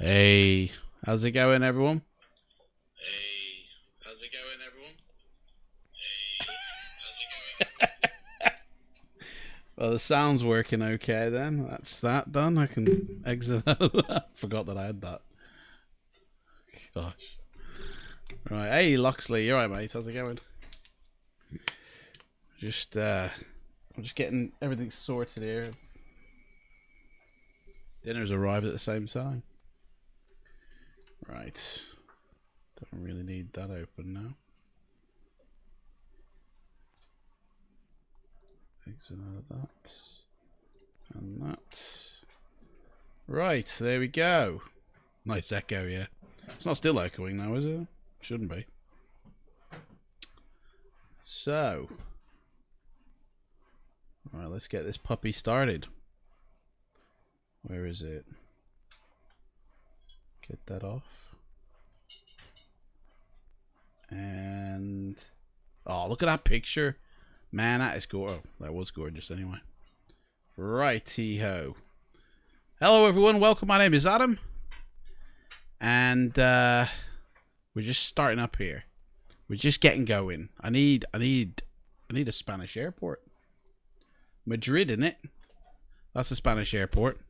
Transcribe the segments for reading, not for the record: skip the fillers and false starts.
Hey, how's it going, everyone? Hey, how's it going, everyone? Hey, how's it going? Well, the sound's working okay then. That's that done. I can exit out of that. Forgot that I had that. Gosh. Right, hey, Loxley, you alright, mate? How's it going? I'm just getting everything sorted here. Dinner's arrived at the same time. Right. Don't really need that open now. Exit out of that. And that. Right, there we go. Nice echo, yeah. It's not still echoing now, is it? Shouldn't be. So. Alright, let's get this puppy started. Where is it? Get that off. And oh, look at that picture. Man, that is gorgeous. Oh, that was gorgeous anyway. Righty-ho. Hello everyone, welcome. My name is Adam. And we're just starting up here. We're just getting going. I need a Spanish airport. Madrid, isn't it? That's a Spanish airport.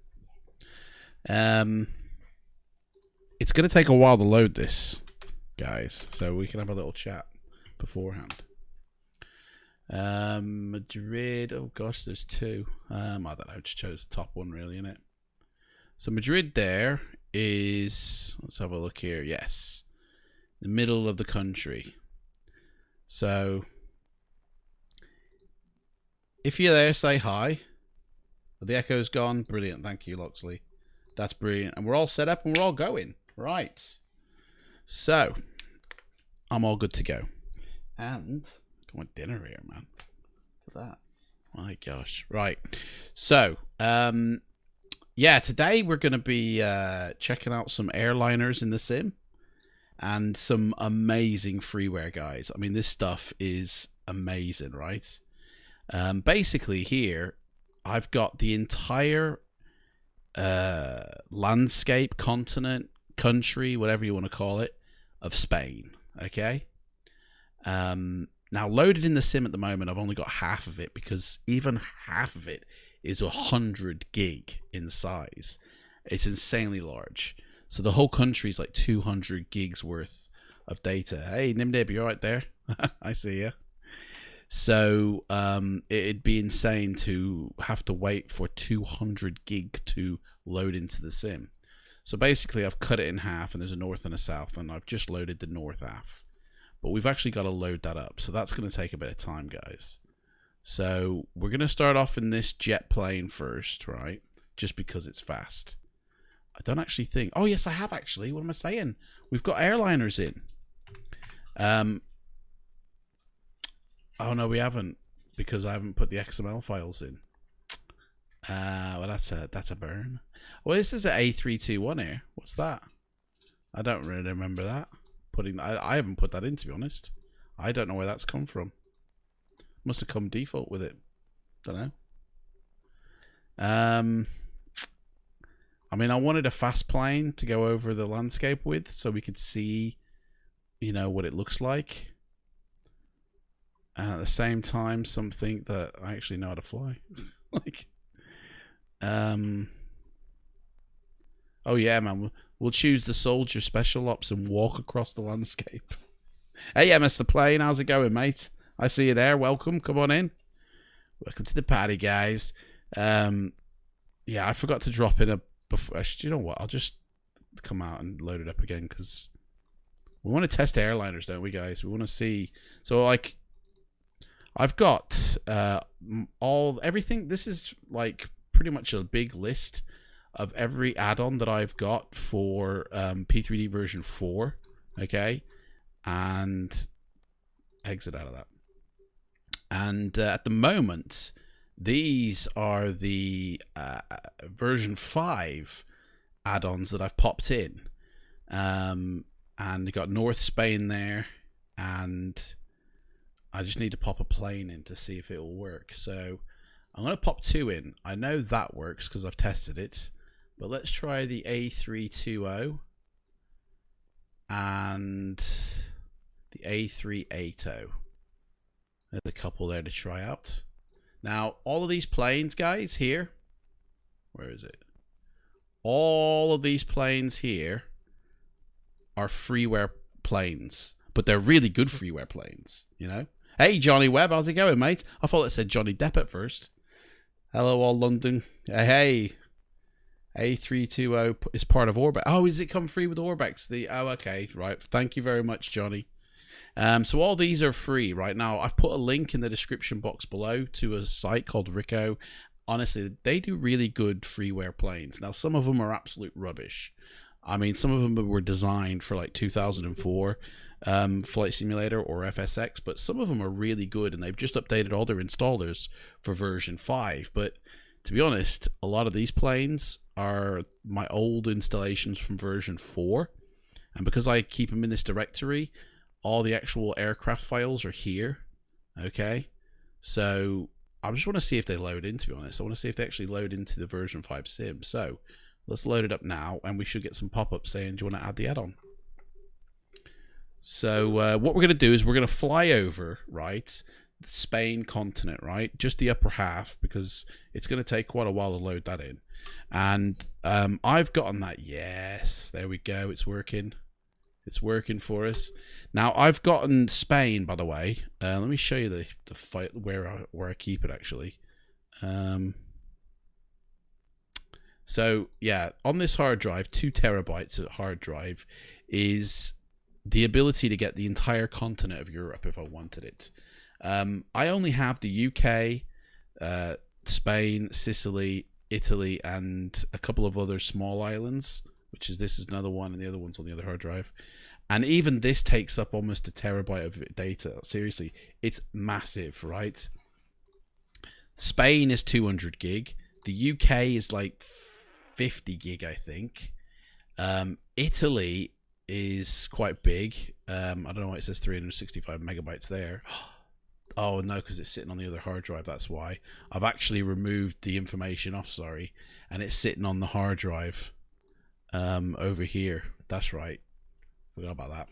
It's gonna take a while to load this, guys, so we can have a little chat beforehand. Madrid, oh gosh, there's two. I don't know, just chose the top one really, innit? So Madrid there is, let's have a look here, yes. The middle of the country. So if you're there, say hi. The echo's gone. Brilliant, thank you, Loxley. That's brilliant. And we're all set up and we're all going. Right. So I'm all good to go. And I want dinner here, man. Look at that. My gosh. Right. So, yeah, today we're going to be checking out some airliners in the sim and some amazing freeware, guys. I mean, this stuff is amazing, right? Basically here, I've got the entire landscape, continent, country, whatever you want to call it, of Spain. Okay. Now loaded in the sim at the moment, I've only got half of it because even half of it is 100 gig in size. It's insanely large. So the whole country is like 200 gigs worth of data. Hey, Nimdib, you right there? I see you. So it'd be insane to have to wait for 200 gig to load into the sim. So basically I've cut it in half and there's a north and a south, and I've just loaded the north half. But we've actually got to load that up. So that's going to take a bit of time, guys. So we're going to start off in this jet plane first, right? Just because it's fast. I don't actually think... Oh, yes, I have actually. What am I saying? We've got airliners in. Oh, no, we haven't. Because I haven't put the XML files in. Well, that's a burn. Well, this is an A321 here. What's that? I don't really remember that. I haven't put that in, to be honest. I don't know where that's come from. Must have come default with it. Don't know. I mean, I wanted a fast plane to go over the landscape with, so we could see, you know, what it looks like. And at the same time, something that I actually know how to fly. Like, oh yeah, man. We'll choose the soldier special ops and walk across the landscape. Hey, Mr. Plane, how's it going, mate? I see you there. Welcome. Come on in. Welcome to the party, guys. Yeah, I forgot to drop in a... you know what? I'll just come out and load it up again because we want to test airliners, don't we, guys? We want to see... So, like, I've got everything. This is, like, pretty much a big list of every add-on that I've got for P3D version 4, okay? And exit out of that. And at the moment, these are the version 5 add-ons that I've popped in. And you got North Spain there, and I just need to pop a plane in to see if it will work. So I'm going to pop 2 in. I know that works because I've tested it. But let's try the A320 and the A380. There's a couple there to try out. Now, all of these planes, guys, here. Where is it? All of these planes here are freeware planes. But they're really good freeware planes, you know? Hey, Johnny Webb, how's it going, mate? I thought it said Johnny Depp at first. Hello, all London. Hey. A320 is part of Orbex. Oh, is it come free with Orbex? Oh, okay, right. Thank you very much, Johnny. So all these are free right now. I've put a link in the description box below to a site called Rico. Honestly, they do really good freeware planes. Now, some of them are absolute rubbish. I mean, some of them were designed for like 2004 Flight Simulator or FSX, but some of them are really good, and they've just updated all their installers for version 5. But to be honest, a lot of these planes are my old installations from version 4, and because I keep them in this directory, all the actual aircraft files are here. Okay, so I just want to see if they load in, to be honest. I want to see if they actually load into the version 5 sim. So let's load it up now, and we should get some pop-ups saying, do you want to add the add-on? So what we're going to do is we're going to fly over, right, the Spain continent, right, just the upper half, because it's going to take quite a while to load that in. And I've gotten that. Yes, there we go. It's working. It's working for us. Now, I've gotten Spain, by the way. Let me show you the file where I keep it, actually. So, yeah, on this hard drive, 2 terabytes of hard drive is the ability to get the entire continent of Europe if I wanted it. I only have the UK, Spain, Sicily, Italy, and a couple of other small islands, which is this is another one, and the other one's on the other hard drive. And even this takes up almost a terabyte of data. Seriously, it's massive, right? Spain is 200 gig. The UK is like 50 gig, I think. Italy is quite big. I don't know why it says 365 megabytes there. Oh no, because it's sitting on the other hard drive. That's why. I've actually removed the information off, sorry, and it's sitting on the hard drive over here. That's right. Forgot about that.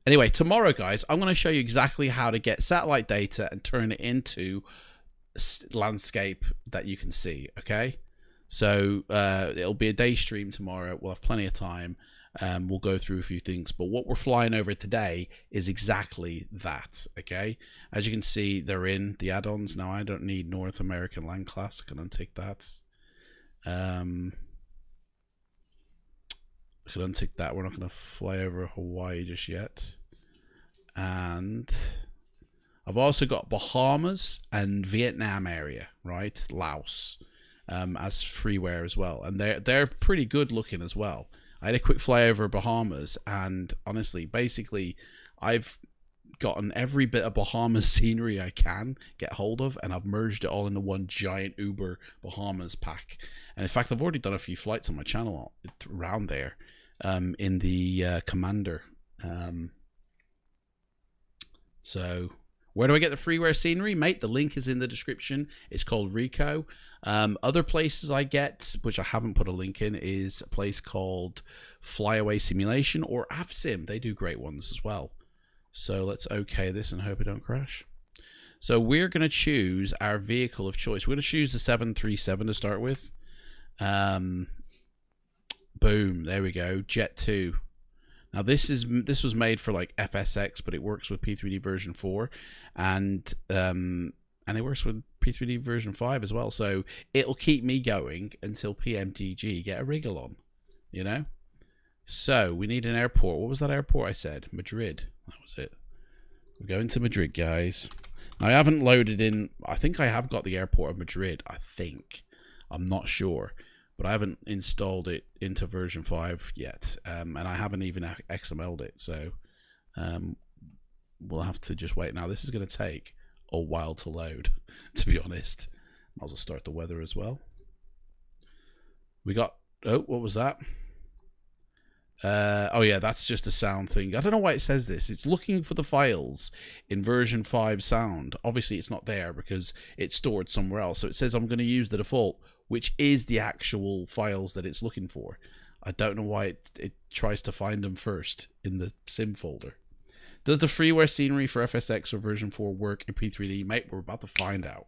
Anyway, tomorrow, guys, I'm going to show you exactly how to get satellite data and turn it into landscape that you can see. Okay, so it'll be a day stream tomorrow. We'll have plenty of time. We'll go through a few things, but what we're flying over today is exactly that. Okay, as you can see, they're in the add-ons. Now I don't need North American Land Class. I can untick that. I could untick that. We're not going to fly over Hawaii just yet. And I've also got Bahamas and Vietnam area, right? Laos, as freeware as well, and they're pretty good looking as well. I had a quick fly over Bahamas, and honestly, basically, I've gotten every bit of Bahamas scenery I can get hold of, and I've merged it all into one giant Uber Bahamas pack. And in fact, I've already done a few flights on my channel around there, in the Commander. So where do I get the freeware scenery, mate? The link is in the description. It's called Rico. Other places I get, which I haven't put a link in, is a place called Flyaway Simulation or AvSim. They do great ones as well. So let's OK this and hope it don't crash. So we're going to choose our vehicle of choice. We're going to choose the 737 to start with. Boom, there we go. Jet 2. Now this was made for like FSX, but it works with P3D version 4, and it works with P3D version 5 as well. So it'll keep me going until PMDG get a wriggle on, you know. So we need an airport. What was that airport I said? Madrid. That was it. We're going to Madrid, guys. Now I haven't loaded in. I think I have got the airport of Madrid. I think. I'm not sure. But I haven't installed it into version 5 yet, and I haven't even XML'd it, so we'll have to just wait. Now, this is going to take a while to load, to be honest. Might as well start the weather as well. We got... Oh, what was that? Oh, yeah, that's just a sound thing. I don't know why it says this. It's looking for the files in version 5 sound. Obviously, it's not there because it's stored somewhere else. So it says I'm going to use the default which is the actual files that it's looking for. I don't know why it tries to find them first in the sim folder. Does the freeware scenery for FSX or version 4 work in P3D? Mate, we're about to find out.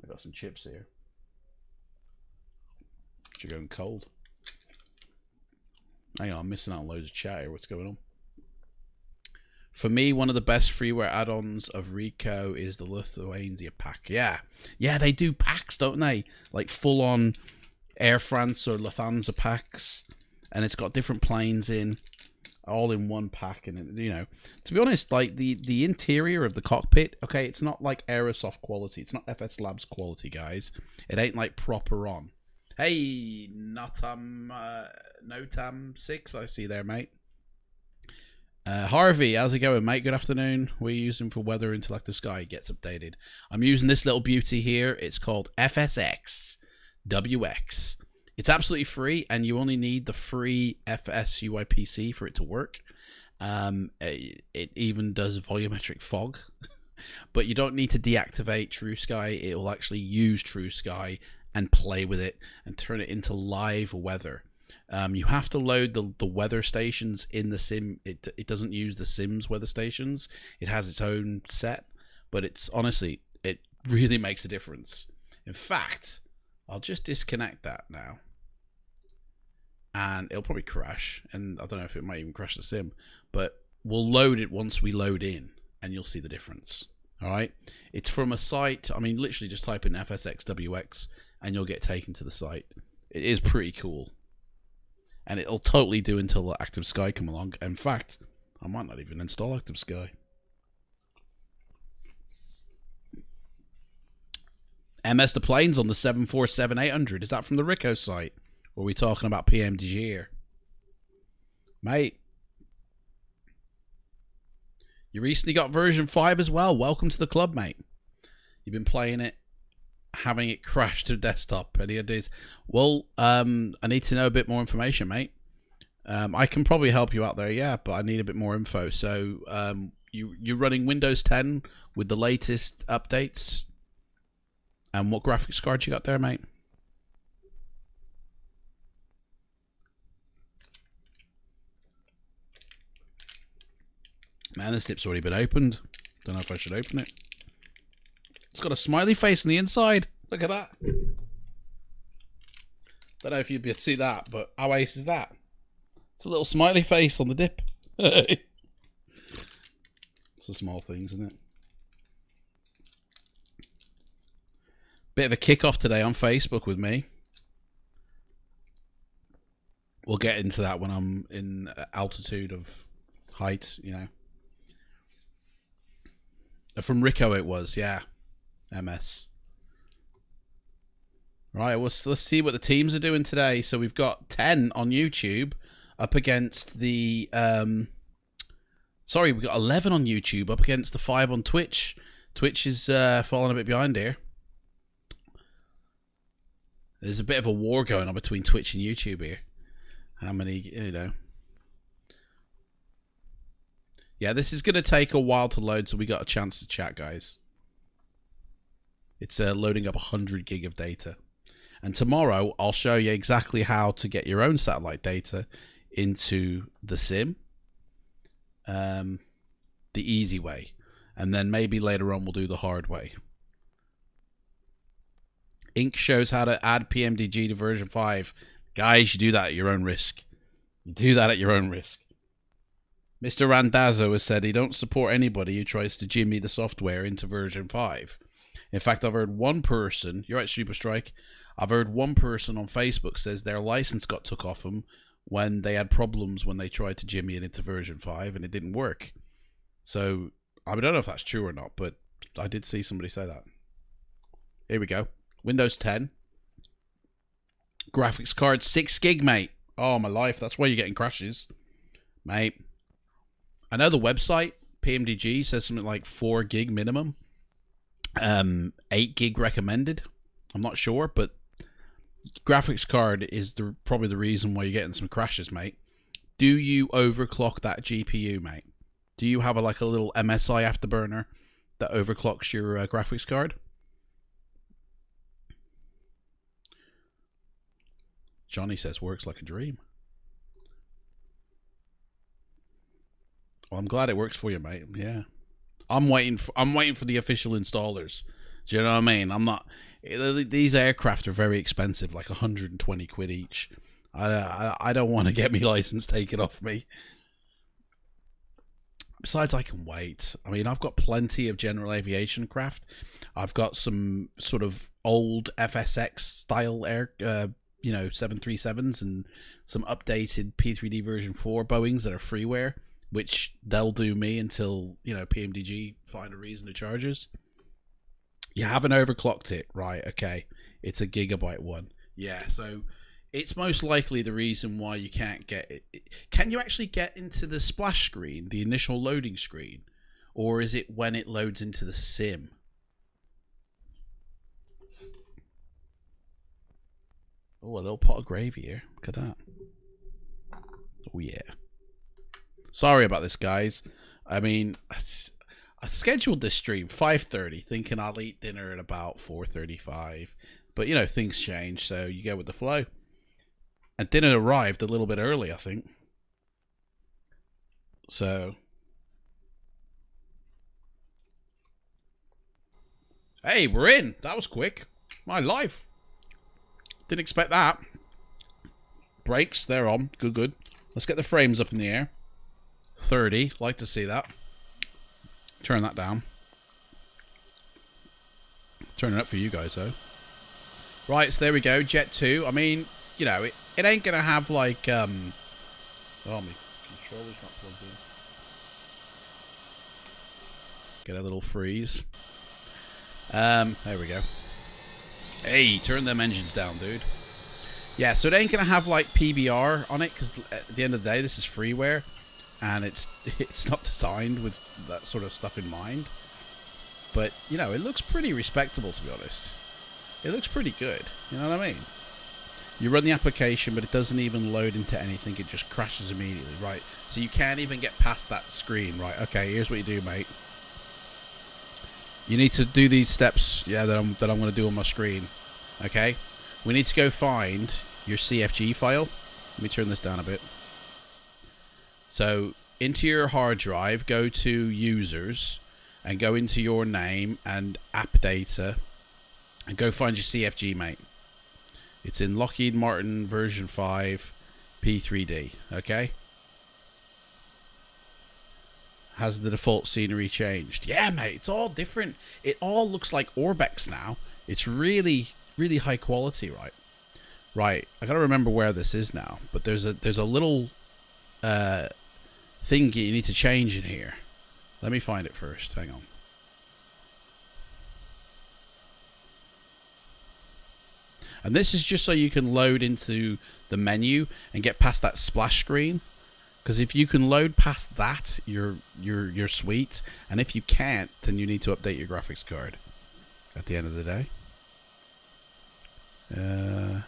I got some chips here. You're going cold. Hang on, I'm missing out on loads of chat here. What's going on? For me, one of the best freeware add-ons of Rico is the Lithuania pack. Yeah, they do packs, don't they? Like full-on Air France or Lufthansa packs, and it's got different planes in, all in one pack. And you know, to be honest, like the interior of the cockpit, okay, it's not like Aerosoft quality. It's not FS Labs quality, guys. It ain't like proper on. Hey, Notam 6, I see there, mate. Harvey, how's it going, mate? Good afternoon. We're using for weather interactive sky. Gets updated. I'm using this little beauty here. It's called FSX WX. It's absolutely free, and you only need the free FSUIPC for it to work. It even does volumetric fog, but you don't need to deactivate True Sky. It will actually use True Sky and play with it and turn it into live weather. You have to load the weather stations in the sim. It doesn't use the sim's weather stations. It has its own set, but it's honestly, it really makes a difference. In fact, I'll just disconnect that now, and it'll probably crash, and I don't know if it might even crash the sim, but we'll load it once we load in, and you'll see the difference. All right, it's from a site. I mean, literally just type in FSXWX and you'll get taken to the site. It is pretty cool, and it'll totally do until Active Sky come along. In fact, I might not even install Active Sky. MS the planes on the 747-800. Is that from the Rico site? Or are we talking about PMDG here? Mate, you recently got version 5 as well. Welcome to the club, mate. You've been playing it, having it crash to desktop. Any ideas? Well, I need to know a bit more information, mate. I can probably help you out there, yeah, but I need a bit more info. So, you're running Windows 10 with the latest updates. And what graphics card you got there, mate? Man, this tip's already been opened. Don't know if I should open it. It's got a smiley face on the inside. Look at that. Don't know if you'd be able to see that, but how ace is that? It's a little smiley face on the dip. It's a small things, isn't it? Bit of a kickoff today on Facebook with me. We'll get into that when I'm in altitude of height, you know. From Rico it was, yeah. MS. Right, let's see what the teams are doing today. So we've got 10 on YouTube up against the... sorry, we've got 11 on YouTube up against the 5 on Twitch. Twitch is falling a bit behind here. There's a bit of a war going on between Twitch and YouTube here. How many, you know. Yeah, this is going to take a while to load, so we got a chance to chat, guys. It's loading up 100 gig of data. And tomorrow, I'll show you exactly how to get your own satellite data into the sim. The easy way. And then maybe later on, we'll do the hard way. Ink shows how to add PMDG to version 5. Guys, you do that at your own risk. You do that at your own risk. Mr. Randazzo has said he don't support anybody who tries to jimmy the software into version 5. In fact, I've heard one person, you're right, Super Strike, I've heard one person on Facebook says their license got took off them when they had problems when they tried to jimmy it into version 5 and it didn't work. So, I don't know if that's true or not, but I did see somebody say that. Here we go. Windows 10. Graphics card 6 gig, mate. Oh, my life. That's why you're getting crashes. Mate. I know the website, PMDG, says something like 4 gig minimum. 8 gig recommended. I'm not sure, but graphics card is probably the reason why you're getting some crashes, mate. Do you overclock that GPU, mate? Do you have a little MSI afterburner that overclocks your graphics card? Johnny says works like a dream. Well, I'm glad it works for you, mate. Yeah. I'm waiting for the official installers. Do you know what I mean? I'm not. These aircraft are very expensive, like 120 quid each. I don't want to get my license taken off me. Besides, I can wait. I mean, I've got plenty of general aviation craft. I've got some sort of old FSX style 737s and some updated P3D version 4 Boeings that are freeware, which they'll do me until, PMDG find a reason to charge us. You haven't overclocked it, right? Okay. It's a gigabyte one. Yeah, so it's most likely the reason why you can't get it. Can you actually get into the splash screen, the initial loading screen? Or is it when it loads into the sim? Oh, a little pot of gravy here. Look at that. Oh, yeah. Sorry about this, guys. I mean, I scheduled this stream 5:30, thinking I'll eat dinner at about 4:35. But, things change, so you go with the flow. And dinner arrived a little bit early, I think. So. Hey, we're in. That was quick. My life. Didn't expect that. Brakes, they're on. Good, good. Let's get the frames up in the air. 30. Like to see that. Turn that down. Turn it up for you guys, though. Right, so there we go. Jet 2. I mean, it ain't going to have, like, oh, my controller's not plugged in. Get a little freeze. There we go. Hey, turn them engines down, dude. Yeah, so it ain't going to have, like, PBR on it, because at the end of the day, this is freeware. And it's not designed with that sort of stuff in mind. But, it looks pretty respectable, to be honest. It looks pretty good. You know what I mean? You run the application, but it doesn't even load into anything. It just crashes immediately, right? So you can't even get past that screen, right? Okay, here's what you do, mate. You need to do these steps, that I'm going to do on my screen. Okay? We need to go find your CFG file. Let me turn this down a bit. So, into your hard drive, go to users, and go into your name and app data, and go find your CFG, mate. It's in Lockheed Martin version 5 P3D, okay? Has the default scenery changed? Yeah, mate, it's all different. It all looks like Orbex now. It's really, really high quality, right? Right, I gotta remember where this is now, but there's a little thing you need to change in here. Let me find it first. Hang on. And this is just so you can load into the menu and get past that splash screen. Because if you can load past that, you're sweet. And if you can't, then you need to update your graphics card at the end of the day. Where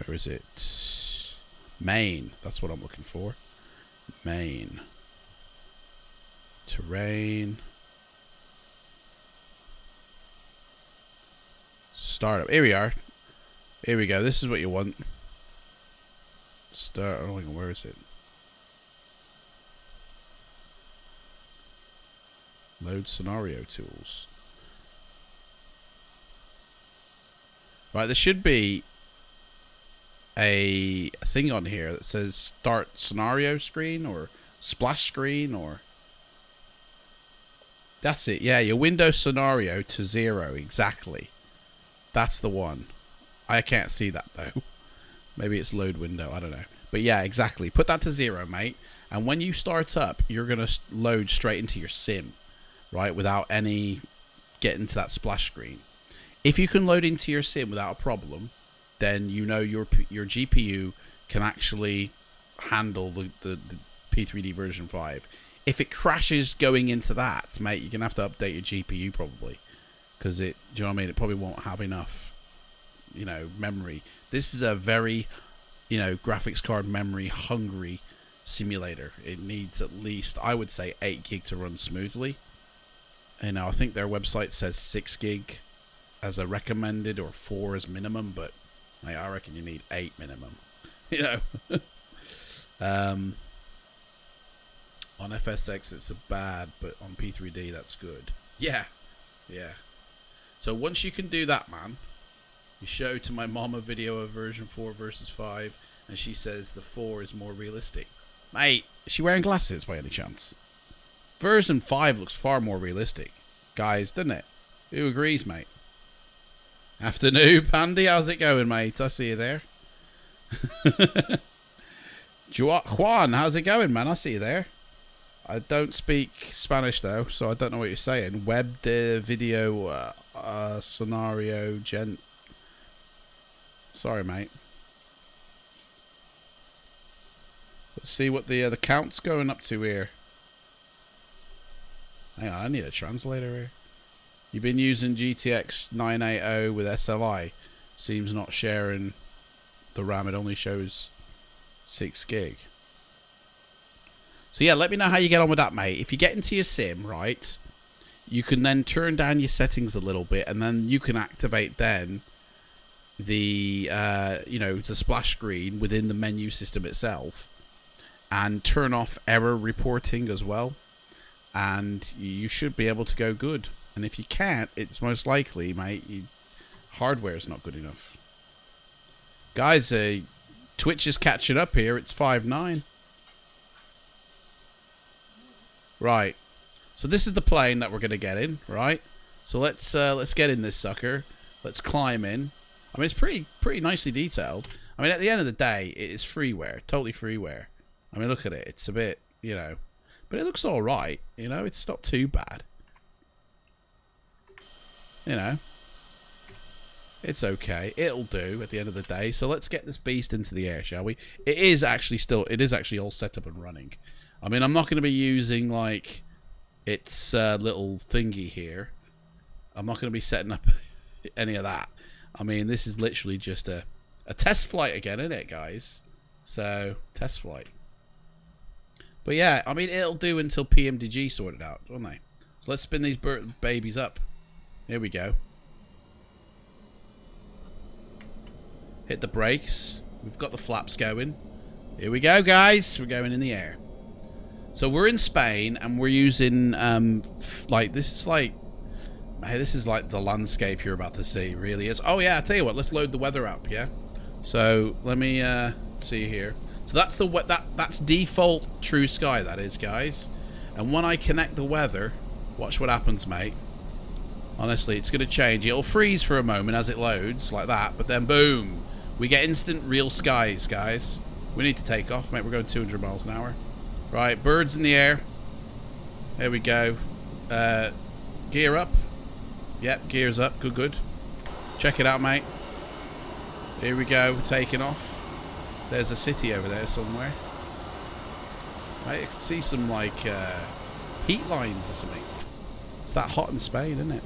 is it? Main. That's what I'm looking for. Main. Terrain. Startup. Here we are. Here we go. This is what you want. Start. Oh, where is it? Load scenario tools. Right, there should be a thing on here that says start scenario screen or splash screen or... That's it. Yeah, your Windows scenario to 0. Exactly. That's the one. I can't see that though. Maybe it's load window. I don't know. But yeah, exactly. Put that to 0, mate. And when you start up, you're going to load straight into your sim, right? Without any getting to that splash screen. If you can load into your sim without a problem, then you know your GPU can actually handle the P3D version 5. If it crashes going into that, mate, you're going to have to update your GPU probably. Because do you know what I mean? It probably won't have enough, memory. This is a very, graphics card memory hungry simulator. It needs at least, I would say, 8 gig to run smoothly. I think their website says 6 gig as a recommended or 4 as minimum, but I reckon you need 8 minimum. You know. On FSX it's a bad, but on P3D that's good. Yeah. Yeah. So once you can do that, man, you show to my mom a video of version 4 versus 5, and she says the 4 is more realistic. Mate, is she wearing glasses by any chance? Version 5 looks far more realistic, guys, doesn't it? Who agrees, mate? Afternoon, Pandy. How's it going, mate? I see you there. Juan, how's it going, man? I see you there. I don't speak Spanish, though, so I don't know what you're saying. Web de video scenario gent. Sorry, mate. Let's see what the count's going up to here. Hang on, I need a translator here. You've been using GTX 980 with SLI. Seems not sharing the RAM. It only shows 6 gig. So yeah, let me know how you get on with that, mate. If you get into your sim, right, you can then turn down your settings a little bit, and then you can activate then the you know, the splash screen within the menu system itself, and turn off error reporting as well, and you should be able to go good. And if you can't, it's most likely, mate, hardware is not good enough. Guys, Twitch is catching up here. It's 5-9. Right. So this is the plane that we're going to get in, right? So let's get in this sucker. Let's climb in. I mean, it's pretty nicely detailed. I mean, at the end of the day, it is freeware, totally freeware. I mean, look at it. It's a bit, you know, but it looks all right. You know, it's not too bad. You know, it's okay. It'll do at the end of the day. So let's get this beast into the air, shall we? It is actually all set up and running. I mean, I'm not going to be using like its little thingy here. I'm not going to be setting up any of that. I mean, this is literally just a test flight again, isn't it, guys? So, test flight. But yeah, I mean, it'll do until PMDG sorted out, don't they? So let's spin these babies up. Here we go. Hit the brakes. We've got the flaps going. Here we go, guys. We're going in the air. So we're in Spain, and we're using like this is like the landscape you're about to see. Really is. Oh yeah, I tell you what. Let's load the weather up. Yeah. So let me see here. So that's that's default true sky. That is, guys. And when I connect the weather, watch what happens, mate. Honestly, it's going to change. It'll freeze for a moment as it loads like that, but then boom, we get instant real skies, guys. We need to take off, mate. We're going 200 miles an hour. Right, birds in the air. There we go. Gear up. Yep, gears up. Good, good. Check it out, mate. Here we go. We're taking off. There's a city over there somewhere. Right, I can see some, like, heat lines or something. It's that hot in Spain, isn't it?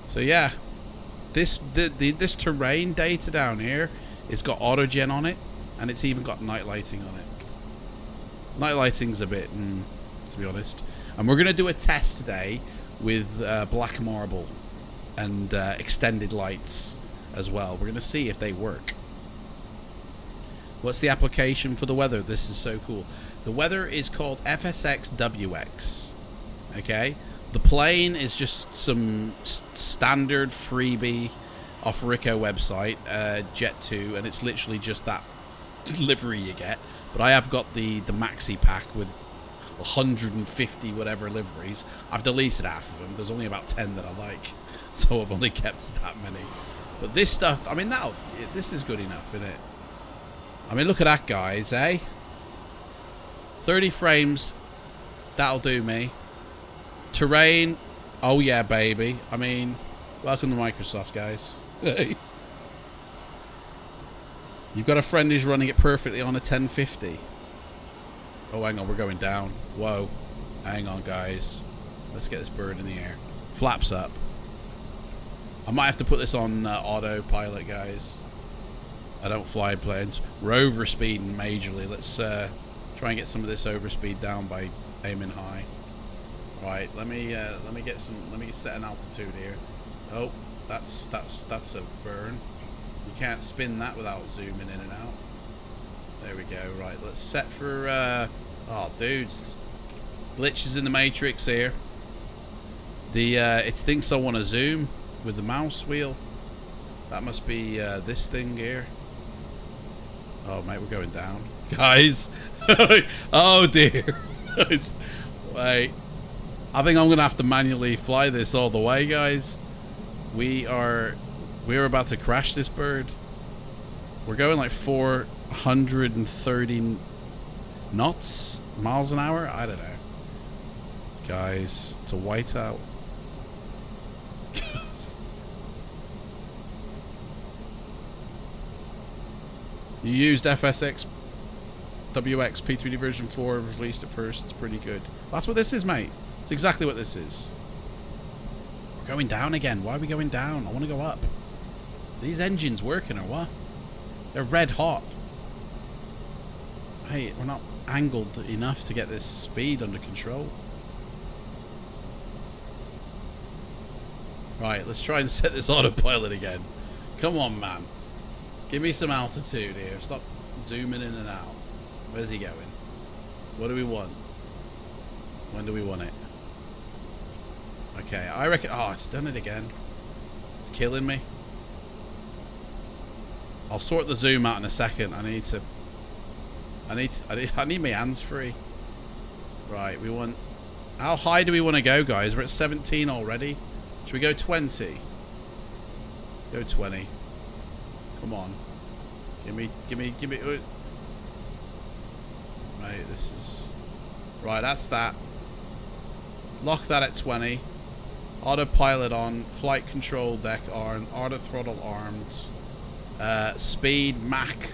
So, yeah. This terrain data down here, it's got autogen on it, and it's even got night lighting on it. Night lighting's a bit, to be honest. And we're going to do a test today with black marble and extended lights as well. We're going to see if they work. What's the application for the weather? This is so cool. The weather is called FSXWX. Okay? The plane is just some standard freebie off Rico website, Jet 2, and it's literally just that livery you get. But I have got the maxi pack with 150 whatever liveries. I've deleted half of them. There's only about 10 that I like, so I've only kept that many. But this stuff, I mean, this is good enough, isn't it? I mean, look at that, guys, eh? 30 frames, that'll do me. Terrain, oh yeah, baby. I mean, welcome to Microsoft, guys. Hey. You've got a friend who's running it perfectly on a 1050. Oh, hang on, we're going down. Whoa. Hang on, guys. Let's get this bird in the air. Flaps up. I might have to put this on autopilot, guys. I don't fly planes. We're overspeeding majorly. Let's try and get some of this overspeed down by aiming high. Right, let me set an altitude here. Oh, that's a burn. You can't spin that without zooming in and out. There we go. Right, let's set for oh dudes. Glitches in the matrix here. It thinks I want to zoom with the mouse wheel. That must be this thing here. Oh mate, we're going down. Guys. Oh dear. Wait. I think I'm gonna have to manually fly this all the way, guys. We're about to crash this bird. We're going like 430 miles an hour. I don't know, guys. It's a whiteout. You used FSX WX P3D version 4 released at first. It's pretty good. That's what this is, mate. It's exactly what this is. We're going down again. Why are we going down? I want to go up. Are these engines working or what? They're red hot. Hey, we're not angled enough to get this speed under control. Right, let's try and set this autopilot again. Come on, man. Give me some altitude here. Stop zooming in and out. Where's he going? What do we want? When do we want it? Okay, I reckon... Oh, it's done it again. It's killing me. I'll sort the zoom out in a second. I need my hands free. Right, we want... How high do we want to go, guys? We're at 17 already. Should we go 20? Go 20. Come on. Give me... Right, this is... Right, that's that. Lock that at 20. Autopilot on. Flight control deck on. Auto throttle armed. Speed Mach.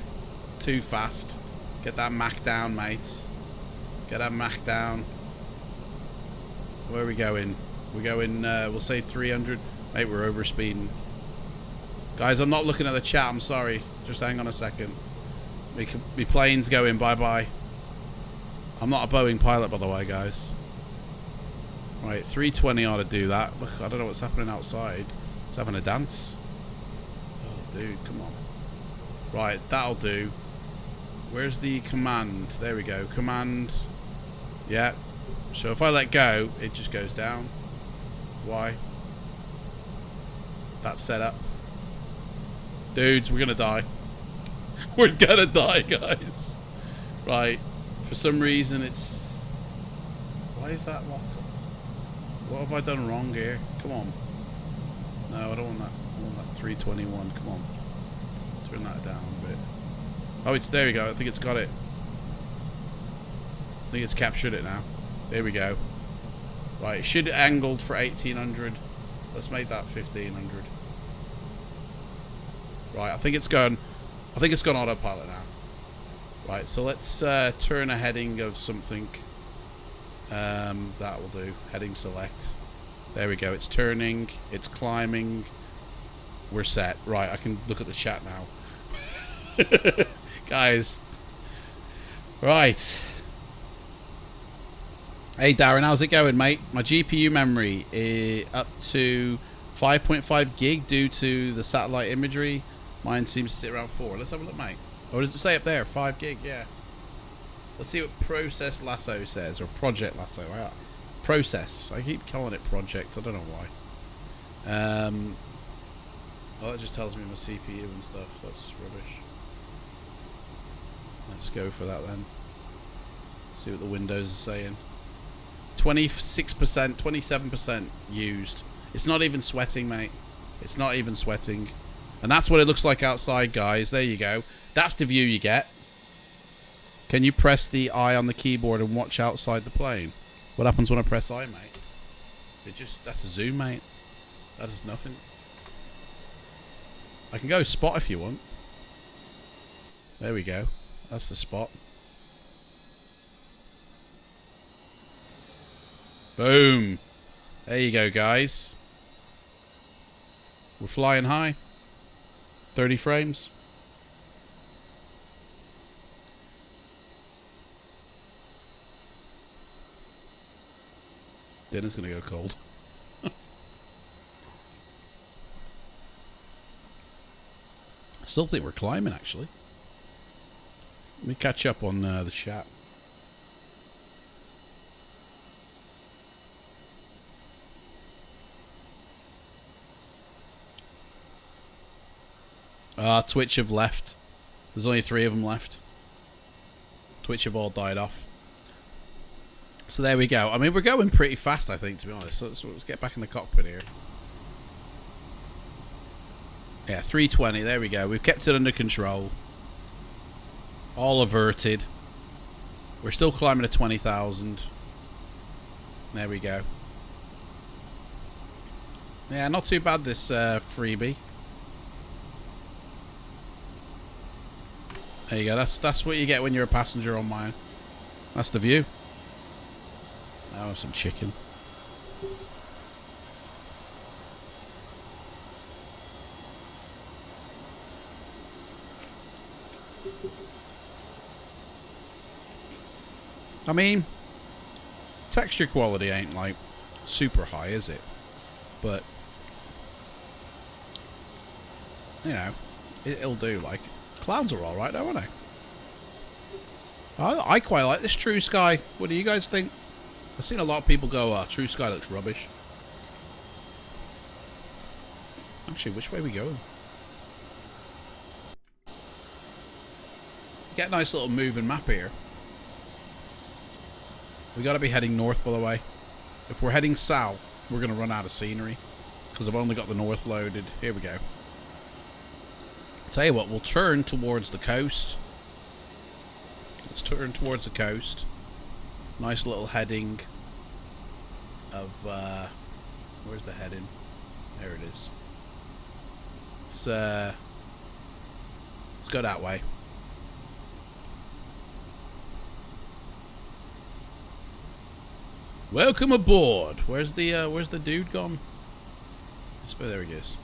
Too fast. Get that Mach down, mates. Get that Mach down. Where are we going? We're going, we'll say 300. Mate, we're over speeding. Guys, I'm not looking at the chat. I'm sorry. Just hang on a second. My plane's going. Bye-bye. I'm not a Boeing pilot, by the way, guys. Right, 320 ought to do that. Look, I don't know what's happening outside. It's having a dance. Oh, dude, come on. Right, that'll do. Where's the command? There we go. Command. Yeah. So if I let go, it just goes down. Why? That's set up. Dudes, we're gonna die. We're gonna die, guys. Right. For some reason, it's... Why is that locked up? What have I done wrong here? Come on. No, I don't want that. I want that 321. Come on. Turn that down a bit. Oh, it's... There we go. I think it's got it. I think it's captured it now. There we go. Right, it should have angled for 1800. Let's make that 1500. Right, I think it's gone autopilot now. Right, so let's turn a heading of something. That will do. Heading select. There we go. It's turning. It's climbing. We're set. Right, I can look at the chat now. Guys. Right. Hey Darren, how's it going, mate? My GPU memory is up to 5.5 gig due to the satellite imagery. Mine seems to sit around 4. Let's have a look, mate. Or does it say up there? 5 gig, yeah. Let's see what Process Lasso says, or Project Lasso. Right. Process. I keep calling it Project. I don't know why. Oh, that just tells me my CPU and stuff. That's rubbish. Let's go for that then. See what the Windows is saying. 26%, 27% used. It's not even sweating, mate. It's not even sweating. And that's what it looks like outside, guys. There you go. That's the view you get. Can you press the I on the keyboard and watch outside the plane? What happens when I press I, mate? It just... That's a zoom, mate. That is nothing. I can go spot if you want. There we go. That's the spot. Boom. There you go, guys. We're flying high. 30 frames. Dinner's gonna go cold. I still think we're climbing, actually. Let me catch up on the chat. Twitch have left. There's only 3 of them left. Twitch have all died off. So there we go. I mean, we're going pretty fast, I think, to be honest. So let's get back in the cockpit here. Yeah, 320. There we go. We've kept it under control. All averted. We're still climbing to 20,000. There we go. Yeah, not too bad, this freebie. There you go. That's what you get when you're a passenger on mine. That's the view. Now some chicken. I mean, texture quality ain't like super high, is it? But you know, it'll do. Like, clouds are all right, though, aren't they? I quite like this True Sky. What do you guys think? I've seen a lot of people go, "Oh, True Sky looks rubbish." Actually, which way are we going? Get a nice little moving map here. We got to be heading north, by the way. If we're heading south, we're going to run out of scenery because I've only got the north loaded. Here we go. Tell you what, we'll turn towards the coast. Let's turn towards the coast. Nice little heading of where's the heading? There it is. Let's go that way. Welcome aboard. Where's the dude gone? There he is.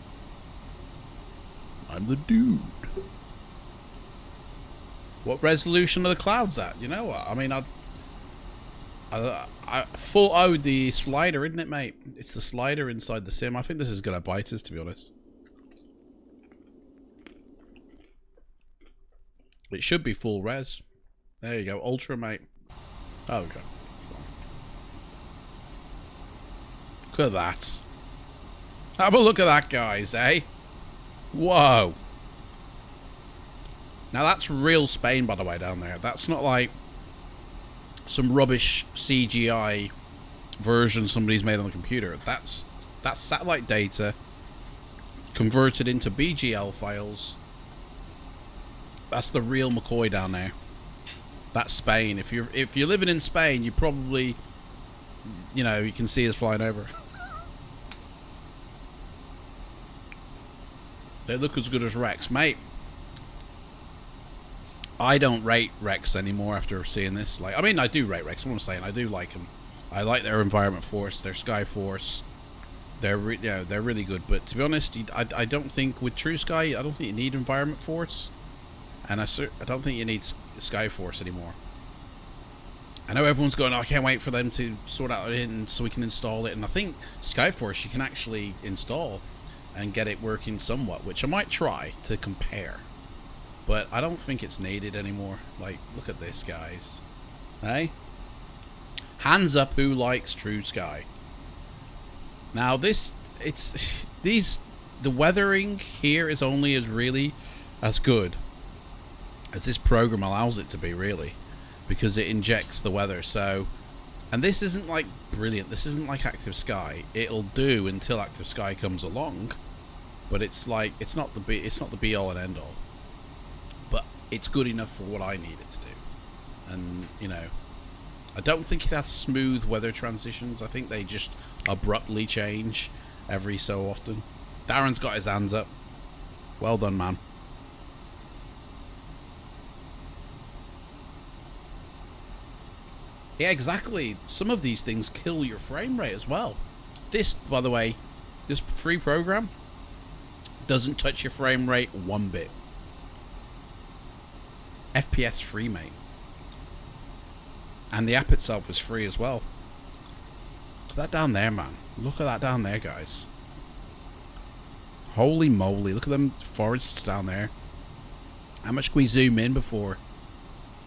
I'm the dude. What resolution are the clouds at? You know what? I mean, the slider, isn't it, mate? It's the slider inside the sim. I think this is gonna bite us, to be honest. It should be full res. There you go, ultra, mate. Oh, okay. Look at that. Have a look at that, guys, eh? Whoa. Now that's real Spain, by the way, down there. That's not like some rubbish CGI version somebody's made on the computer. That's satellite data converted into BGL files. That's the real McCoy down there. That's Spain. If you're living in Spain, you probably, you know, you can see us flying over. They look as good as Rex, mate. I don't rate Rex anymore after seeing this. Like, I mean, I do rate Rex. What I'm saying, I do like them. I like their Environment Force, their Sky Force. They're really good. But to be honest, I don't think with True Sky, I don't think you need Environment Force, and I don't think you need Sky Force anymore. I know everyone's going, oh, I can't wait for them to sort out it so we can install it. And I think Sky Force you can actually install and get it working somewhat, which I might try to compare. But I don't think it's needed anymore. Like, look at this, guys. Hey? Hands up who likes True Sky. Now the weathering here is only as good as this program allows it to be, really. Because it injects the weather, so... And this isn't like brilliant. This isn't like Active Sky. It'll do until Active Sky comes along. But it's like, it's not the be all and end all. But it's good enough for what I need it to do. And, you know, I don't think it has smooth weather transitions. I think they just abruptly change every so often. Darren's got his hands up. Well done, man. Yeah, exactly. Some of these things kill your frame rate as well. This, by the way, this free program doesn't touch your frame rate one bit. FPS free, mate. And the app itself is free as well. at that down there, man. Look at that down there, guys. Holy moly. Look at them forests down there. How much can we zoom in before?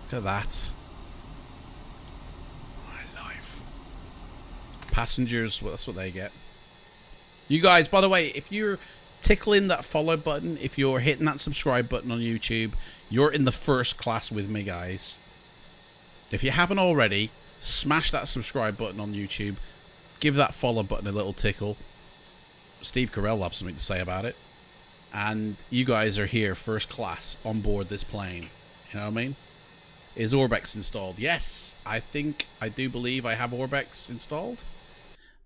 Look at that. My life. Passengers, well, that's what they get. You guys, by the way, if you're tickling that follow button, if you're hitting that subscribe button on YouTube, you're in the first class with me, guys. If you haven't already, smash that subscribe button on YouTube. Give that follow button a little tickle. Steve Carell will have something to say about it. And you guys are here first class on board this plane. You know what I mean? Is Orbex installed? Yes, I do believe I have Orbex installed.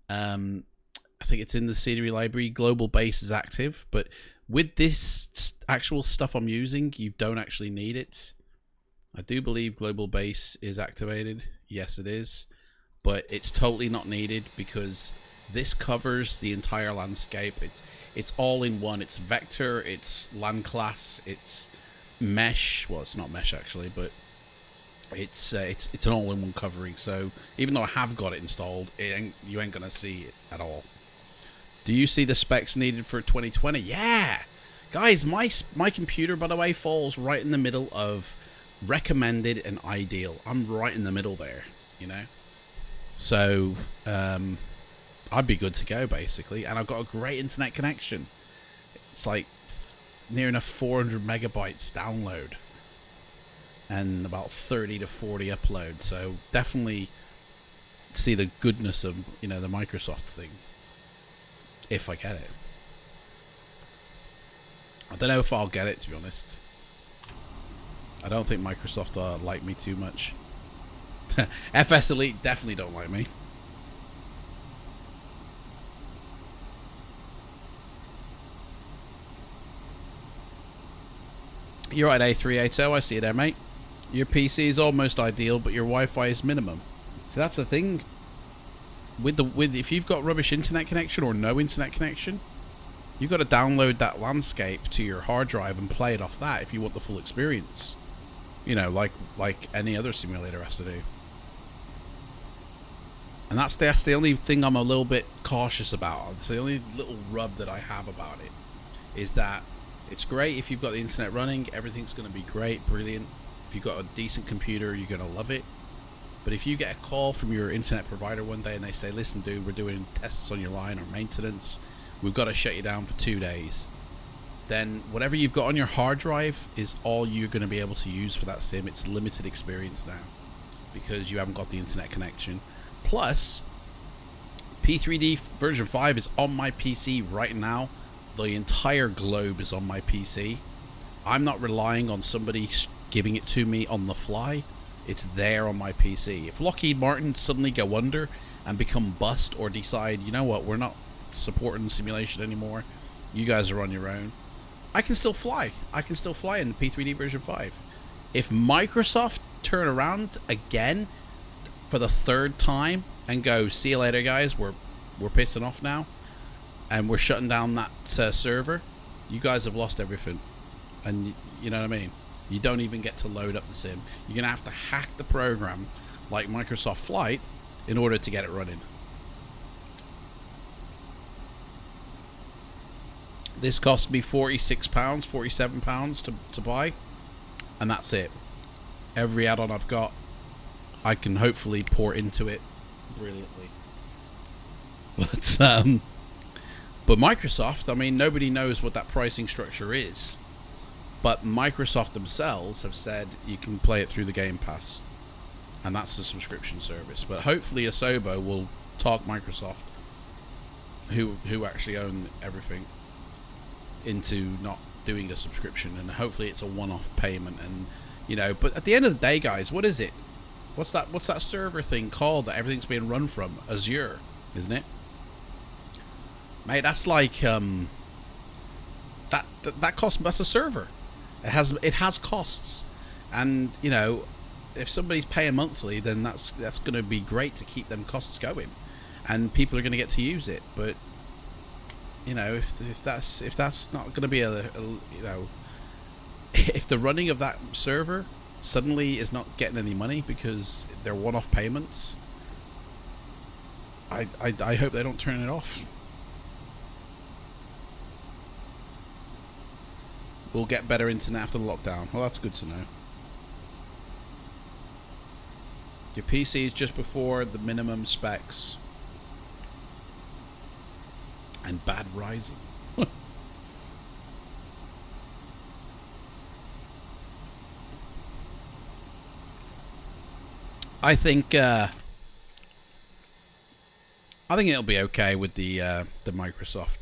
I think it's in the scenery library. Global base is active, but with this actual stuff I'm using, you don't actually need it. I do believe global base is activated. Yes, it is. But it's totally not needed because this covers the entire landscape. It's all in one. It's vector, it's land class, it's mesh. Well, it's not mesh actually, but it's an all-in-one covering. So even though I have got it installed, you ain't gonna see it at all. Do you see the specs needed for 2020? Yeah, guys, my computer, by the way, falls right in the middle of recommended and ideal. I'm right in the middle there, you know. So I'd be good to go basically, and I've got a great internet connection. It's like near enough 400 megabytes download and about 30 to 40 upload. So definitely see the goodness of, you know, the Microsoft thing if I get it. I don't know if I'll get it, to be honest. I don't think Microsoft like me too much. FS Elite definitely don't like me. You're right, A380. I see you there, mate. Your PC is almost ideal, but your Wi-Fi is minimum. So that's the thing. If you've got rubbish internet connection or no internet connection, you've got to download that landscape to your hard drive and play it off that if you want the full experience. You know, like any other simulator has to do. And that's the only thing I'm a little bit cautious about. It's the only little rub that I have about it is that it's great if you've got the internet running. Everything's going to be great, brilliant. If you've got a decent computer, you're going to love it. But if you get a call from your internet provider one day and they say, listen, dude, we're doing tests on your line or maintenance, we've got to shut you down for 2 days, then whatever you've got on your hard drive is all you're going to be able to use for that sim. It's limited experience now because you haven't got the internet connection. Plus, P3D version 5 is on my PC right now. The entire globe is on my PC. I'm not relying on somebody giving it to me on the fly. It's there on my PC. If Lockheed Martin suddenly go under and become bust or decide, you know what, we're not supporting simulation anymore, you guys are on your own, I can still fly. I can still fly in the P3D version 5. If Microsoft turn around again for the third time and go, see you later guys, we're pissing off now and we're shutting down that server, you guys have lost everything. And you know what I mean? You don't even get to load up the sim. You're going to have to hack the program like Microsoft Flight in order to get it running. This cost me £46, £47 to buy, and that's it. Every add-on I've got, I can hopefully pour into it brilliantly. But Microsoft, I mean, nobody knows what that pricing structure is. But Microsoft themselves have said you can play it through the Game Pass. And that's the subscription service. But hopefully Asobo will talk Microsoft, who actually own everything, into not doing a subscription. And hopefully it's a one-off payment. And, you know, but at the end of the day, guys, what is it? What's that server thing called that everything's being run from? Azure, isn't it? Mate, that's like that costs. That's a server. It has costs, and you know, if somebody's paying monthly, then that's going to be great to keep them costs going, and people are going to get to use it. But you know, if that's not going to be a you know, if the running of that server suddenly is not getting any money because they're one-off payments, I hope they don't turn it off. We'll get better internet after the lockdown. Well, that's good to know. Your PC is just before the minimum specs. And bad rising. I think it'll be okay with the Microsoft.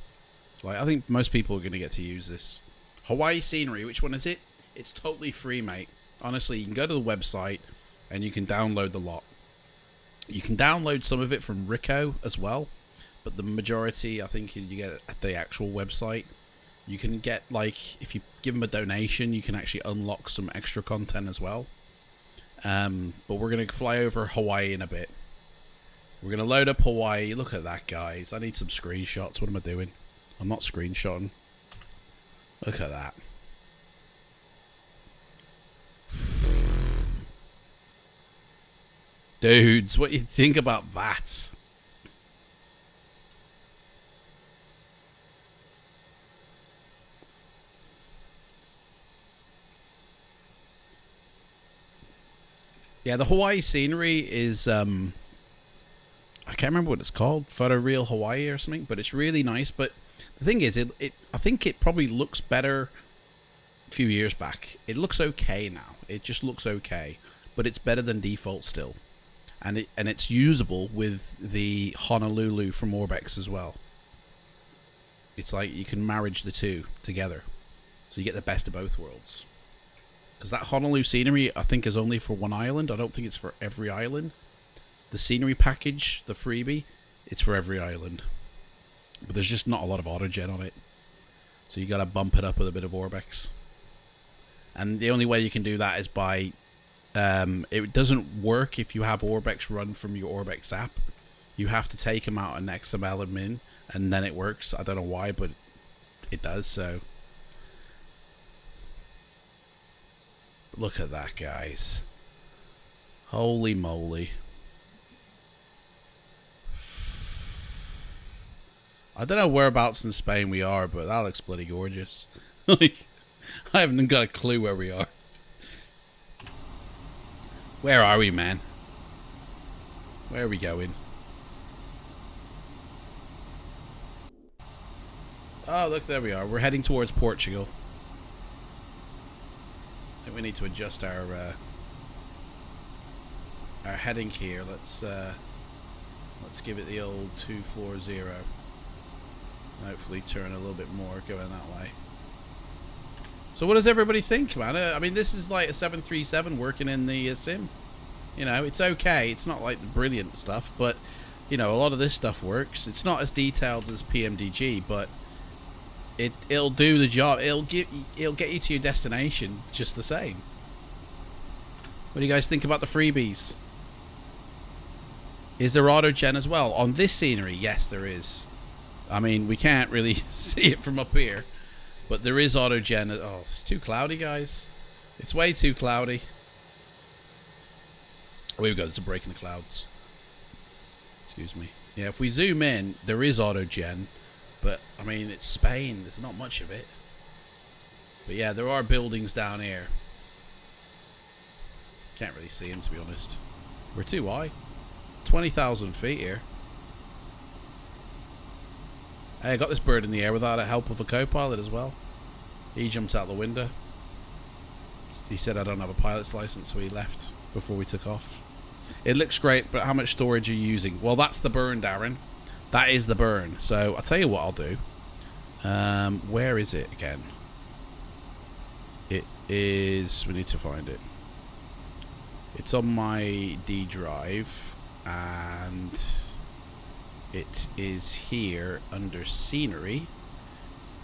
Like, I think most people are going to get to use this. Hawaii scenery, which one is it? It's totally free, mate. Honestly, you can go to the website and you can download the lot. You can download some of it from Rico as well, but the majority, I think, you get it at the actual website. You can get, like, if you give them a donation, you can actually unlock some extra content as well. But we're going to fly over Hawaii in a bit. We're going to load up Hawaii. Look at that, guys. I need some screenshots. What am I doing? I'm not screenshotting. Look at that. Dudes, what do you think about that? Yeah, the Hawaii scenery is, I can't remember what it's called, Photoreal Hawaii or something, but it's really nice. But the thing is, I think it probably looks better a few years back. It looks okay now. It just looks okay, but it's better than default still. And it's usable with the Honolulu from Orbex as well. It's like you can marriage the two together, so you get the best of both worlds. Because that Honolulu scenery, I think, is only for one island. I don't think it's for every island. The scenery package, the freebie, it's for every island. But there's just not a lot of autogen on it. So you got to bump it up with a bit of Orbex. And the only way you can do that is by... it doesn't work if you have Orbex run from your Orbex app. You have to take them out in XML admin, and then it works. I don't know why, but it does, so... Look at that, guys. Holy moly. I don't know whereabouts in Spain we are, but that looks bloody gorgeous. Like, I haven't got a clue where we are. Where are we, man? Where are we going? Oh, look, there we are. We're heading towards Portugal. I think we need to adjust our heading here. Let's give it the old 240. Hopefully turn a little bit more going that way. So what does everybody think, man? I mean, this is like a 737 working in the sim. You know, it's okay. It's not like the brilliant stuff, but you know, a lot of this stuff works. It's not as detailed as PMDG, but it'll do the job. It'll get you to your destination just the same. What do you guys think about the freebies? Is there auto gen as well on this scenery? Yes, there is. I mean, we can't really see it from up here, but there is auto gen. Oh, it's too cloudy, guys. It's way too cloudy. Oh, here we go. There's a break in the clouds. Excuse me. Yeah, if we zoom in, there is auto gen. But, I mean, it's Spain. There's not much of it. But, yeah, there are buildings down here. Can't really see them, to be honest. We're too high. 20,000 feet here. Hey, I got this bird in the air without the help of a co-pilot as well. He jumped out the window. He said I don't have a pilot's license, so he left before we took off. It looks great, but how much storage are you using? Well, that's the burn, Darren. That is the burn. So I'll tell you what I'll do. Where is it again? It is... We need to find it. It's on my D drive, and it is here under scenery,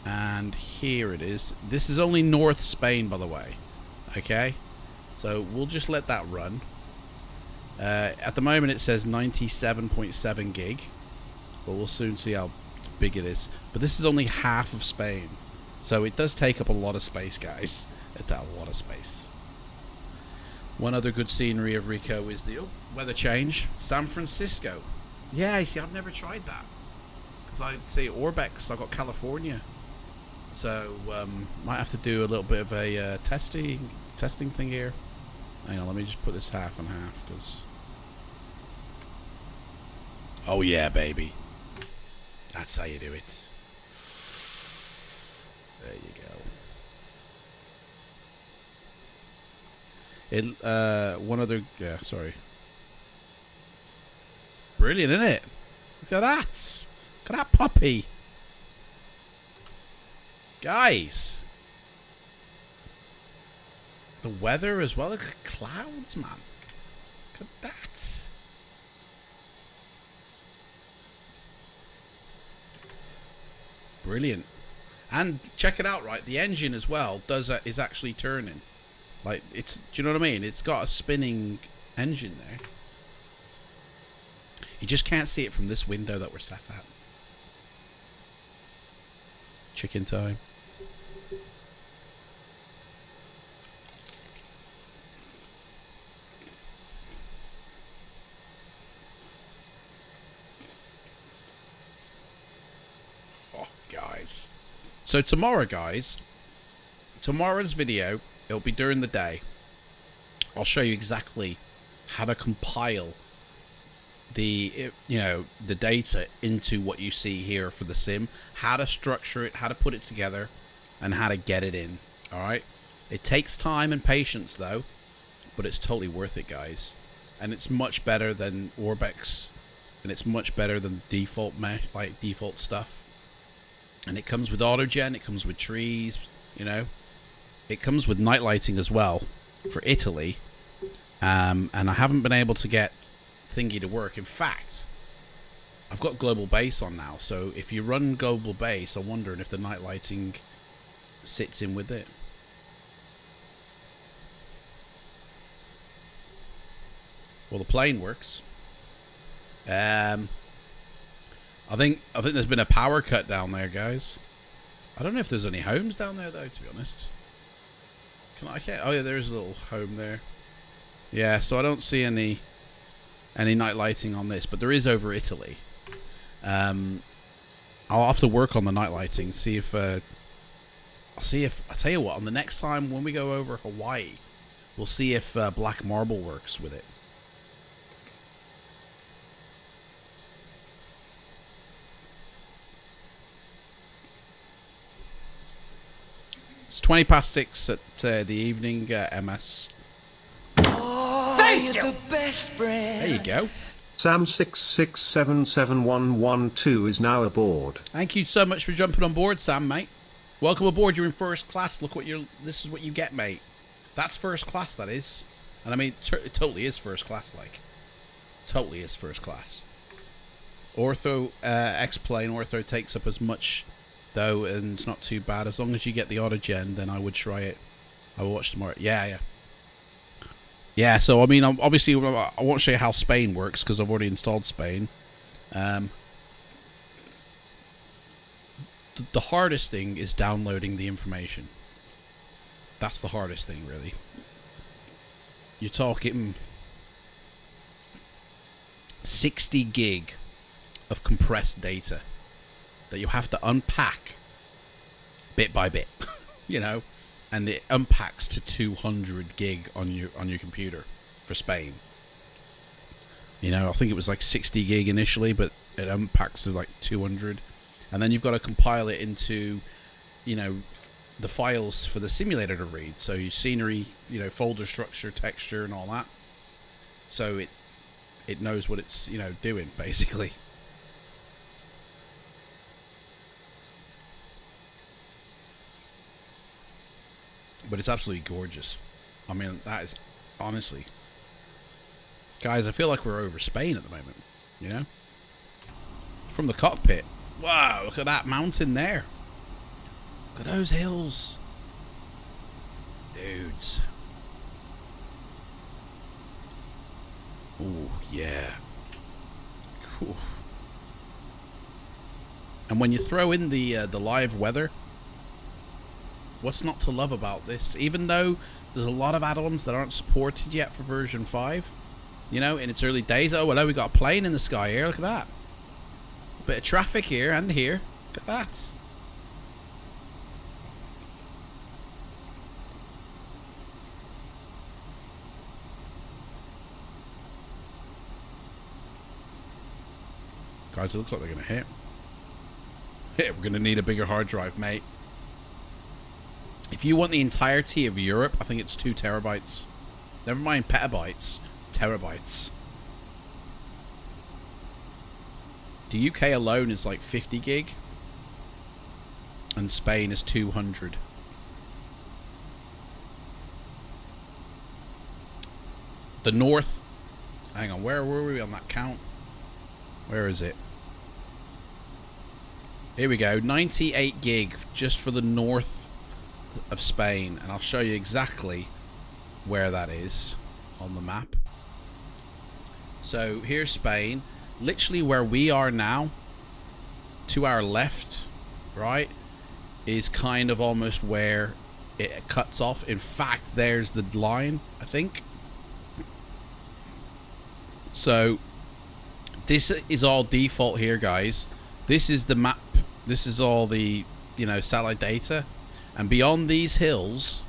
and here it is. This is only North Spain, by the way. Okay, so we'll just let that run. At the moment it says 97.7 gig, but we'll soon see how big it is. But this is only half of Spain, so it does take up a lot of space, guys. It's a lot of space. One other good scenery of Rico is the weather change. San Francisco. Yeah, see, I've never tried that. Because I'd say Orbex, I've got California. So, might have to do a little bit of a testing thing here. Hang on, let me just put this half and half, because... Oh yeah, baby. That's how you do it. There you go. One other... Yeah, sorry. Brilliant, isn't it? Look at that. Look at that puppy. Guys. The weather as well. Look at clouds, man. Look at that. Brilliant. And check it out, right? The engine as well is actually turning. Like, it's... Do you know what I mean? It's got a spinning engine there. You just can't see it from this window that we're sat at. Chicken time. Oh, guys. So tomorrow, guys, tomorrow's video, it'll be during the day. I'll show you exactly how to compile the data into what you see here for the sim, how to structure it, how to put it together, and how to get it in. All right, it takes time and patience though, but it's totally worth it, guys. And it's much better than Orbex, and it's much better than default mesh, like default stuff. And it comes with autogen, it comes with trees, you know, it comes with night lighting as well for Italy. And I haven't been able to get thingy to work. In fact, I've got global base on now, so if you run global base, I'm wondering if the night lighting sits in with it. Well, the plane works. I think there's been a power cut down there, guys. I don't know if there's any homes down there though, to be honest. I can't. Oh yeah, there is a little home there. Yeah, so I don't see any night lighting on this, but there is over Italy. I'll have to work on the night lighting. I'll tell you what, on the next time when we go over Hawaii, we'll see if black marble works with it. It's 6:20 at the evening, MS. Thank you. The best friend. There you go. Sam66771112 is now aboard. Thank you so much for jumping on board, Sam, mate. Welcome aboard. You're in first class. Look what this is what you get, mate. That's first class, that is. And I mean, it totally is first class, like. Totally is first class. Ortho, X-Plane, Ortho takes up as much, though, and it's not too bad. As long as you get the autogen, then I would try it. I will watch tomorrow. Yeah. Yeah, so I mean, obviously, I won't show you how Spain works because I've already installed Spain. The hardest thing is downloading the information. That's the hardest thing, really. You're talking 60 gig of compressed data that you have to unpack bit by bit, you know. And it unpacks to 200 gig on your computer for Spain. You know, I think it was like 60 gig initially, but it unpacks to like 200. And then you've got to compile it into, you know, the files for the simulator to read. So your scenery, you know, folder structure, texture, and all that. So it knows what it's, you know, doing, basically. But it's absolutely gorgeous. I mean, that is, honestly. Guys, I feel like we're over Spain at the moment, you know? From the cockpit. Wow, look at that mountain there. Look at those hills. Dudes. Oh, yeah. Whew. And when you throw in the live weather, what's not to love about this? Even though there's a lot of add-ons that aren't supported yet for version 5, you know, in its early days. Oh, hello, we got a plane in the sky here. Look at that. A bit of traffic here and here. Look at that. Guys, it looks like they're going to hit. We're going to need a bigger hard drive, mate. If you want the entirety of Europe, I think it's 2 terabytes. Never mind petabytes. Terabytes. The UK alone is like 50 gig. And Spain is 200. The North... Hang on, where were we on that count? Where is it? Here we go, 98 gig just for the north of Spain, and I'll show you exactly where that is on the map. So here's Spain, literally where we are now, to our left, right, is kind of almost where it cuts off. In fact, there's the line, I think. So this is all default here, guys. This is the map. This is all the, you know, satellite data, and beyond these hills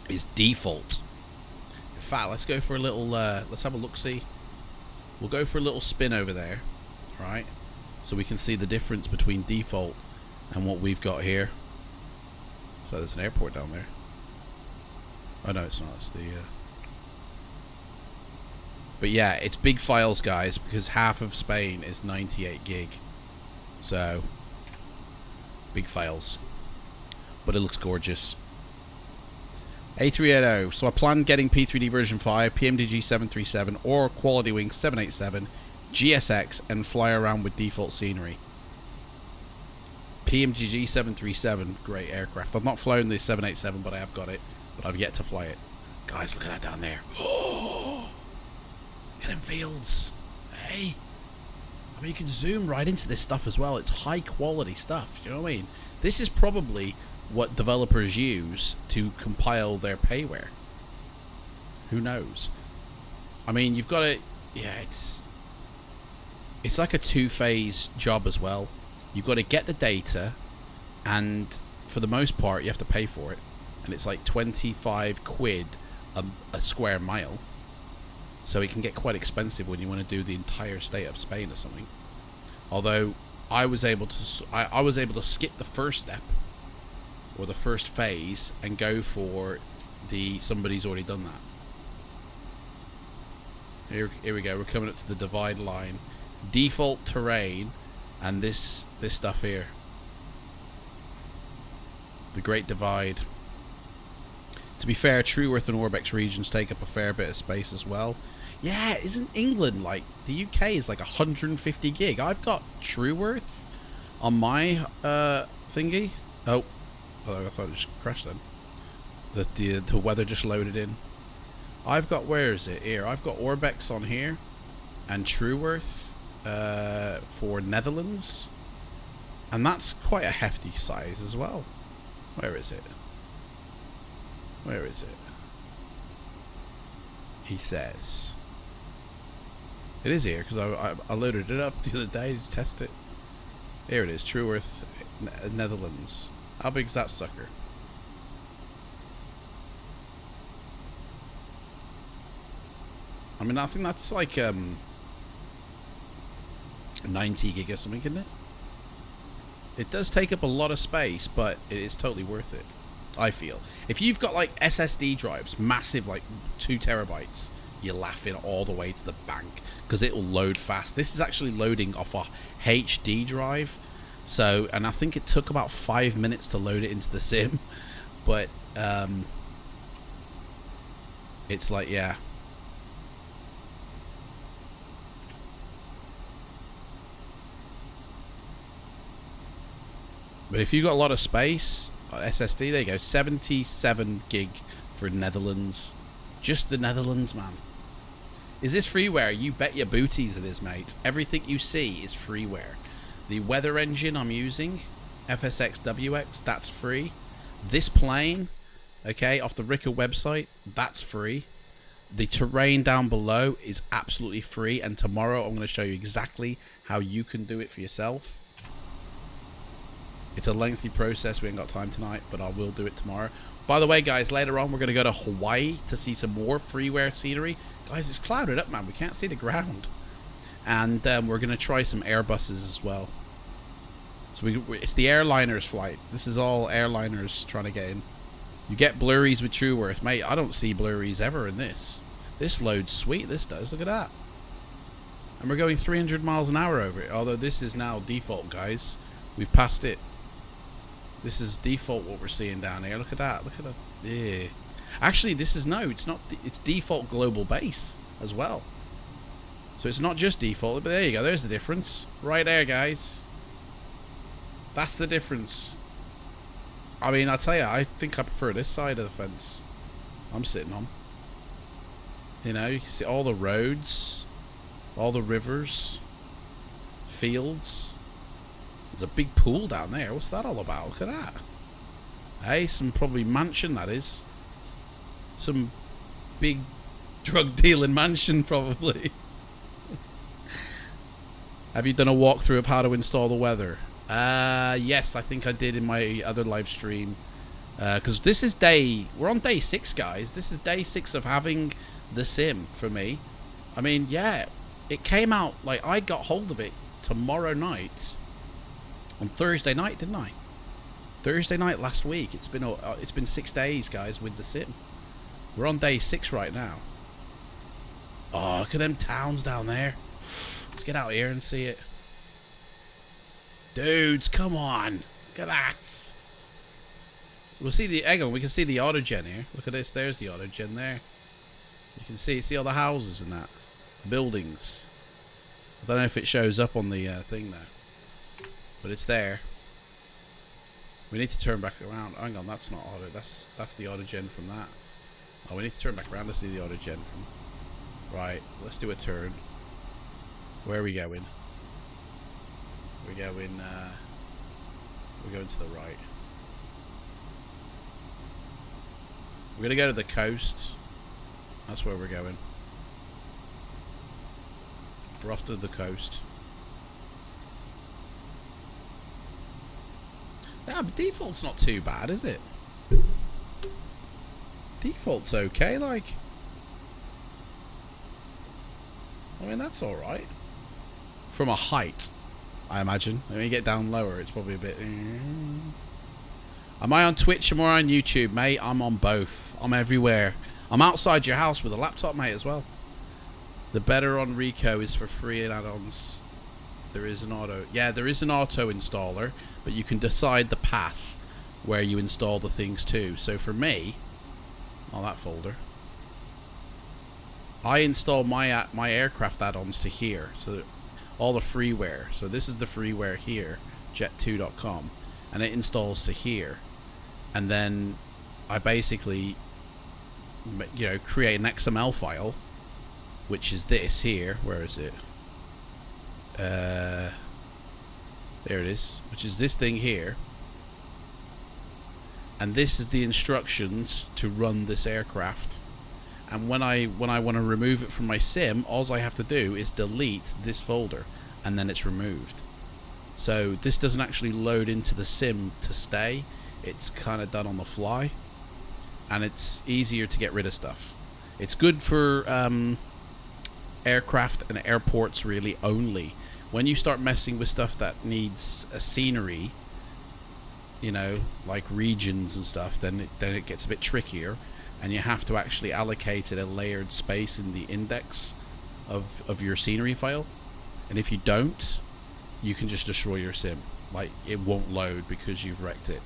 is default. In fact, let's go for a little let's have a look-see. We'll go for a little spin over there, right, so we can see the difference between default and what we've got here. So there's an airport down there. Oh no, it's not. It's the but yeah, it's big files, guys, because half of Spain is 98 gig. So, big files. But it looks gorgeous. A380. So I plan getting P3D version 5, PMDG 737, or Quality Wing 787, GSX, and fly around with default scenery. PMDG 737, great aircraft. I've not flown the 787, but I have got it. But I've yet to fly it. Guys, look at that down there. Oh! Look at them fields. Hey! I mean, you can zoom right into this stuff as well. It's high quality stuff. Do you know what I mean? This is probably what developers use to compile their payware. Who knows? I mean, you've got to... Yeah, it's like a two-phase job as well. You've got to get the data, and for the most part, you have to pay for it. And it's like 25 quid a square mile. So it can get quite expensive when you want to do the entire state of Spain or something. Although I was able to skip the first step, or the first phase, and go for the somebody's already done that. Here we go. We're coming up to the divide line, default terrain, and this stuff here, the Great Divide. To be fair, Trueworth and Orbex regions take up a fair bit of space as well. Yeah, isn't England like... The UK is like 150 gig. I've got Trueworth on my thingy. Oh, I thought it just crashed then. The weather just loaded in. I've got... Where is it? Here. I've got Orbex on here. And Trueworth for Netherlands. And that's quite a hefty size as well. Where is it? Where is it? He says. It is here, because I loaded it up the other day to test it. Here it is, Trueworth, Netherlands. How big's that sucker? I mean, I think that's like 90 gig or something, isn't it? It does take up a lot of space, but it is totally worth it, I feel. If you've got like SSD drives, massive, like 2 terabytes, you're laughing all the way to the bank, because it will load fast. This is actually loading off a HD drive, so, and I think it took about 5 minutes to load it into the sim, but it's like, yeah. But if you've got a lot of space, SSD, there you go, 77 gig for Netherlands. Just the Netherlands, man. Is this freeware? You bet your booties it is, mate. Everything you see is freeware. The weather engine I'm using, FSXWX, that's free. This plane, okay, off the Ricker website, that's free. The terrain down below is absolutely free, and tomorrow I'm going to show you exactly how you can do it for yourself. It's a lengthy process. We ain't got time tonight, but I will do it tomorrow. By the way, guys, later on we're going to go to Hawaii to see some more freeware scenery. Guys, it's clouded up, man. We can't see the ground. And we're going to try some Airbuses as well. So it's the Airliners flight. This is all Airliners trying to get in. You get blurries with TrueWorth. Mate, I don't see blurries ever in this. This loads sweet, this does. Look at that. And we're going 300 miles an hour over it. Although this is now default, guys. We've passed it. This is default what we're seeing down here. Look at that. Look at that. Yeah. Actually, this is no. It's not. It's default global base as well. So it's not just default. But there you go. There's the difference. Right there, guys. That's the difference. I mean, I tell you, I think I prefer this side of the fence I'm sitting on. You know, you can see all the roads, all the rivers, fields. There's a big pool down there. What's that all about? Look at that. Hey, some probably mansion, that is. Some big drug dealing mansion, probably. Have you done a walkthrough of how to install the weather? Yes, I think I did in my other live stream. Because this is we're on day 6, guys. This is day 6 of having the sim for me. I mean, yeah, it came out, like, I got hold of it tomorrow night. On Thursday night, didn't I? Thursday night last week. It's been 6 days, guys, with the sim. We're on day 6 right now. Oh, look at them towns down there. Let's get out here and see it. Dudes, come on. Look at that. We'll see the egg on. We can see the autogen here. Look at this. There's the autogen there. You can see all the houses and that. Buildings. I don't know if it shows up on the thing there. But it's there. We need to turn back around. Hang on, that's not auto. That's the autogen from that. Oh, we need to turn back around to see the autogen from. Right, let's do a turn. Where are we going? We're going to the right. We're gonna go to the coast. That's where we're going. We're off to the coast. Yeah, but default's not too bad, is it? Default's okay, like. I mean, that's alright. From a height, I imagine. When you get down lower, it's probably a bit... Am I on Twitch? Am I on YouTube, mate? I'm on both. I'm everywhere. I'm outside your house with a laptop, mate, as well. The better on Rico is for free and add-ons. There is an auto... Yeah, there is an auto installer, but you can decide the path where you install the things to. So for me... Oh, that folder. I install my aircraft add-ons to here. So all the freeware. So this is the freeware here, jet2.com, and it installs to here. And then I basically, you know, create an XML file, which is this here. Where is it? There it is, which is this thing here. And this is the instructions to run this aircraft. And when I want to remove it from my sim, all I have to do is delete this folder, and then it's removed. So this doesn't actually load into the sim to stay. It's kind of done on the fly, and it's easier to get rid of stuff. It's good for aircraft and airports really only. When you start messing with stuff that needs a scenery, you know, like regions and stuff, then it gets a bit trickier. And you have to actually allocate it a layered space in the index of your scenery file. And if you don't, you can just destroy your sim. Like, it won't load because you've wrecked it.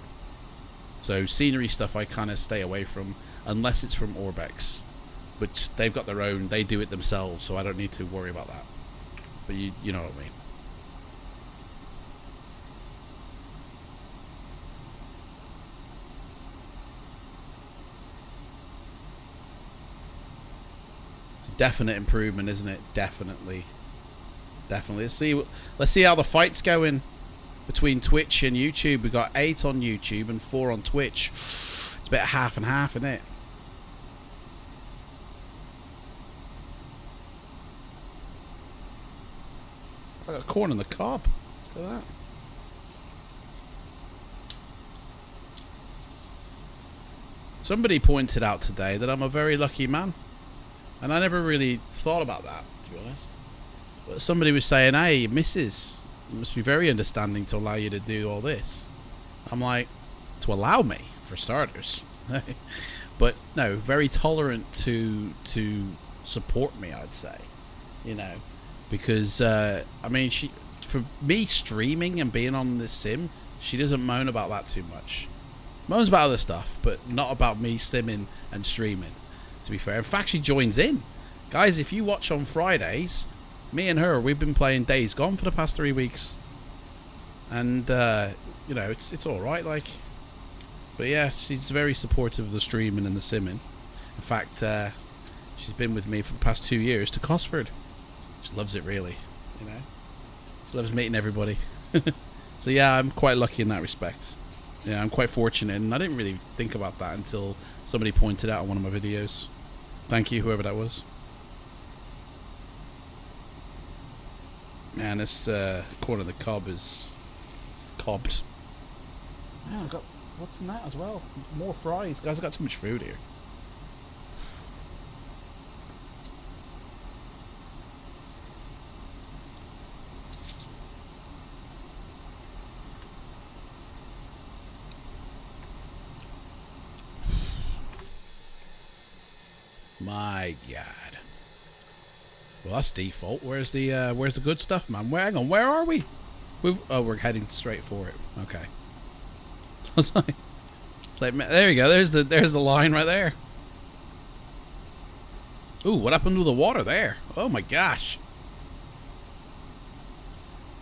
So scenery stuff I kind of stay away from, unless it's from Orbex, which they've got their own, they do it themselves, so I don't need to worry about that. But you know what I mean. Definite improvement, isn't it? Definitely. Let's see how the fight's going between Twitch and YouTube. We got 8 on YouTube and 4 on Twitch. It's about half and half, isn't it? I got corn on the cob. Look at that. Somebody pointed out today that I'm a very lucky man. And I never really thought about that, to be honest. But somebody was saying, hey, missus, you must be very understanding to allow you to do all this. I'm like, to allow me, for starters. But no, very tolerant to support me, I'd say. You know, because, I mean, for me streaming and being on this sim, she doesn't moan about that too much. Moans about other stuff, but not about me simming and streaming, to be fair. In fact, she joins in. Guys, if you watch on Fridays, me and her, we've been playing Days Gone for the past 3 weeks. And, you know, it's alright, like. But yeah, she's very supportive of the streaming and the simming. In fact, she's been with me for the past 2 years to Cosford. She loves it, really, you know. She loves meeting everybody. So yeah, I'm quite lucky in that respect. Yeah, I'm quite fortunate, and I didn't really think about that until somebody pointed out on one of my videos. Thank you, whoever that was. Man, this corn of the cob is cobbed. Man, I've got what's in that as well? More fries. Guys, I've got too much food here. My God. Well, that's default. Where's the good stuff, man? Hang on, where are we? We're heading straight for it. Okay. It's like, there you go. There's the line right there. Ooh, what happened to the water there? Oh my gosh.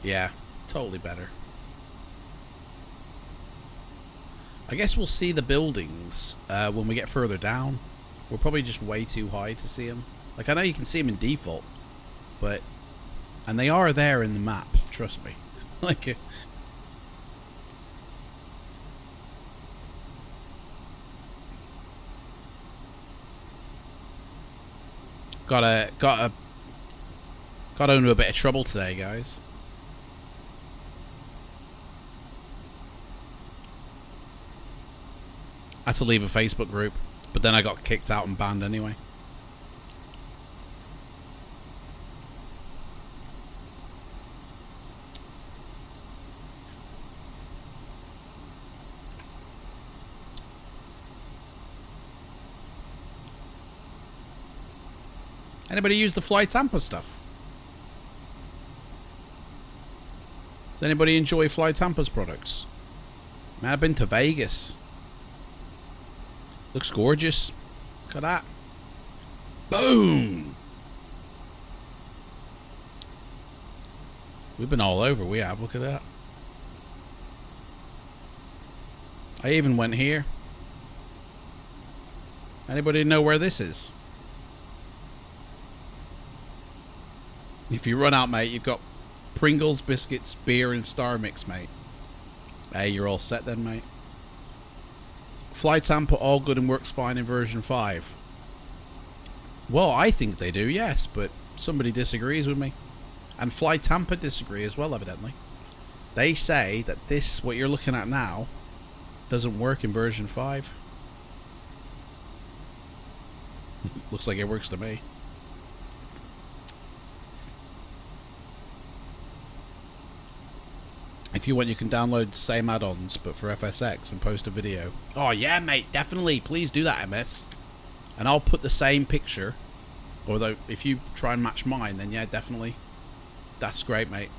Yeah, totally better. I guess we'll see the buildings when we get further down. We're probably just way too high to see them. Like, I know you can see them in default, but... And they are there in the map, trust me. Like... Got into a bit of trouble today, guys. I had to leave a Facebook group, but then I got kicked out and banned anyway. Anybody use the Fly Tampa stuff? Does anybody enjoy Fly Tampa's products? Man, I've been to Vegas. Looks gorgeous. Look at that. Boom! We've been all over, we have. Look at that. I even went here. Anybody know where this is? If you run out, mate, you've got Pringles, biscuits, beer, and Star Mix, mate. Hey, you're all set then, mate. Fly Tampa, all good and works fine in version 5. Well, I think they do, yes, but somebody disagrees with me. And Fly Tampa disagree as well, evidently. They say that this, what you're looking at now, doesn't work in version 5. Looks like it works to me. If you want, you can download the same add-ons, but for FSX, and post a video. Oh yeah, mate, definitely. Please do that, MS. And I'll put the same picture. Although, if you try and match mine, then yeah, definitely. That's great, mate.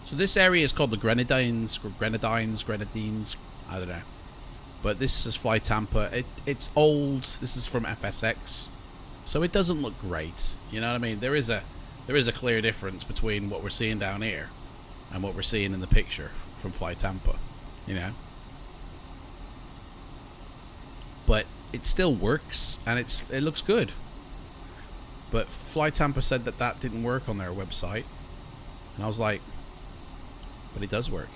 So this area is called the Grenadines, I don't know. But this is Fly Tampa. It's old. This is from FSX. So it doesn't look great. You know what I mean? There is a clear difference between what we're seeing down here and what we're seeing in the picture from Fly Tampa, you know. But it still works, and it looks good. But Fly Tampa said that didn't work on their website, and I was like, but it does work.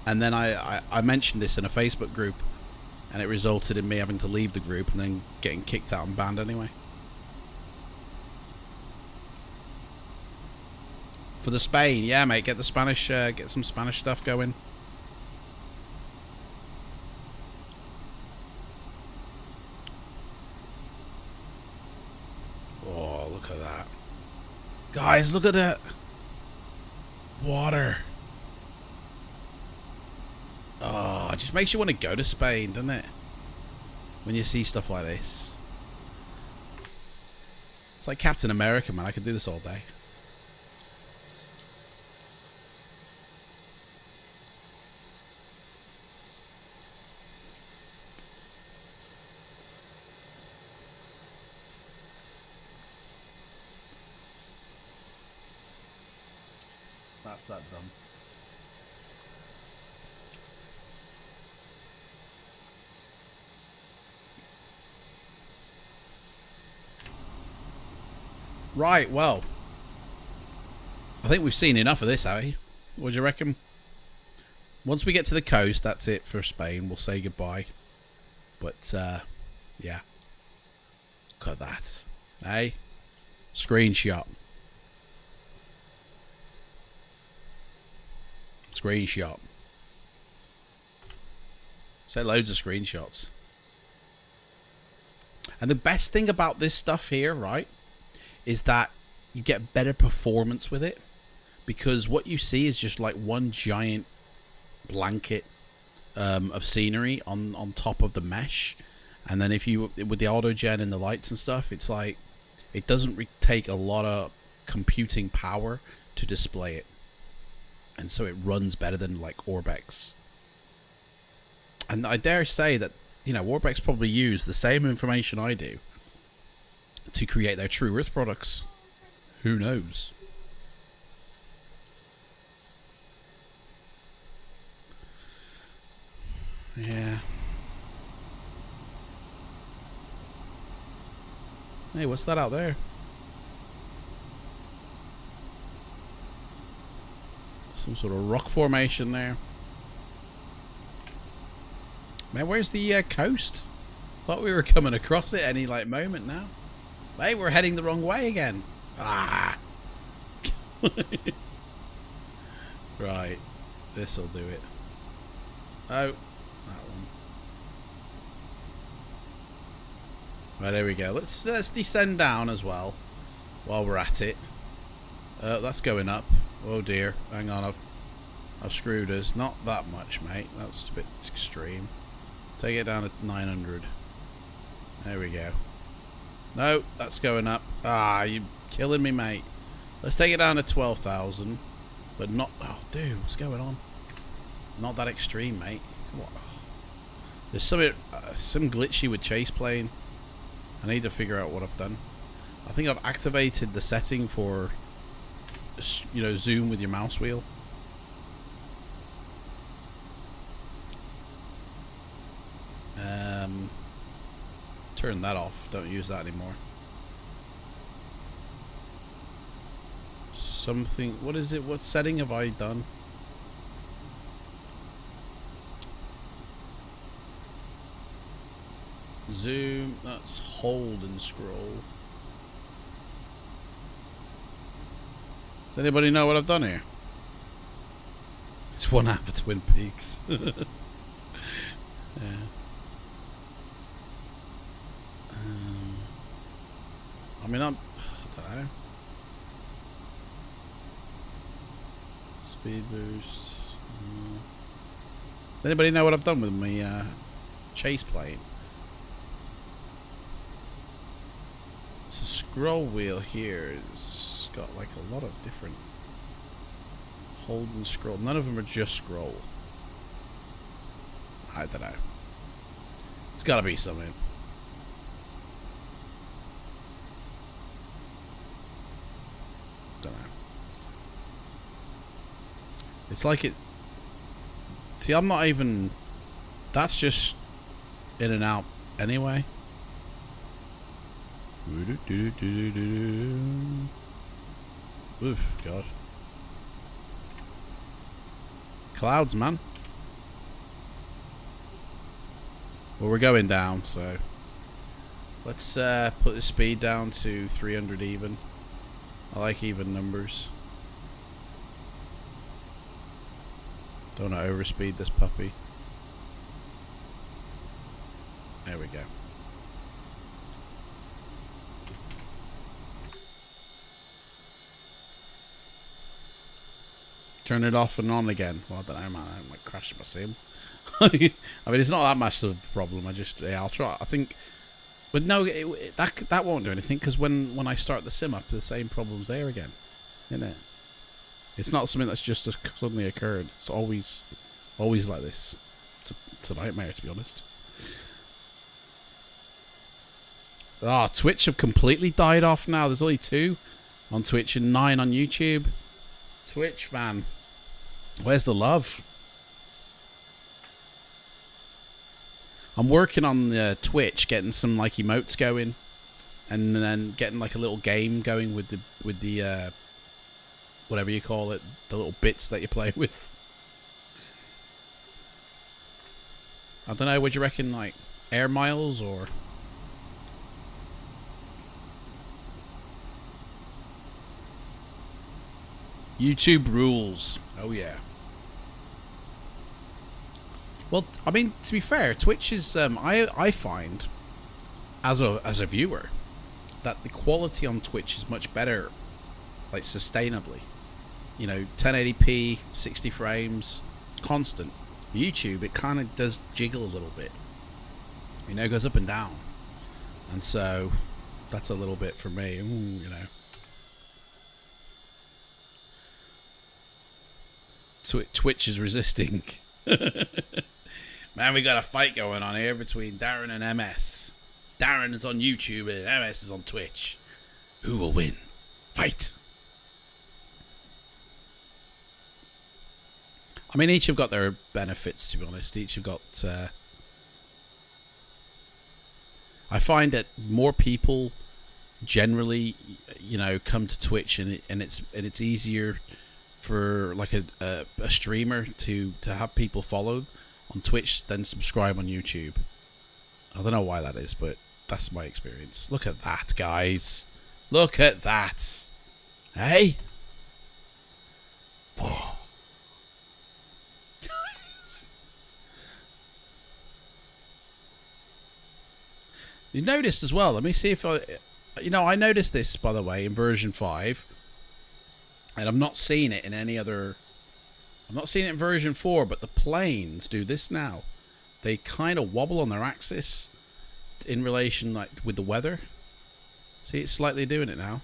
And then I mentioned this in a Facebook group, and it resulted in me having to leave the group and then getting kicked out and banned anyway. For the Spain, yeah, mate. Get the Spanish, get some Spanish stuff going. Oh, look at that. Guys, look at that. Water. Oh, it just makes you want to go to Spain, doesn't it? When you see stuff like this. It's like Captain America, man. I could do this all day. That's that done. Right, well, I think we've seen enough of this, eh? What do you reckon? Once we get to the coast, that's it for Spain. We'll say goodbye. But, yeah. Look at that. Eh? Screenshot. Screenshot. Say loads of screenshots. And the best thing about this stuff here, right, is that you get better performance with it, because what you see is just like one giant blanket of scenery on top of the mesh, and then if you with the auto gen and the lights and stuff, it's like it doesn't take a lot of computing power to display it, and so it runs better than like Orbex. And I dare say that, you know, Orbex probably use the same information I do to create their True Earth products. Who knows? Yeah. Hey, what's that out there? Some sort of rock formation there. Man, where's the coast? Thought we were coming across it any like moment now. Hey, we're heading the wrong way again. Ah. Right. This'll do it. Oh. That one. Right, there we go. Let's descend down as well while we're at it. That's going up. Oh dear. Hang on, I've screwed us. Not that much, mate. That's a bit extreme. Take it down to 900. There we go. No, that's going up. Ah, you're killing me, mate. Let's take it down to 12,000. But not... Oh, dude, what's going on? Not that extreme, mate. Come on. There's something, some glitchy with chase plane. I need to figure out what I've done. I think I've activated the setting for, you know, zoom with your mouse wheel. Turn that off. Don't use that anymore. Something. What is it? What setting have I done? Zoom. That's hold and scroll. Does anybody know what I've done here? It's one half of Twin Peaks. Yeah. I mean, I don't know. Speed boost. Does anybody know what I've done with my chase plane? It's a scroll wheel here. It's got like a lot of different hold and scroll. None of them are just scroll. I don't know. It's got to be something. Don't know. It's like it. See, I'm not even. That's just in and out anyway. Oof, God. Clouds, man. Well, we're going down, so let's put the speed down to 300 even. I like even numbers. Don't want to overspeed this puppy. There we go. Turn it off and on again. Well, I don't know, man. I might crash my sim. I mean, it's not that much of a problem. Yeah, I'll try. I think, but no, that won't do anything because when I start the sim up, the same problem's there again, isn't it? It's not something that's just suddenly occurred. It's always like this. It's a nightmare, to be honest. Ah, Twitch have completely died off now. There's only 2 on Twitch and 9 on YouTube. Twitch, man. Where's the love? I'm working on Twitch, getting some like emotes going, and then getting like a little game going with the whatever you call it, the little bits that you play with. I don't know. What do you reckon? Like air miles or? YouTube rules. Oh yeah. Well, I mean, to be fair, Twitch is I find as a viewer that the quality on Twitch is much better, like sustainably. You know, 1080p, 60 frames, constant. YouTube, it kind of does jiggle a little bit. You know, it goes up and down, and so that's a little bit for me. You know. Twitch is resisting. Man, we got a fight going on here between Darren and MS. Darren is on YouTube and MS is on Twitch. Who will win? Fight. I mean, each have got their benefits, to be honest. Each have got... I find that more people generally, you know, come to Twitch, and it's easier for like a streamer to have people followed on Twitch than subscribe on YouTube. I don't know why that is, but that's my experience. Look at that, guys. Look at that. Hey? You noticed as well, let me see if I noticed this, by the way, in version 5. And I'm not seeing it in any other... I'm not seeing it in version 4, but the planes do this now. They kind of wobble on their axis in relation, like, with the weather. See, it's slightly doing it now.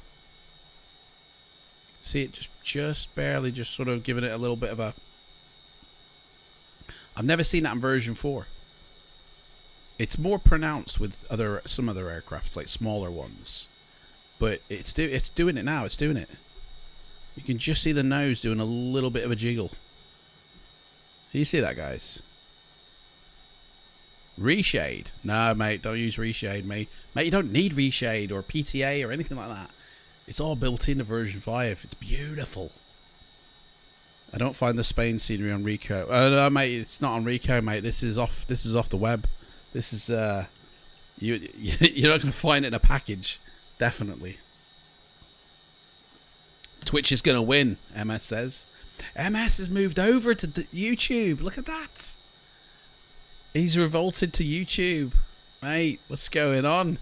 See it just barely, just sort of giving it a little bit of a... I've never seen that in version 4. It's more pronounced with some other aircrafts, like smaller ones. But it's doing it now. It's doing it. You can just see the nose doing a little bit of a jiggle. Do you see that, guys? Reshade? No, mate, don't use reshade, mate. Mate, you don't need reshade or PTA or anything like that. It's all built into version 5. It's beautiful. I don't find the Spain scenery on Rico. No, mate, it's not on Rico, mate. This is off the web. This is you're not going to find it in a package, definitely. Twitch is going to win, MS says. MS has moved over to YouTube. Look at that. He's revolted to YouTube. Mate, what's going on?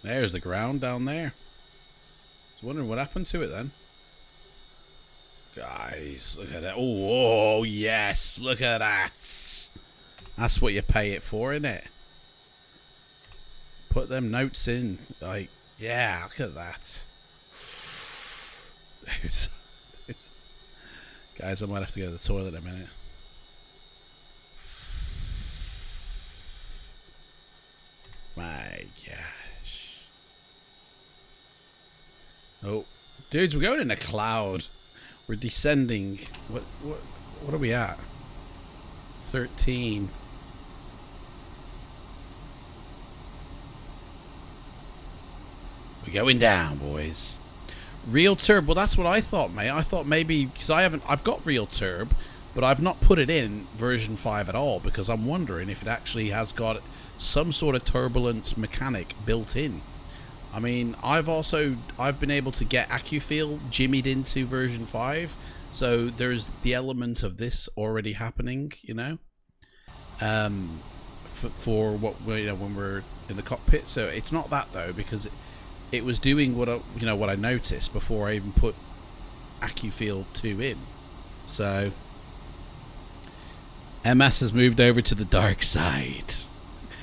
There's the ground down there. I was wondering what happened to it then. Guys, look at that. Oh, yes. Look at that. That's what you pay it for, isn't it? Put them notes in. Like, yeah, look at that. Guys, I might have to go to the toilet in a minute. My gosh. Oh, dudes, we're going in a cloud. We're descending. What are we at? 13. We're going down, boys. Real turb. Well, that's what I thought, mate. I thought maybe because I've got real turb, but I've not put it in version 5 at all because I'm wondering if it actually has got some sort of turbulence mechanic built in. I mean, I've been able to get AccuFeel jimmied into version 5, so there's the element of this already happening, you know, for what when we're in the cockpit. So it's not that though, because it was doing what I noticed before I even put AccuFeel 2 in. So MS has moved over to the dark side.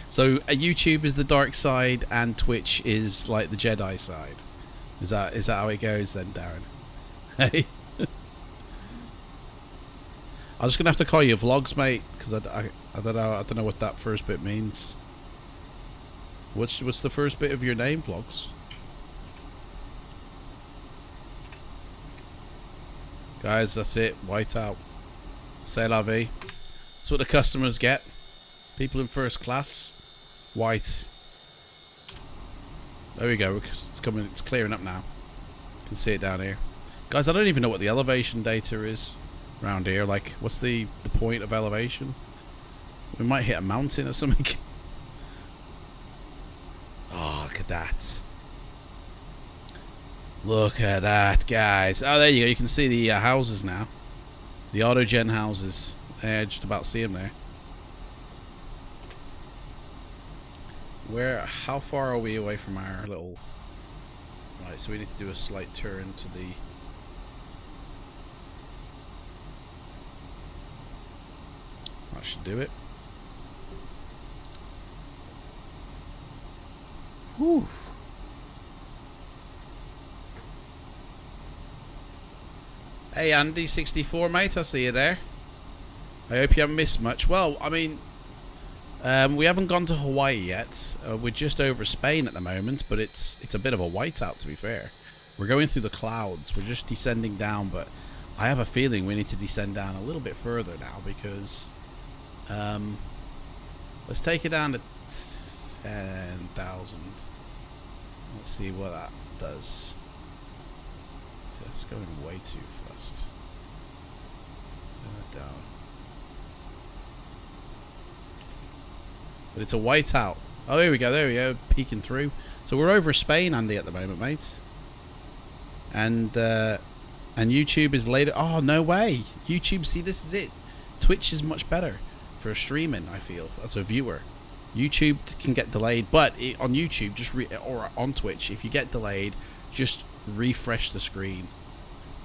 So YouTube is the dark side and Twitch is like the Jedi side. Is that how it goes then, Darren? Hey. I'm just gonna have to call you vlogs, mate, because I don't know what that first bit means. What's the first bit of your name, vlogs? Guys, that's it. White out. C'est la vie. That's what the customers get. People in first class. White. There we go. It's coming. It's clearing up now. You can see it down here. Guys, I don't even know what the elevation data is around here. Like, what's the point of elevation? We might hit a mountain or something. Oh, look at that. Look at that, guys. Oh, there you go. You can see the houses now. The Autogen houses. Just about see them there. How far are we away from our little... Right, so we need to do a slight turn to the... That should do it. Whew. Hey Andy64 mate, I see you there. I hope you haven't missed much. Well, I mean, we haven't gone to Hawaii yet. We're just over Spain at the moment, but it's a bit of a whiteout, to be fair. We're going through the clouds. We're just descending down, but I have a feeling we need to descend down a little bit further now because let's take it down to 10,000. Let's see what that does. That's going way too fast. Turn that down. But it's a whiteout. Oh, here we go, peeking through. So we're over Spain, Andy, at the moment, mate. And YouTube is later. Oh, no way. YouTube, see, this is it. Twitch is much better for streaming, I feel, as a viewer. YouTube can get delayed, but on YouTube, or on Twitch, if you get delayed, just refresh the screen.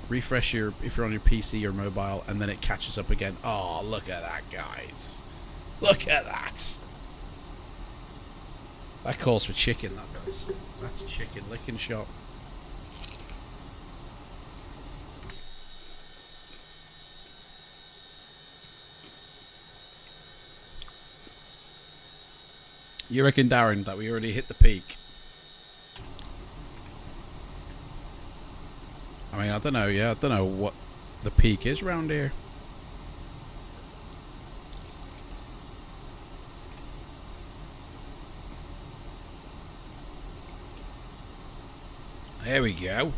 Refresh if you're on your PC or mobile, and then it catches up again. Oh, look at that, guys. Look at that. That calls for chicken, that does. That's a chicken licking shot. You reckon, Darren, that we already hit the peak? I mean, I don't know, yeah. I don't know what the peak is around here. There we go.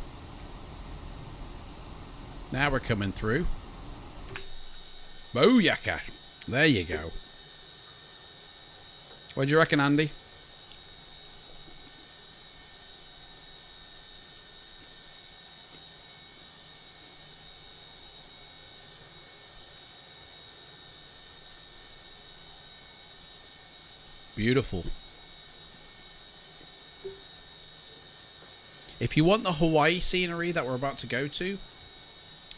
Now we're coming through. Booyaka. There you go. What do you reckon, Andy? Beautiful. If you want the Hawaii scenery that we're about to go to,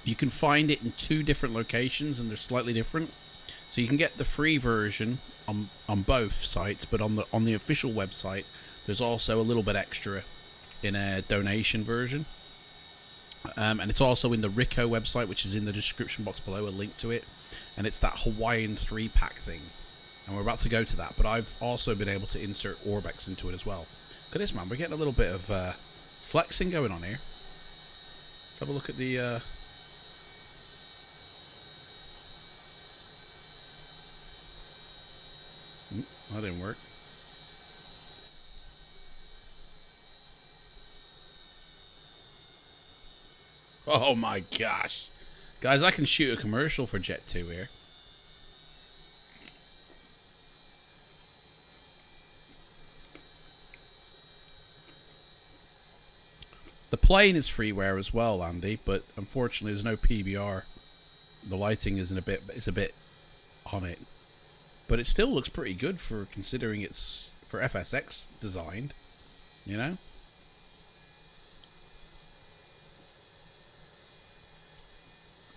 you can find it in 2 different locations and they're slightly different. So you can get the free version on both sites, but on the official website there's also a little bit extra in a donation version. And it's also in the Rico website, which is in the description box below, a link to it. And it's that Hawaiian 3-pack thing. And we're about to go to that, but I've also been able to insert Orbex into it as well. Look at this, man. We're getting a little bit of flexing going on here. Let's have a look at the... That didn't work. Oh my gosh. Guys, I can shoot a commercial for Jet 2 here. The plane is freeware as well, Andy, but unfortunately there's no PBR. The lighting is a bit on it, but it still looks pretty good for considering it's for FSX designed, you know.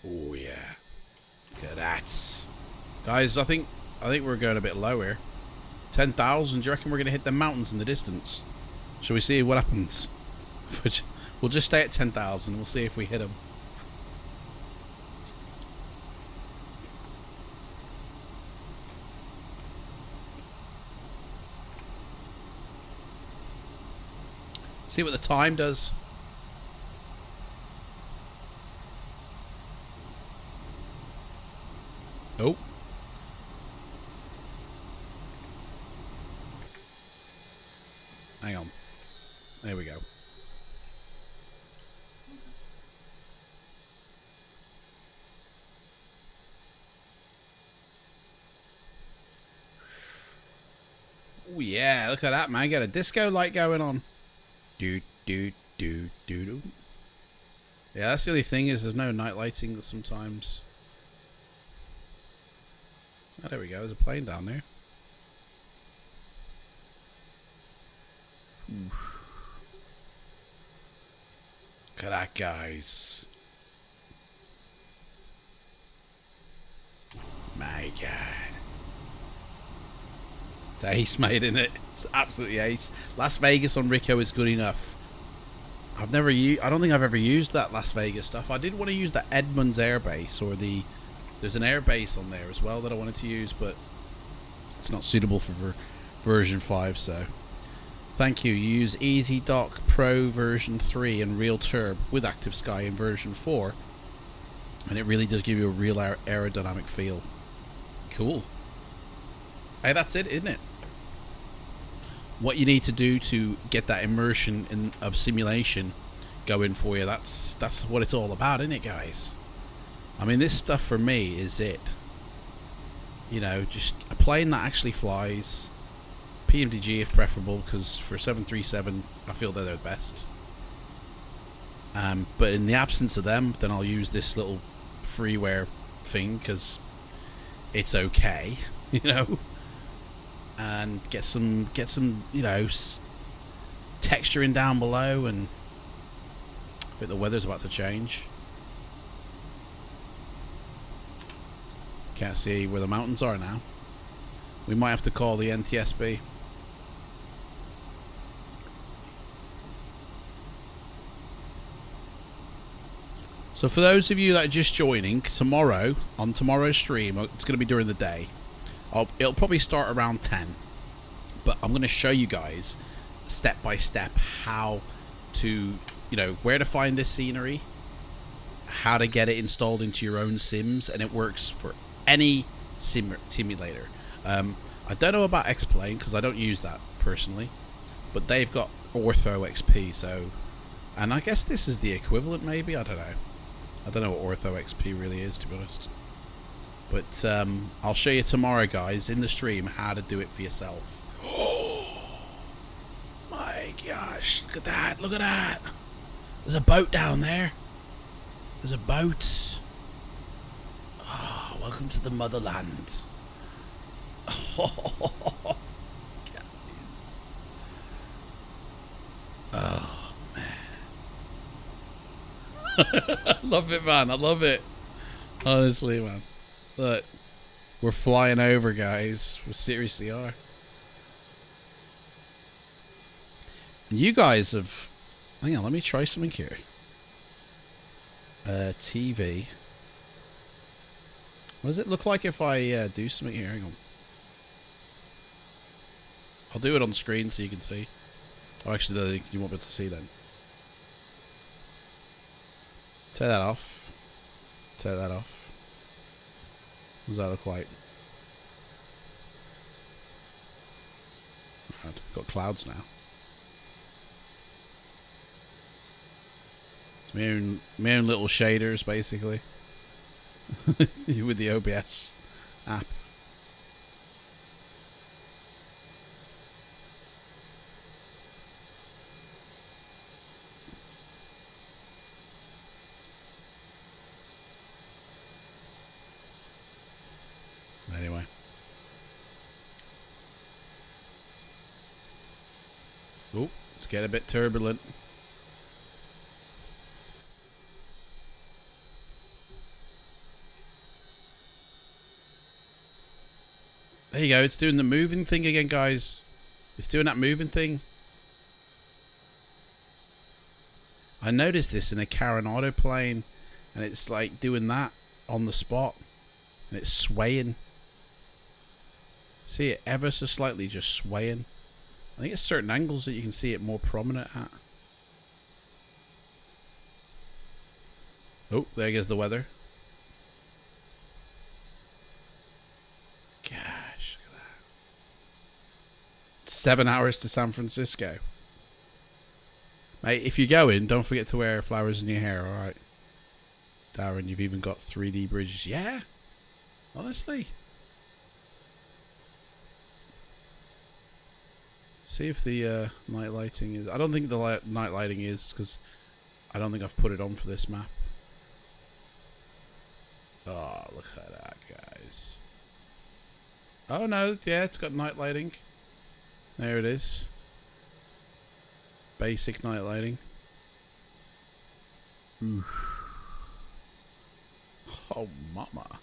Oh yeah, look at that, guys. I think we're going a bit low here. 10,000. Do you reckon we're going to hit the mountains in the distance? Shall we see what happens? We'll just stay at 10,000. We'll see if we hit them. See what the time does. Oh. Hang on. There we go. Oh yeah, look at that, man. Got a disco light going on. Do do do do do. Yeah, that's the only thing is there's no night lighting sometimes. Oh, there we go. There's a plane down there. Oof. Look at that, guys. My God. It's ace, mate, isn't it? It's absolutely ace. Las Vegas on Rico is good enough. I don't think I've ever used that Las Vegas stuff. I did want to use the Edmonds Air Base, or there's an air base on there as well that I wanted to use, but it's not suitable for version 5, so thank you. You use Easy Dock Pro version 3 and Real Turb with Active Sky in version 4, and it really does give you a real aerodynamic feel. Cool. Hey, that's it, isn't it? What you need to do to get that immersion of simulation going for you, that's what it's all about, isn't it, guys? I mean, this stuff for me is it. You know, just a plane that actually flies. PMDG if preferable, because for 737 I feel they're the best. But in the absence of them, then I'll use this little freeware thing because it's okay, you know. And get some, you know, texturing down below, and I think the weather's about to change. Can't see where the mountains are now. We might have to call the NTSB. So for those of you that are just joining, tomorrow, on tomorrow's stream, it's going to be during the day. It'll probably start around 10. But I'm going to show you guys, step by step, how to, you know, where to find this scenery, how to get it installed into your own sims, and it works for any simulator. I don't know about X-Plane because I don't use that personally, but they've got Ortho XP, so, and I guess this is the equivalent, maybe. I don't know what Ortho XP really is, to be honest. But I'll show you tomorrow, guys, in the stream, how to do it for yourself. Oh my gosh, look at that, look at that. There's a boat down there. There's a boat. Oh, welcome to the motherland. Oh, guys. Oh, man. I love it, man. I love it. Honestly, man. Look, we're flying over, guys. We seriously are. You guys have... Hang on, let me try something here. TV. What does it look like if I do something here? Hang on. I'll do it on screen so you can see. Oh, actually, you won't be able to see then. Take that off. Take that off. What does that look like? Right, got clouds now. It's my own little shaders, basically. With the OBS app. Anyway. Oh, it's getting a bit turbulent. There you go. It's doing the moving thing again, guys. It's doing that moving thing. I noticed this in a Karen autoplane, and it's like doing that on the spot, and it's swaying. See it ever so slightly just swaying. I think it's certain angles that you can see it more prominent at. Oh, there goes the weather. Gosh, look at that. 7 hours to San Francisco. Mate, if you're going, don't forget to wear flowers in your hair, alright? Darren, you've even got 3D bridges. Yeah? Honestly? See if the night lighting is... I don't think the night lighting is, because I don't think I've put it on for this map. Oh, look at that, guys. Oh, no. Yeah, it's got night lighting. There it is. Basic night lighting. Oof. Oh, mama.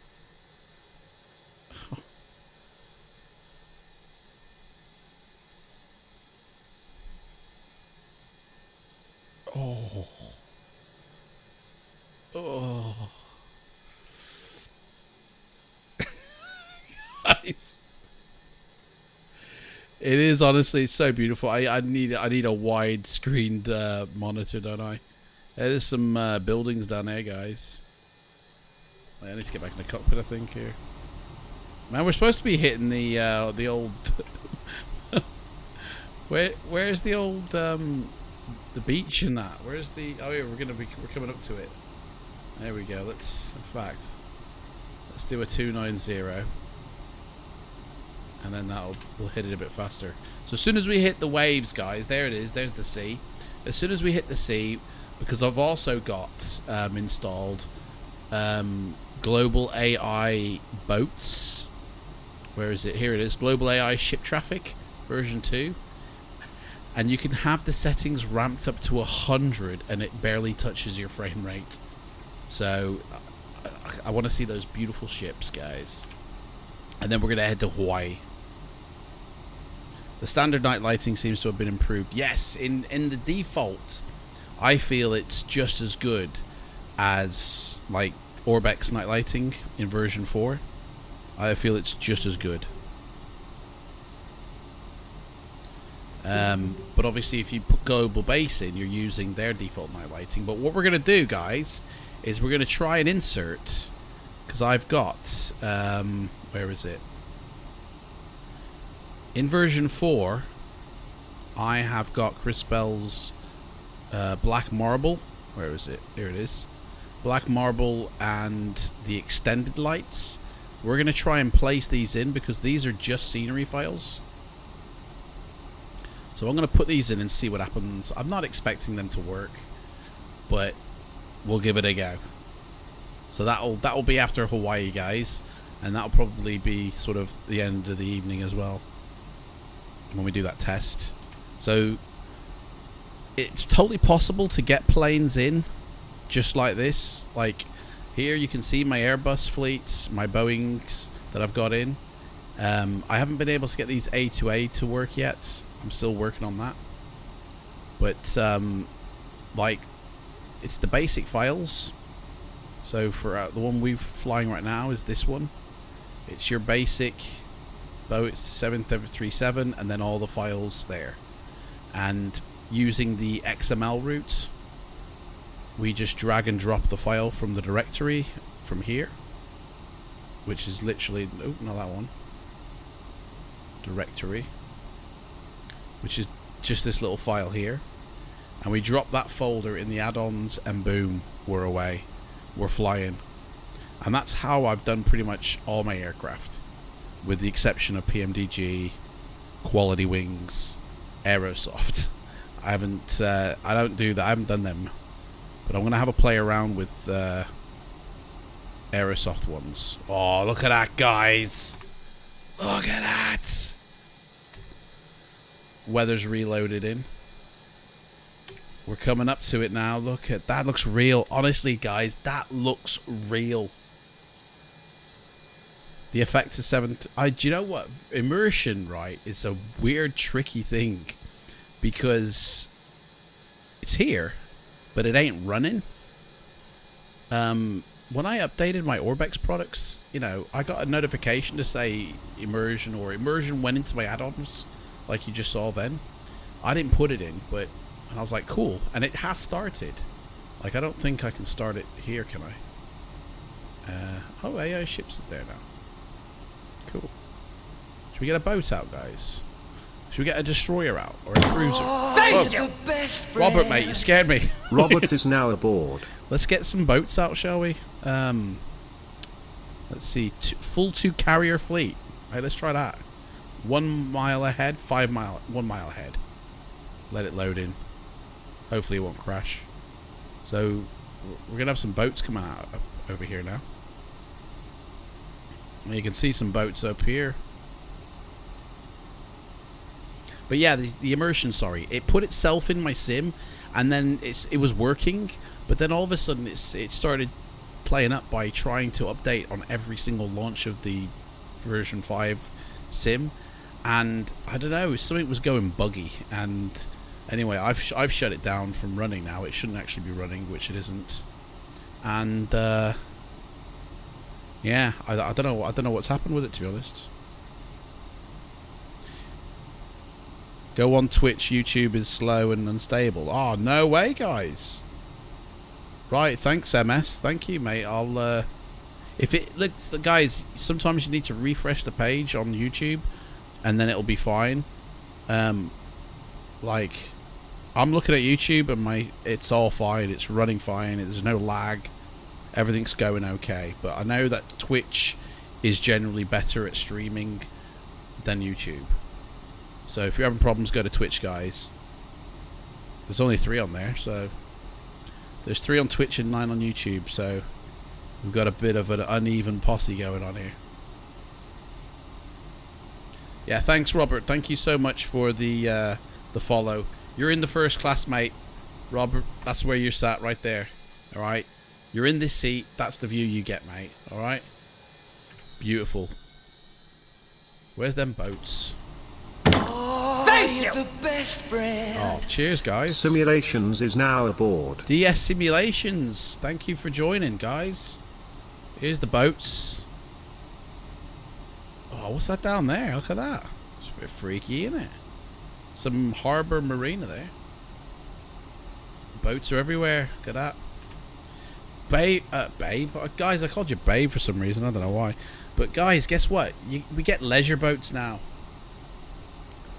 Oh. Oh. Guys. It is honestly so beautiful. I need a wide screened monitor, don't I? There's some buildings down there, guys. I need to get back in the cockpit, I think, here. Man, we're supposed to be hitting the old where's the old the beach and that? Where's the... Oh yeah, we're coming up to it. There we go. Let's do a 290. And then we'll hit it a bit faster. So as soon as we hit the waves, guys, there it is. There's the sea. As soon as we hit the sea, because I've also got installed global AI boats. Where is it? Here it is. Global AI ship traffic version 2. And you can have the settings ramped up to 100 and it barely touches your frame rate. So I want to see those beautiful ships, guys. And then we're going to head to Hawaii. The standard night lighting seems to have been improved. Yes, in the default, I feel it's just as good as like Orbex night lighting in version 4. I feel it's just as good. But obviously if you put Global Base in, you're using their default night lighting. But what we're going to do, guys, is we're going to try and insert, because I've got where is it? In version 4, I have got Chris Bell's Black Marble. Where is it? There it is. Black Marble and the extended lights. We're going to try and place these in because these are just scenery files. So I'm going to put these in and see what happens. I'm not expecting them to work, but we'll give it a go. So that'll be after Hawaii, guys, and that'll probably be sort of the end of the evening as well when we do that test. So it's totally possible to get planes in just like this. Like here you can see my Airbus fleets, my Boeings that I've got in. I haven't been able to get these A2A to work yet. I'm still working on that. But like it's the basic files. So for the one we're flying right now is this one. It's your basic It's 737 and then all the files there. And using the XML route, we just drag and drop the file from the directory from here, which is literally, oh, not that one, directory, which is just this little file here, and we drop that folder in the add-ons and boom, we're away, we're flying. And that's how I've done pretty much all my aircraft, with the exception of PMDG, Quality Wings, Aerosoft. I don't do that, I haven't done them, but I'm going to have a play around with Aerosoft ones. Oh, look at that, guys. Look at that. Weather's reloaded in. We're coming up to it now. Look at that. Looks real. Honestly, guys, that looks real. The effect is 7. Do you know what? Immersion, right, is a weird, tricky thing. Because it's here, but it ain't running. When I updated my Orbex products, you know, I got a notification to say immersion, or immersion went into my add-ons, like you just saw then. I didn't put it in, but and I was like, cool, and it has started. Like, I don't think I can start it here, can I? Oh, AI ships is there now. Cool. Should we get a boat out, guys? Should we get a destroyer out or a cruiser? Thank you. The best friend. Robert, mate, you scared me. Robert is now aboard. Let's get some boats out, shall we? Let's see. Full 2 carrier fleet. Right, let's try that. 1 mile ahead, 1 mile ahead. Let it load in. Hopefully it won't crash. So we're gonna have some boats coming out over here now. And you can see some boats up here. But yeah, the immersion, sorry, it put itself in my sim, and then it was working, but then all of a sudden it started playing up by trying to update on every single launch of the version 5 sim, and I don't know, something was going buggy. And anyway, I've shut it down from running now. It shouldn't actually be running, which it isn't. And yeah, I don't know what's happened with it, to be honest. Go on Twitch, YouTube is slow and unstable. Oh, no way, guys. Right, thanks, MS. Thank you, mate. I'll, if it looks, guys, sometimes you need to refresh the page on YouTube, and then it'll be fine. Like, I'm looking at YouTube, and it's all fine. It's running fine. There's no lag. Everything's going okay. But I know that Twitch is generally better at streaming than YouTube. So if you're having problems, go to Twitch, guys. There's only 3 on there, so there's 3 on Twitch and 9 on YouTube, so we've got a bit of an uneven posse going on here. Yeah, thanks, Robert. Thank you so much for the follow. You're in the first class, mate. Robert, that's where you're sat, right there. All right, you're in this seat. That's the view you get, mate. All right, beautiful. Where's them boats? Thank you. The best friend. Oh, cheers, guys. Simulations is now aboard. DS Simulations, thank you for joining, guys. Here's the boats. Oh, what's that down there? Look at that. It's a bit freaky, isn't it? Some harbour marina there. Boats are everywhere. Look at that. Babe. Guys, I called you Babe for some reason. I don't know why. But guys, guess what? We get leisure boats now.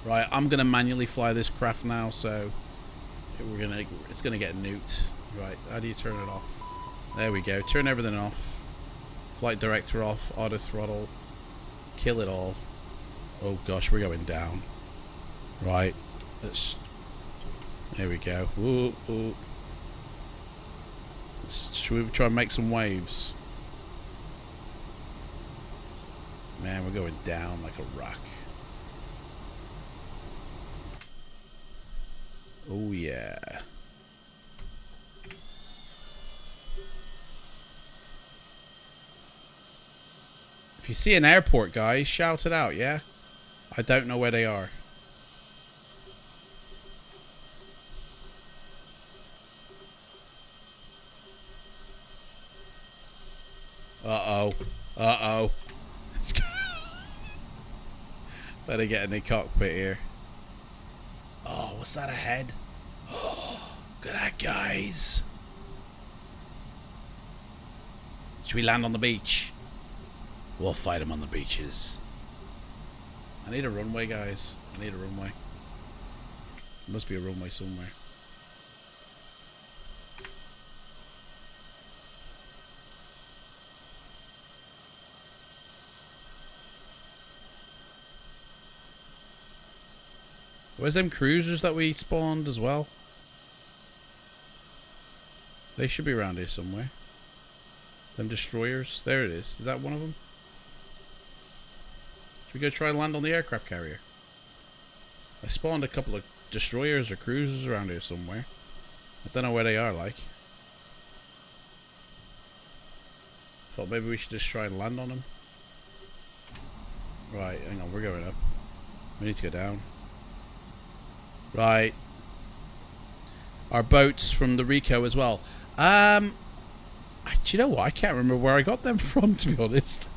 Right, I'm gonna manually fly this craft now, so it's gonna get nuked. Right, how do you turn it off? There we go. Turn everything off. Flight director off. Auto throttle. Kill it all. Oh gosh, we're going down. Right, there we go. Ooh, ooh. Should we try and make some waves? Man, we're going down like a rock. Oh yeah. If you see an airport, guys, shout it out, yeah? I don't know where they are. Uh-oh. Uh-oh. Better get in the cockpit here. Oh, what's that ahead? Oh, look at that, guys. Should we land on the beach? We'll fight them on the beaches. I need a runway, guys. I need a runway. There must be a runway somewhere. Where's them cruisers that we spawned as well? They should be around here somewhere. Them destroyers. There it is. Is that one of them? Should we go try and land on the aircraft carrier? I spawned a couple of destroyers or cruisers around here somewhere. I don't know where they are, like. Thought maybe we should just try and land on them. Right, hang on, we're going up. We need to go down. Right. Our boats from the Rico as well. Do you know what? I can't remember where I got them from, to be honest.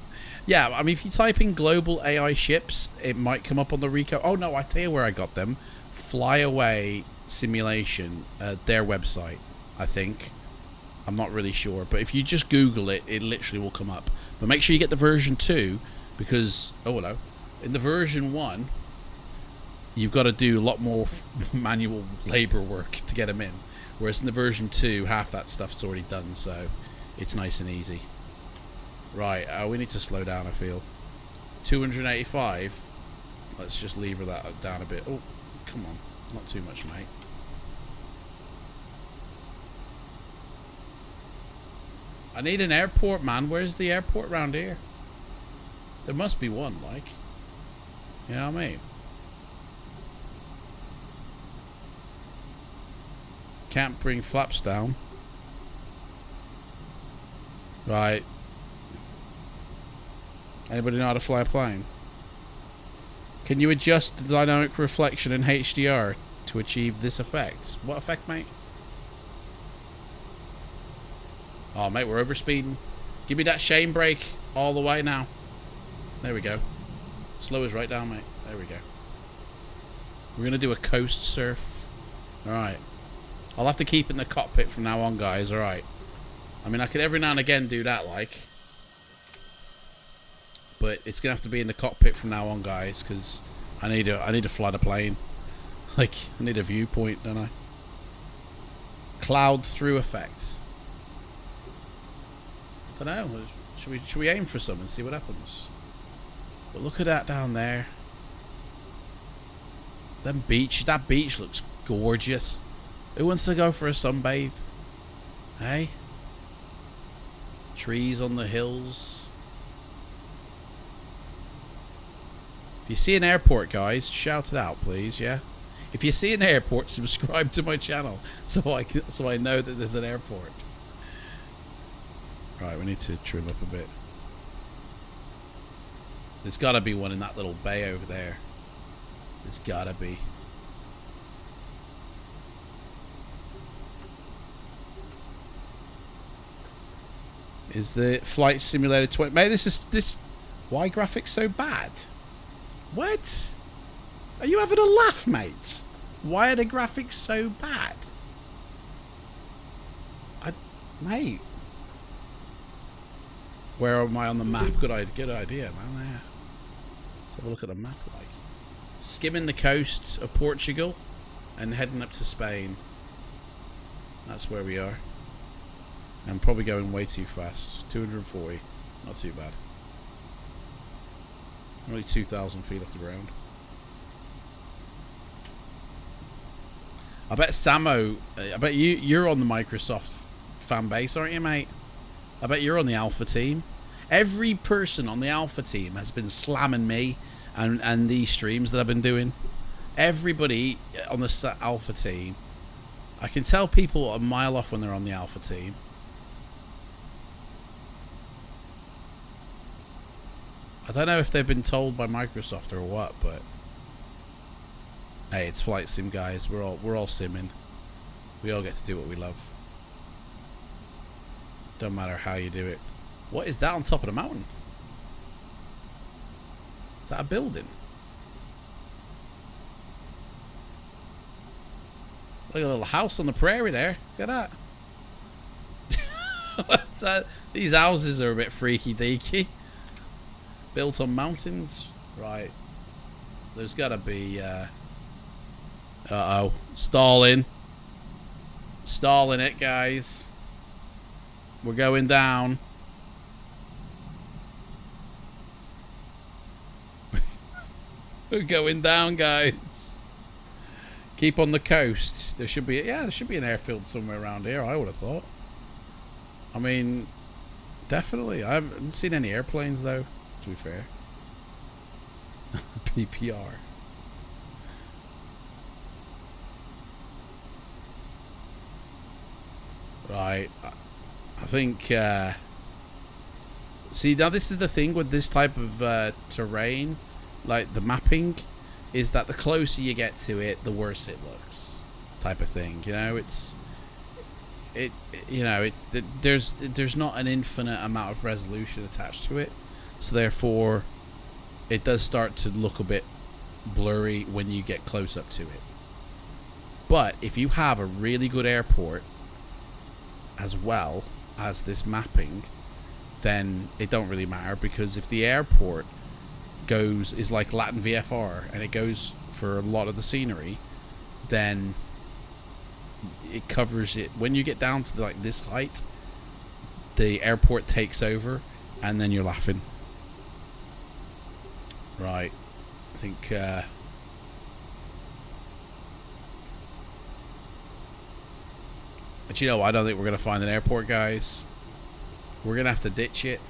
Yeah, I mean, if you type in global AI ships, it might come up on the Rico. Oh, no, I tell you where I got them. Flyaway Simulation, their website, I think. I'm not really sure. But if you just Google it, it literally will come up. But make sure you get the version 2, because... Oh, hello. In the version 1, you've got to do a lot more manual labor work to get them in. Whereas in the version 2, half that stuff's already done, so it's nice and easy. Right, we need to slow down, I feel. 285. Let's just lever that down a bit. Oh, come on. Not too much, mate. I need an airport, man. Where's the airport around here? There must be one, like. You know what I mean? Can't bring flaps down. Right. Anybody know how to fly a plane? Can you adjust the dynamic reflection in HDR to achieve this effect? What effect, mate? Oh, mate, we're overspeeding. Give me that shame brake all the way now. There we go. Slow us right down, mate. There we go. We're going to do a coast surf. Alright. I'll have to keep it in the cockpit from now on, guys. Alright. I mean, I could every now and again do that, like. But it's going to have to be in the cockpit from now on, guys, because I need to fly the plane. Like, I need a viewpoint, don't I? Cloud through effects. I don't know. Should we aim for some and see what happens? But look at that down there. That beach looks gorgeous. Who wants to go for a sunbathe? Hey? Trees on the hills. If you see an airport, guys, shout it out, please, yeah? If you see an airport, subscribe to my channel so I know that there's an airport. Right, we need to trim up a bit. There's got to be one in that little bay over there. There's got to be. Is the Flight Simulator 20... Mate, this... Why graphics so bad? What? Are you having a laugh, mate? Why are the graphics so bad? Mate. Where am I on the map? Good idea, man. There. Let's have a look at the map, like. Skimming the coast of Portugal and heading up to Spain. That's where we are. I'm probably going way too fast. 240. Not too bad. Only 2,000 feet off the ground. I bet Samo... I bet you're on the Microsoft fan base, aren't you, mate? I bet you're on the Alpha team. Every person on the Alpha team has been slamming me and these streams that I've been doing. Everybody on the Alpha team. I can tell people a mile off when they're on the Alpha team. I don't know if they've been told by Microsoft or what, but hey, it's Flight Sim, guys. We're all simming. We all get to do what we love. Don't matter how you do it. What is that on top of the mountain? Is that a building? Like a little house on the prairie there. Look at that. What's that? These houses are a bit freaky deaky. Built on mountains. Right. There's gotta be uh-oh. Stalling. Stalling it, guys. We're going down. We're going down, guys. Keep on the coast. There should be an airfield somewhere around here, I would have thought. I mean, Definitely. I haven't seen any airplanes though, to be fair. PPR. Right. I think see, now this is the thing with this type of terrain, like the mapping, is that the closer you get to it, the worse it looks, type of thing. You know, there's not an infinite amount of resolution attached to it, so therefore it does start to look a bit blurry when you get close up to it. But if you have a really good airport as well as this mapping, then it don't really matter, because if the airport is like Latin VFR and it goes for a lot of the scenery, then it covers it. When you get down to like this height, the airport takes over, and then you're laughing. Right, I think but you know what? I don't think we're gonna find an airport, guys. We're gonna have to ditch it.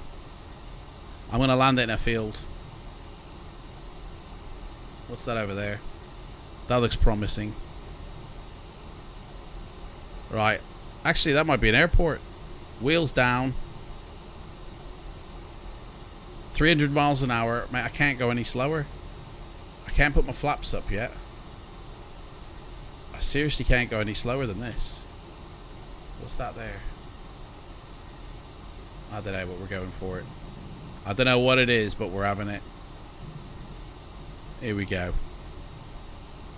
I'm gonna land it in a field. What's that over there? That looks promising. Right. Actually, that might be an airport. Wheels down. 300 miles an hour. Mate, I can't go any slower. I can't put my flaps up yet. I seriously can't go any slower than this. What's that there? I don't know, but we're going for it. I don't know what it is, but we're having it. Here we go.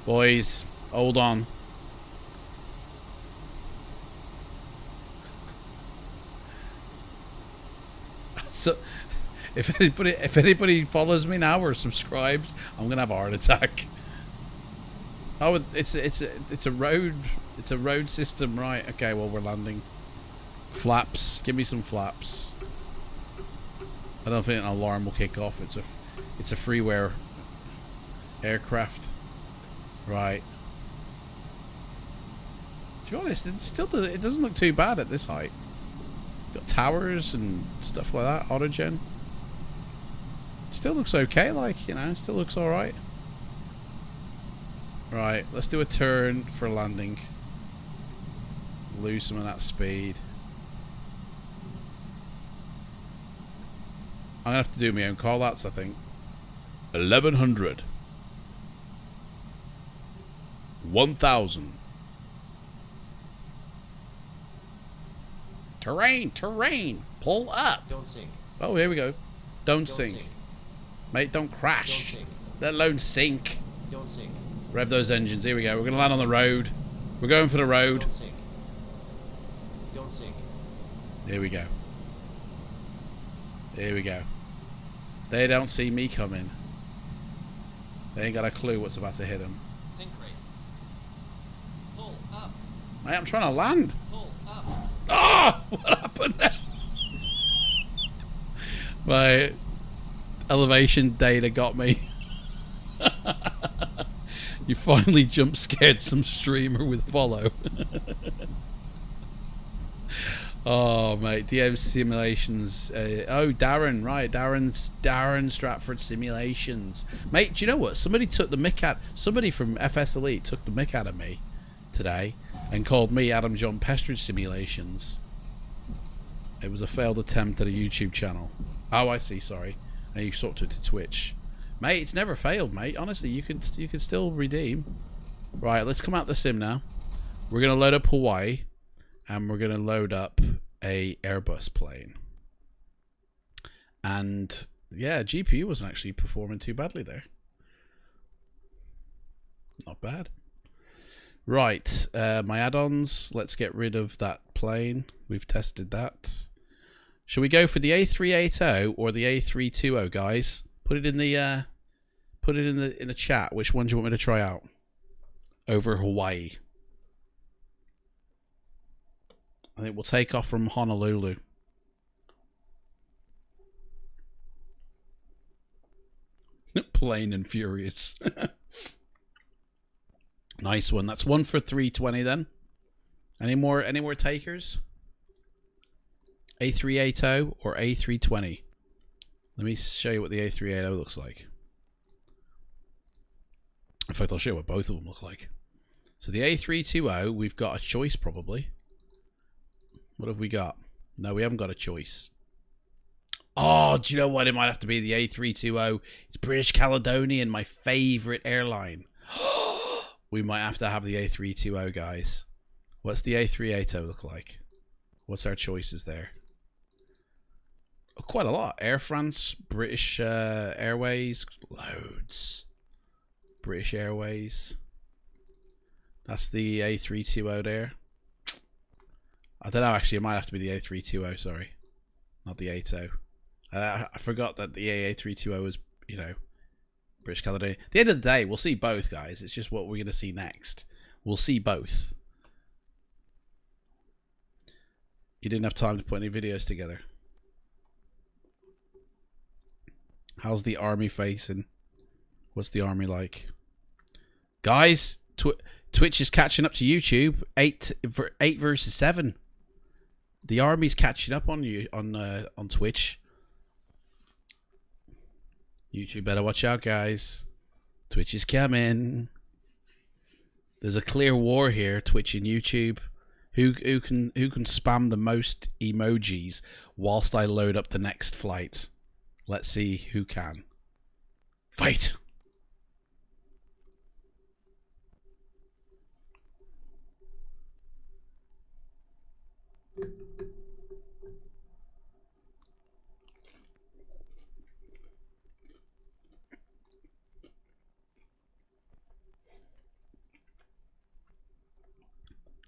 Boys, hold on. So, if anybody follows me now or subscribes, I'm gonna have a heart attack. Oh, it's a road system, right? Okay, well, we're landing. Flaps, give me some flaps. I don't think an alarm will kick off. It's a FREEWARE aircraft, right? To be honest, it doesn't look too bad at this height. Got towers and stuff like that. Autogen. Still looks okay, like, you know, still looks alright. Right, let's do a turn for landing. Lose some of that speed. I'm gonna have to do my own call outs, I think. 1100. 1000. Terrain. Pull up. Don't sink. Oh, here we go. Don't sink. Mate, don't crash. Don't sink. Let alone sink. Don't sink. Rev those engines. Here we go. We're going to land on the road. We're going for the road. Don't sink. Don't sink. Here we go. Here we go. They don't see me coming. They ain't got a clue what's about to hit them. Sink rate. Pull up. Mate, I'm trying to land. Pull up. Oh! What happened there? My elevation data got me. You finally jump scared some streamer with follow. Oh, mate, DM Simulations. Oh, Darren, right? Darren Stratford Simulations. Mate, do you know what? Somebody from FS Elite took the mick out of me today and called me Adam John Pestridge Simulations. It was a failed attempt at a YouTube channel. Oh, I see. Sorry, and you swapped it to Twitch. Mate, it's never failed, mate. Honestly, you can still redeem. Right, let's come out the sim now. We're gonna load up Hawaii, and we're gonna load up a Airbus plane. And yeah, GPU wasn't actually performing too badly there. Not bad. Right, my add-ons. Let's get rid of that plane. We've tested that. Shall we go for the A380 or the A320, guys? Put it in the chat. Which one do you want me to try out over Hawaii? I think we'll take off from Honolulu. Plain and furious. Nice one. That's one for 320 then. Any more takers? A380 or A320? Let me show you what the A380 looks like. In fact, I'll show you what both of them look like. So the A320, we've got a choice probably. What have we got? No, we haven't got a choice. Oh, do you know what? It might have to be the A320. It's British Caledonian, my favourite airline. We might have to have the A320, guys. What's the A380 look like? What's our choices there? Oh, quite a lot. Air France, British Airways, loads. British Airways. That's the A320 there. I don't know, actually, it might have to be the A320, sorry. Not the 80. I forgot that the A320 was, you know, British Caledonia. At the end of the day, we'll see both, guys. It's just what we're going to see next. We'll see both. You didn't have time to put any videos together. How's the army facing? What's the army like? Guys, Twitch is catching up to YouTube. 8 versus 7. The army's catching up on you on Twitch. YouTube better watch out, guys. Twitch is coming. There's a clear war here, Twitch and YouTube. Who can spam the most emojis whilst I load up the next flight? Let's see who can. Fight!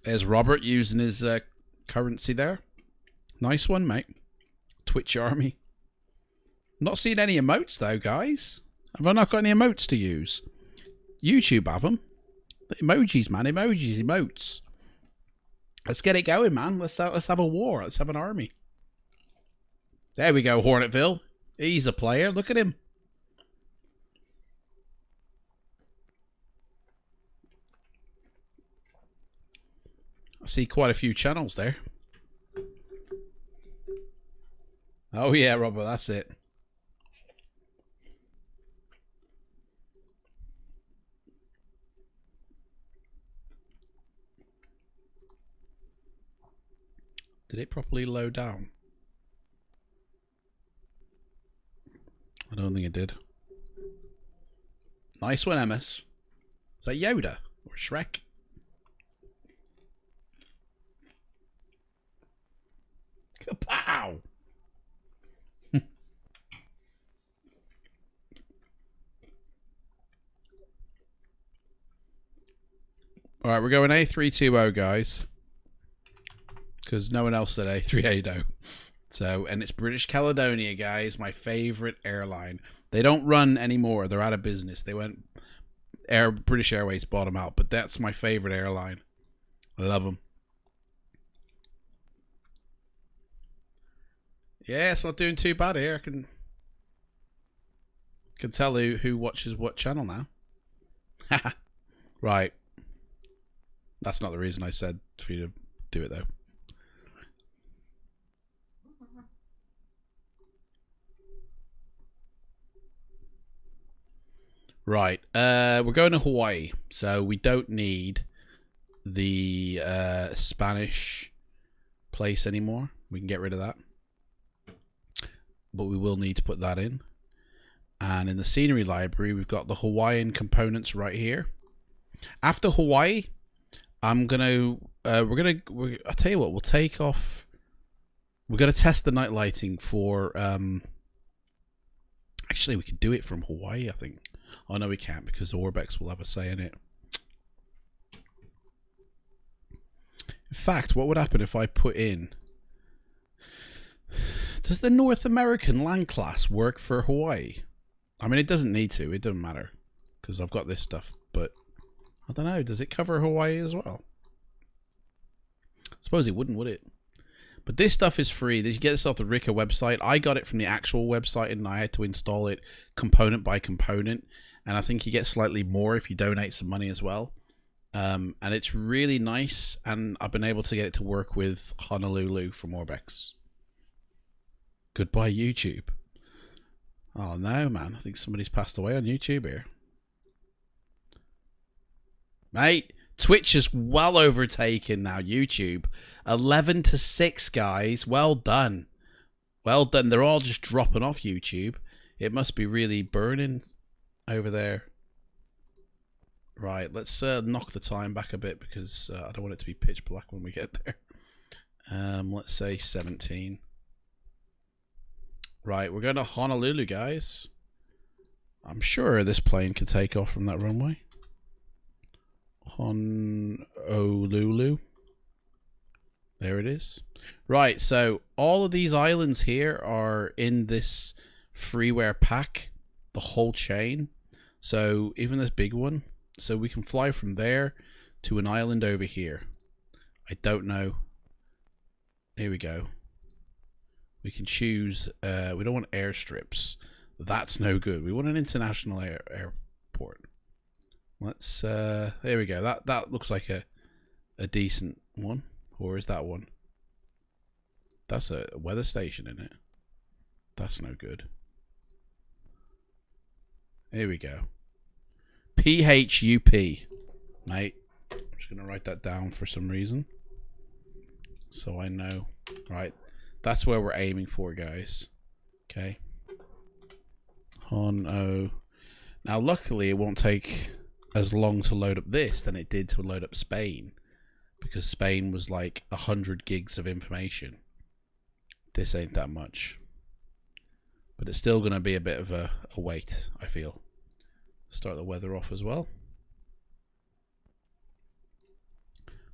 There's Robert using his currency there. Nice one, mate. Twitch army. Not seeing any emotes though, guys. Have I not got any emotes to use? YouTube have them. The emojis, man. Emojis, emotes. Let's get it going, man. Let's have a war. Let's have an army. There we go, Hornetville. He's a player. Look at him. I see quite a few channels there. Oh yeah, Robert, that's it. Did it properly load down? I don't think it did. Nice one, MS. Is that Yoda or Shrek? Kapow! Alright, we're going A320, guys. Because no one else said A380. So, and it's British Caledonia, guys. My favourite airline. They don't run anymore. They're out of business. They went... British Airways bought them out. But that's my favourite airline. I love them. Yeah, it's not doing too bad here. I can tell who watches what channel now. Right. That's not the reason I said for you to do it, though. Right. We're going to Hawaii, so we don't need the Spanish place anymore. We can get rid of that. But we will need to put that in. And in the scenery library, we've got the Hawaiian components right here. After Hawaii, I'm gonna I'll tell you what, we'll take off. We're gonna test the night lighting for actually we could do it from Hawaii, I think. Oh no, we can't because Orbex will have a say in it. In fact, what would happen if I put in, does the North American land class work for Hawaii? I mean, it doesn't need to. It doesn't matter because I've got this stuff. But I don't know. Does it cover Hawaii as well? I suppose it wouldn't, would it? But this stuff is free. You get this off the Rika website. I got it from the actual website and I had to install it component by component. And I think you get slightly more if you donate some money as well. And it's really nice. And I've been able to get it to work with Honolulu from Orbex. Goodbye, YouTube. Oh no, man. I think somebody's passed away on YouTube here. Mate, Twitch is well overtaken now, YouTube. 11-6, guys. Well done. Well done. They're all just dropping off YouTube. It must be really burning over there. Right, let's knock the time back a bit because I don't want it to be pitch black when we get there. Let's say 17. Right, we're going to Honolulu, guys. I'm sure this plane can take off from that runway. Honolulu. There it is. Right, so all of these islands here are in this freeware pack, the whole chain. So even this big one. So we can fly from there to an island over here. I don't know. Here we go. We can choose. We don't want airstrips. That's no good. We want an international airport. Let's. There we go. That looks like a decent one. Or is that one? That's a weather station, isn't it? That's no good. Here we go. PHUP, mate. I'm just gonna write that down for some reason, so I know. Right, that's where we're aiming for, guys. Okay. Now, luckily, it won't take as long to load up this than it did to load up Spain, because Spain was like 100 gigs of information. This ain't that much, but it's still gonna be a bit of a wait, I feel. Start the weather off as well.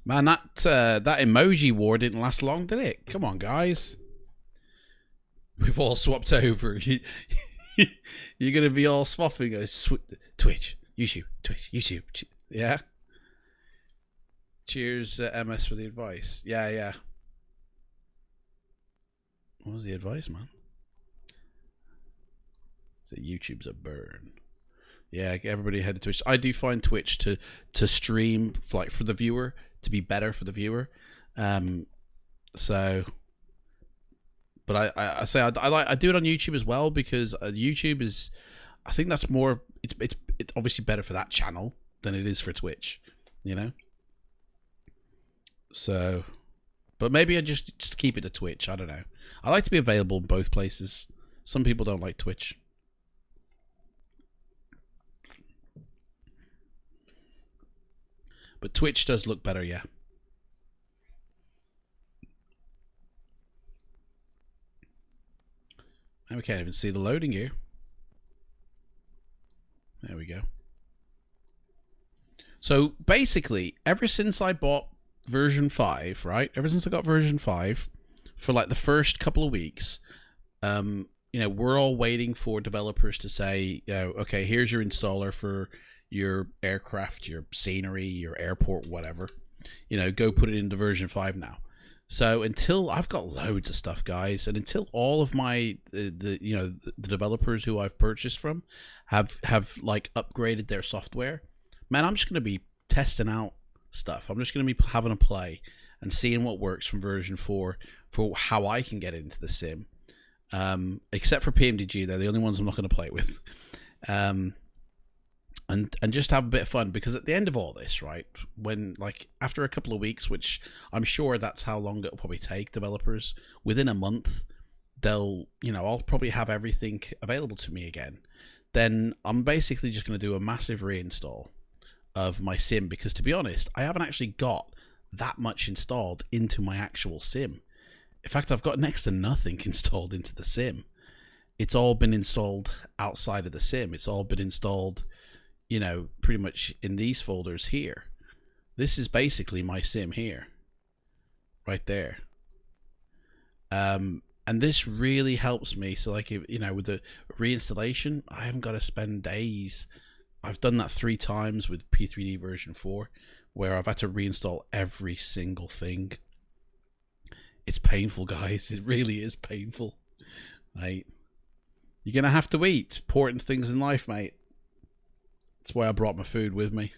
Man, that emoji war didn't last long, did it? Come on, guys. We've all swapped over. You're going to be all swapping. Twitch, YouTube, Twitch, YouTube. Yeah? Cheers, MS, for the advice. Yeah. What was the advice, man? So YouTube's a burn. Yeah, everybody head to Twitch. I do find Twitch to stream like for the viewer to be better for the viewer. So, but I say I do it on YouTube as well because YouTube is, I think that's more. It's obviously better for that channel than it is for Twitch, you know. So, but maybe I just keep it to Twitch. I don't know. I like to be available in both places. Some people don't like Twitch. But Twitch does look better, yeah. And we can't even see the loading here. There we go. So basically, ever since I bought version 5, right? Ever since I got version 5, for like the first couple of weeks, you know, we're all waiting for developers to say, you know, okay, here's your installer for your aircraft, your scenery, your airport, whatever, you know, go put it into version 5 now. So until I've got loads of stuff, guys, and until all of my the developers who I've purchased from have like upgraded their software, man, I'm just going to be testing out stuff. I'm just going to be having a play and seeing what works from version 4 for how I can get into the sim. Except for PMDG, they're the only ones I'm not going to play with. And just have a bit of fun, because at the end of all this, right, when like after a couple of weeks, which I'm sure that's how long it'll probably take developers, within a month, they'll, you know, I'll probably have everything available to me again. Then I'm basically just going to do a massive reinstall of my sim, because to be honest, I haven't actually got that much installed into my actual sim. In fact, I've got next to nothing installed into the sim. It's all been installed outside of the sim. It's all been installed, you know, pretty much in these folders here. This is basically my sim here, right there. And this really helps me. So like, you know, with the reinstallation, I haven't got to spend days. I've done that 3 times with P3D version 4, where I've had to reinstall every single thing. It's painful, guys. It really is painful. Right? You're gonna have to eat. Important things in life, mate. That's why I brought my food with me.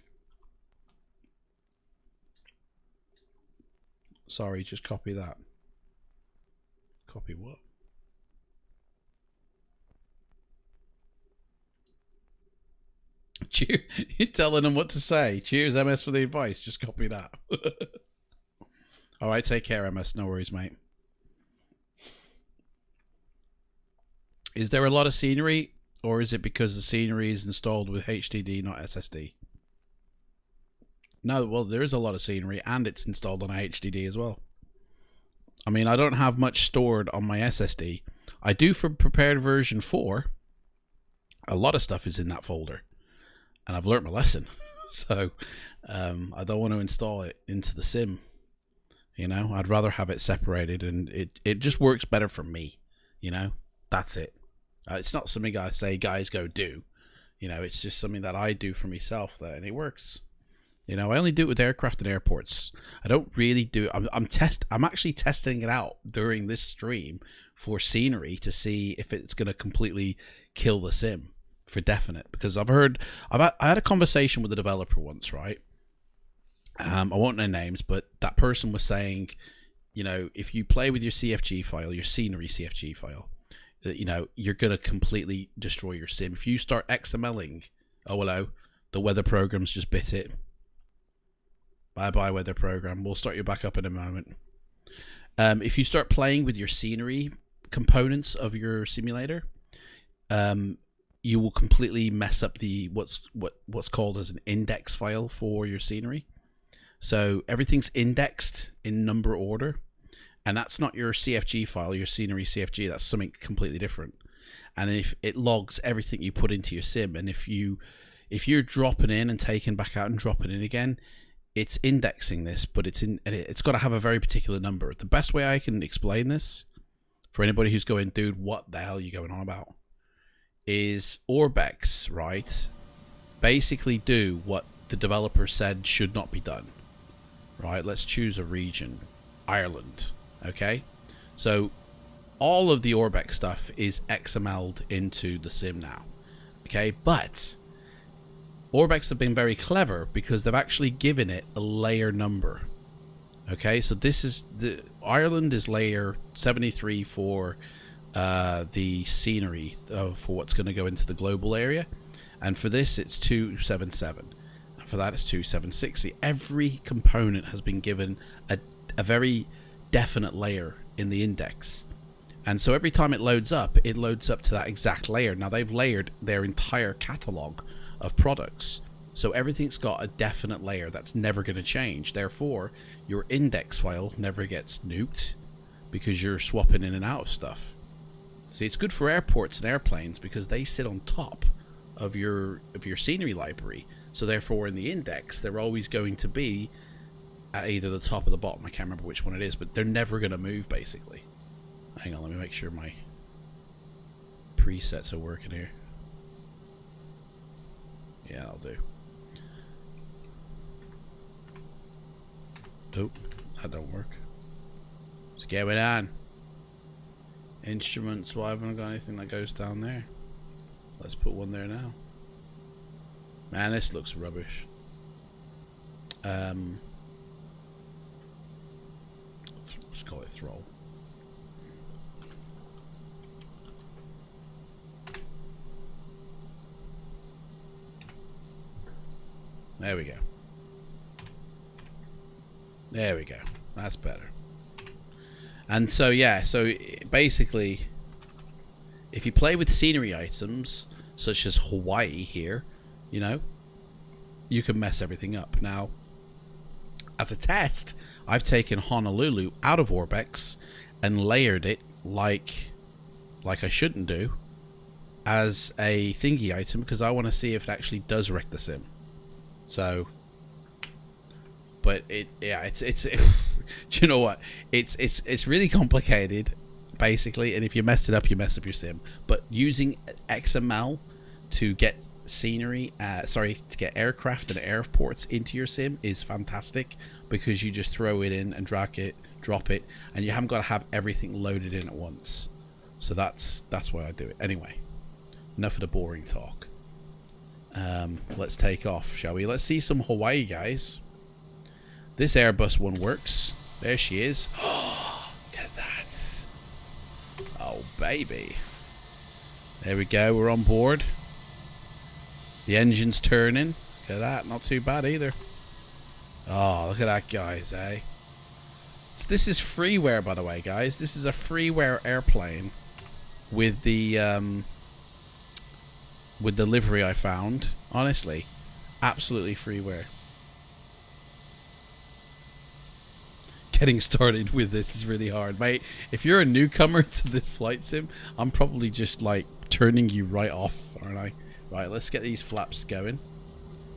Sorry, just copy that. Copy what? You're telling them what to say. Cheers, MS, for the advice. Just copy that. All right, take care, MS. No worries, mate. Is there a lot of scenery, or is it because the scenery is installed with HDD, not SSD? No, well, there is a lot of scenery, and it's installed on a HDD as well. I mean, I don't have much stored on my SSD. I do for prepared version 4. A lot of stuff is in that folder, and I've learnt my lesson. So I don't want to install it into the sim. You know, I'd rather have it separated, and it just works better for me. You know, that's it. It's not something I say, guys, go do. You know, it's just something that I do for myself, and it works. You know, I only do it with aircraft and airports. I don't really do it. I'm actually testing it out during this stream for scenery to see if it's going to completely kill the sim for definite. Because I had a conversation with a developer once, right? I won't name names, but that person was saying, you know, if you play with your CFG file, your scenery CFG file, you know, you're going to completely destroy your sim. If you start XMLing, oh, hello, the weather program's just bit it. Bye-bye, weather program. We'll start you back up in a moment. If you start playing with your scenery components of your simulator, you will completely mess up the what's called as an index file for your scenery. So everything's indexed in number order, and that's not your CFG file, your scenery CFG. That's something completely different. And if it logs everything you put into your sim, and if you're dropping in and taking back out and dropping in again, it's indexing this, but it's got to have a very particular number. The best way I can explain this for anybody who's going, dude, what the hell are you going on about, is Orbex, right, basically do what the developer said should not be done, right? Let's choose a region, Ireland, okay? So all of the Orbex stuff is XML'd into the sim now, okay? But Orbex have been very clever because they've actually given it a layer number. Okay, so this is Ireland is layer 73 for the scenery for what's going to go into the global area, and for this it's 277, and for that it's 276. Every component has been given a very definite layer in the index, and so every time it loads up to that exact layer. Now they've layered their entire catalog of products, so everything's got a definite layer that's never going to change. Therefore, your index file never gets nuked because you're swapping in and out of stuff. See, it's good for airports and airplanes because they sit on top of your scenery library. So therefore, in the index, they're always going to be at either the top or the bottom. I can't remember which one it is, but they're never going to move, basically. Hang on, let me make sure my presets are working here. Yeah, I'll do. Nope, that don't work. What's going on? Instruments, why haven't I got anything that goes down there? Let's put one there now. Man, this looks rubbish. Let's call it thrall. There we go. There we go. That's better. And so, yeah, so basically, if you play with scenery items, such as Hawaii here, you know, you can mess everything up. Now, as a test, I've taken Honolulu out of Orbex and layered it like I shouldn't do as a thingy item because I want to see if it actually does wreck the sim. So, but it's do you know what? It's really complicated, basically. And if you mess it up, you mess up your sim. But using XML to get scenery, to get aircraft and airports into your sim is fantastic because you just throw it in and drag it, drop it, and you haven't got to have everything loaded in at once. So that's why I do it. Anyway, enough of the boring talk. Let's take off, shall we? Let's see some Hawaii, guys. This Airbus one works. There she is. Oh, look at that. Oh, baby. There we go. We're on board. The engine's turning. Look at that. Not too bad either. Oh, look at that, guys, eh? So this is freeware, by the way, guys. This is a freeware airplane with the livery I found. Honestly, absolutely freeware. Getting started with this is really hard, mate. If you're a newcomer to this flight sim, I'm probably just like turning you right off, aren't I? Right, let's get these flaps going.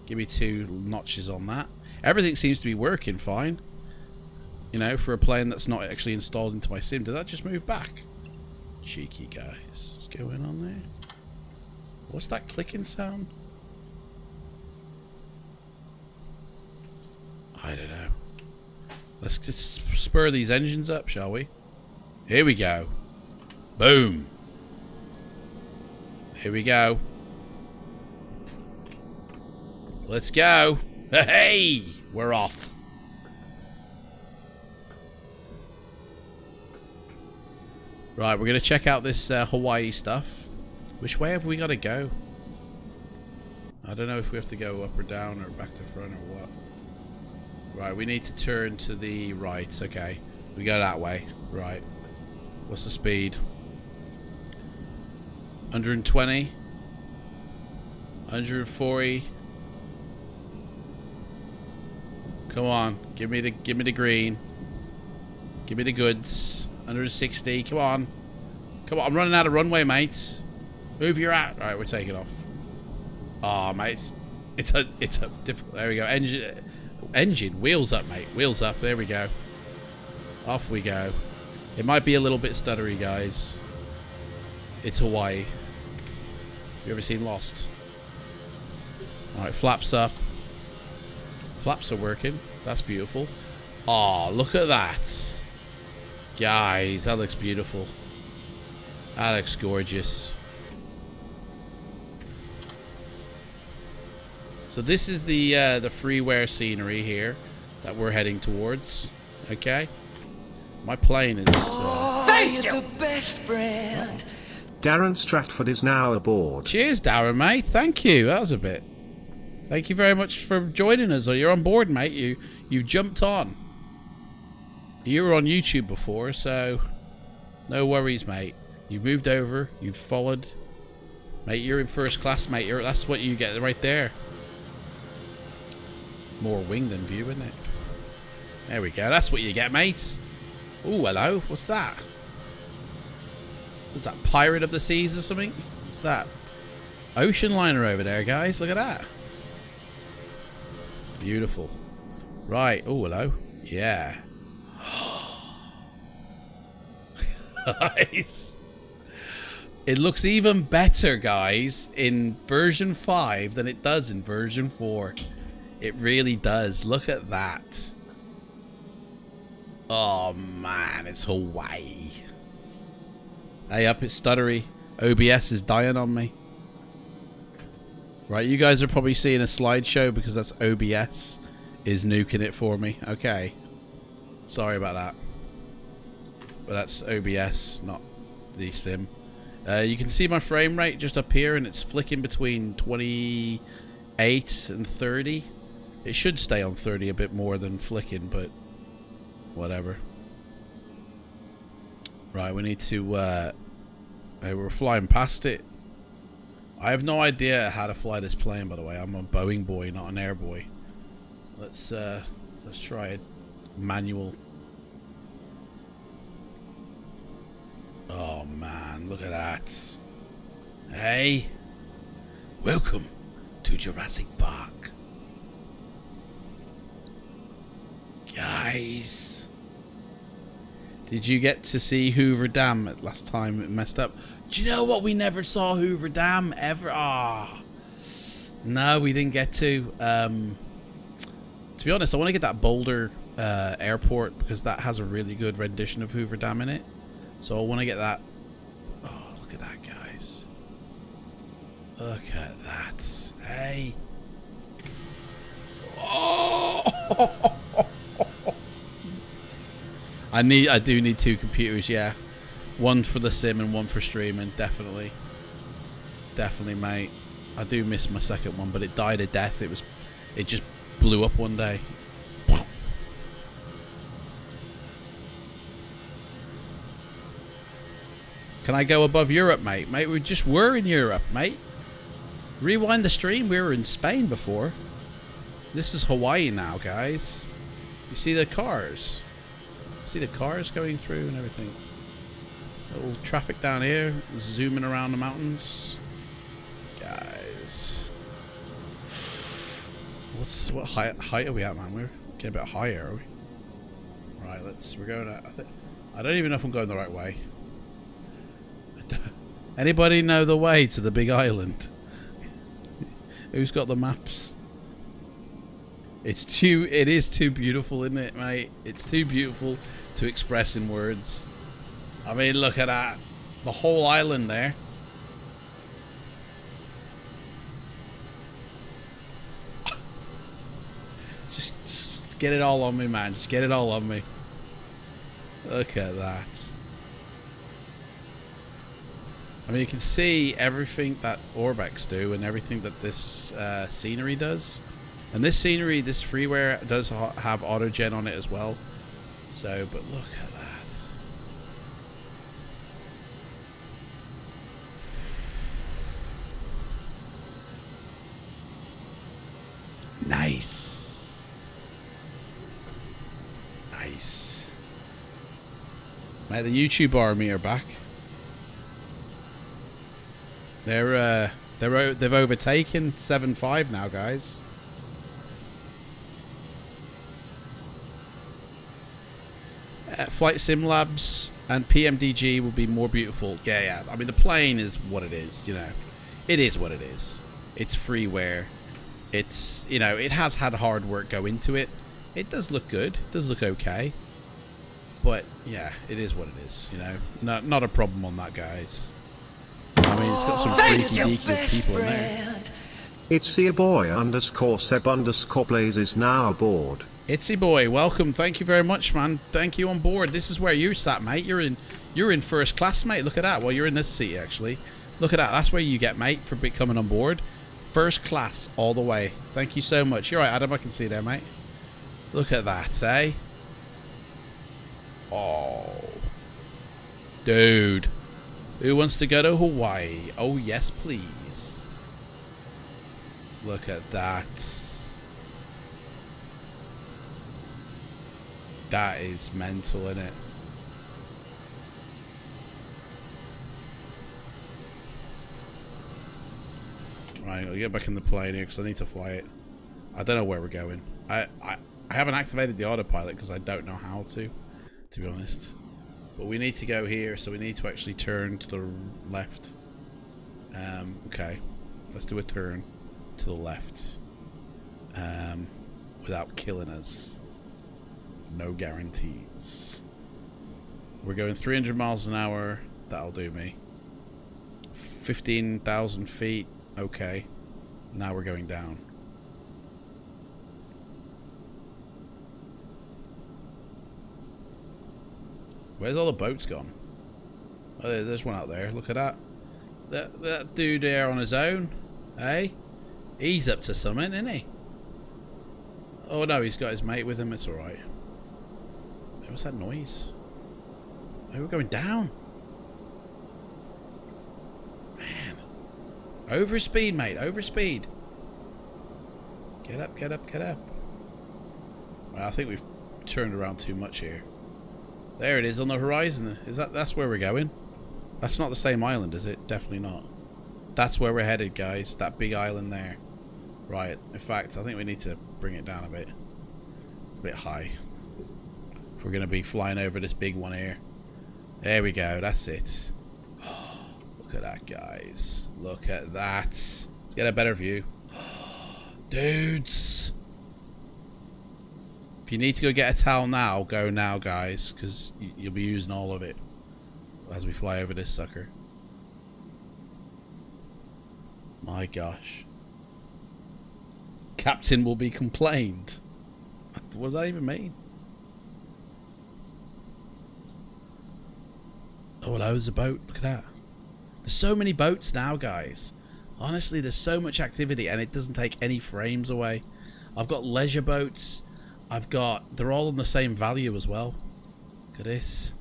Give me 2 notches on that. Everything seems to be working fine. You know, for a plane that's not actually installed into my sim. Did that just move back? Cheeky guys. What's going on there? What's that clicking sound? I don't know. Let's just spur these engines up, shall we? Here we go. Boom. Here we go. Let's go. Hey, we're off. Right, we're going to check out this Hawaii stuff. Which way have we got to go? I don't know if we have to go up or down or back to front or what. Right, we need to turn to the right. Okay, we go that way. Right. What's the speed? 120. 140. Come on, give me the green. Give me the goods. 160. Come on. Come on, I'm running out of runway, mates. Move your at. Alright, we're taking off. Oh, mates. It's a difficult. There we go. Engine. Wheels up, mate. Wheels up. There we go. Off we go. It might be a little bit stuttery, guys. It's Hawaii. You ever seen Lost? Alright, flaps up. Flaps are working. That's beautiful. Oh, look at that. Guys, that looks beautiful. That looks gorgeous. So this is the freeware scenery here that we're heading towards. Okay. My plane is... Thank you! The best friend. Darren Stratford is now aboard. Cheers, Darren, mate. Thank you. That was a bit. Thank you very much for joining us. You're on board, mate. You jumped on. You were on YouTube before, so no worries, mate. You've moved over. You've followed. Mate, you're in first class, mate. That's what you get right there. More wing than view, isn't it? There we go. That's what you get, mates. Oh, hello. What's that? Was that Pirate of the Seas or something? What's that? Ocean liner over there, guys. Look at that. Beautiful. Right. Oh, hello. Yeah. Nice. It looks even better, guys, in version 5 than it does in version 4. It really does. Look at that. Oh, man. It's Hawaii. Hey, up, it's stuttery. OBS is dying on me. Right, you guys are probably seeing a slideshow because that's OBS is nuking it for me. Okay. Sorry about that. But that's OBS, not the sim. You can see my frame rate just up here, and it's flicking between 28 and 30. It should stay on 30 a bit more than flicking, but whatever. Right, we need to... we're flying past it. I have no idea how to fly this plane, by the way. I'm a Boeing boy, not an air boy. Let's try it. Manual. Oh man, look at that. Hey, welcome to Jurassic Park. Guys, did you get to see Hoover Dam last time it messed up? Do you know what? We never saw Hoover Dam ever. Ah, no, we didn't get to. To be honest, I want to get that Boulder airport because that has a really good rendition of Hoover Dam in it. So I want to get that. Oh, look at that, guys. Look at that. Hey. Oh. I do need 2 computers, yeah. One for the sim and one for streaming, definitely. Definitely, mate. I do miss my second one, but it died a death. It just blew up one day. Can I go above Europe, mate? Mate, we just were in Europe, mate. Rewind the stream. We were in Spain before. This is Hawaii now, guys. You see the cars? See the cars going through and everything. Little traffic down here, zooming around the mountains. Guys. What height are we at, man? We're getting a bit higher, are we? Right, we're going at, I don't even know if I'm going the right way. Anybody know the way to the big island? Who's got the maps? It is too beautiful, isn't it, mate? It's too beautiful to express in words. I mean, look at that. The whole island there. Just get it all on me, man. Just get it all on me. Look at that. I mean, you can see everything that Orbex do and everything that this scenery does. And this scenery, this freeware, does have auto-gen on it as well. So, but look at that. Nice. Nice. Mate, the YouTube army are back. They've overtaken 7.5 now, guys. Flight Sim Labs and PMDG will be more beautiful. Yeah. I mean, the plane is what it is, you know. It is what it is. It's freeware. It's, you know, it has had hard work go into it. It does look good. It does look okay. But, yeah, it is what it is, you know. Not a problem on that, guys. I mean, it's got some freaky deaky people in there. Itsy boy _ Seb _ Blaze is now aboard. Itsy boy, welcome. Thank you very much, man. Thank you on board. This is where you sat, mate. You're in first class, mate. Look at that. Well, you're in this seat, actually. Look at that. That's where you get, mate, for coming on board. First class all the way. Thank you so much. You're right, Adam. I can see there, mate. Look at that, eh? Oh. Dude. Who wants to go to Hawaii? Oh, yes, please. Look at that. That is mental, isn't it? Right, I'll get back in the plane here because I need to fly it. I don't know where we're going. I haven't activated the autopilot because I don't know how to be honest. But we need to go here, so we need to actually turn to the left. Okay, let's do a turn to the left without killing us. No guarantees. We're going 300 miles an hour. That'll do me. 15,000 feet. Okay. Now we're going down. Where's all the boats gone? Oh, there's one out there. Look at that. That dude there on his own. Hey? He's up to something, isn't he? Oh no, he's got his mate with him. It's alright. What's that noise? Oh, we're going down. Man. Overspeed, mate. Overspeed. Get up, get up, get up. Well, I think we've turned around too much here. There it is on the horizon. That's where we're going? That's not the same island, is it? Definitely not. That's where we're headed, guys. That big island there. Right. In fact, I think we need to bring it down a bit. It's a bit high. If we're going to be flying over this big one here. There we go. That's it. Look at that, guys. Look at that. Let's get a better view. Dudes. If you need to go get a towel now, go now, guys. Because you'll be using all of it as we fly over this sucker. My gosh. Captain will be complained. What does that even mean? Oh, hello, there's a boat. Look at that. There's so many boats now, guys. Honestly, there's so much activity and it doesn't take any frames away. I've got leisure boats. They're all on the same value as well. Look at this.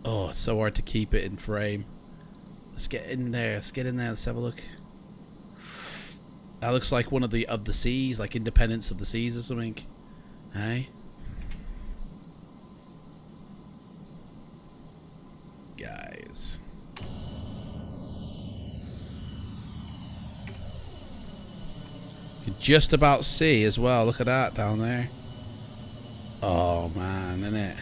Oh, it's so hard to keep it in frame. Let's get in there. Let's have a look. That looks like one of the seas, like Independence of the Seas or something. Hey? Guys. You can just about see as well. Look at that down there. Oh man, isn't it?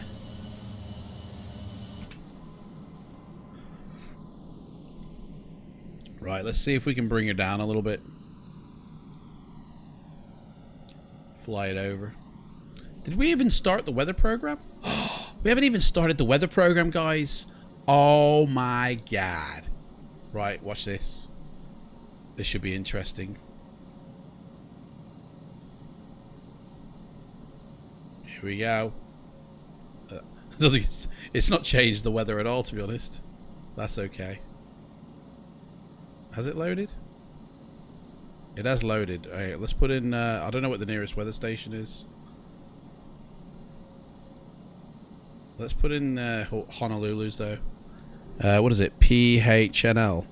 Right, let's see if we can bring her down a little bit. Fly it over. Did we even start the weather program? We haven't even started the weather program, guys. Oh my god. Right, watch this. This should be interesting. Here we go. I don't think it's not changed the weather at all, to be honest. That's okay. Has it loaded? It has loaded. Alright, let's put in, I don't know what the nearest weather station is. Let's put in Honolulu's though. What is it? PHNL.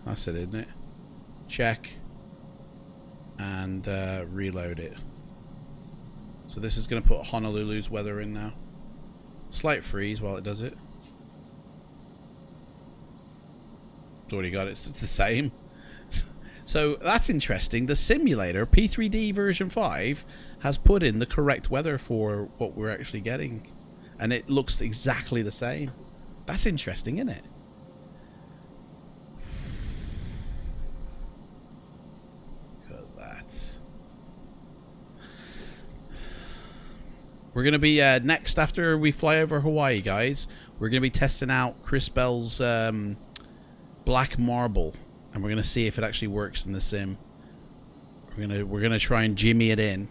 That's it, isn't it? Check. And reload it. So this is going to put Honolulu's weather in now. Slight freeze while it does it. It's already got it. It's the same. So that's interesting. The simulator, P3Dv5, has put in the correct weather for what we're actually getting. And it looks exactly the same. That's interesting, isn't it? Look at that. We're going to be, next after we fly over Hawaii, guys, we're going to be testing out Chris Bell's Black Marble. And we're going to see if it actually works in the sim. We're gonna try and jimmy it in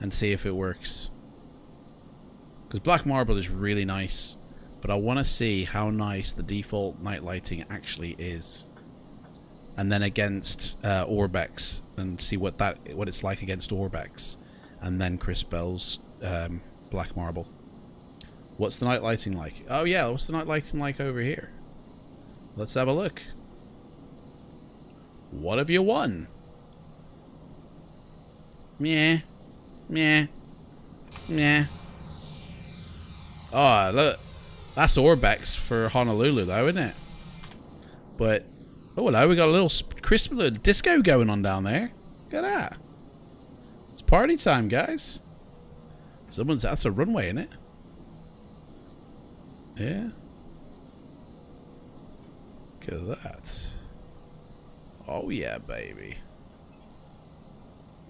and see if it works. Because Black Marble is really nice, but I want to see how nice the default night lighting actually is, and then against Orbex, and see what it's like against Orbex, and then Chris Bell's Black Marble. What's the night lighting like? Oh yeah, what's the night lighting like over here? Let's have a look. What have you won? Meh. Meh. Meh. Oh, look. That's Orbex for Honolulu, though, isn't it? But, oh, hello. We got a little Christmas little disco going on down there. Look at that. It's party time, guys. That's a runway, isn't it? Yeah. Look at that. Oh, yeah, baby.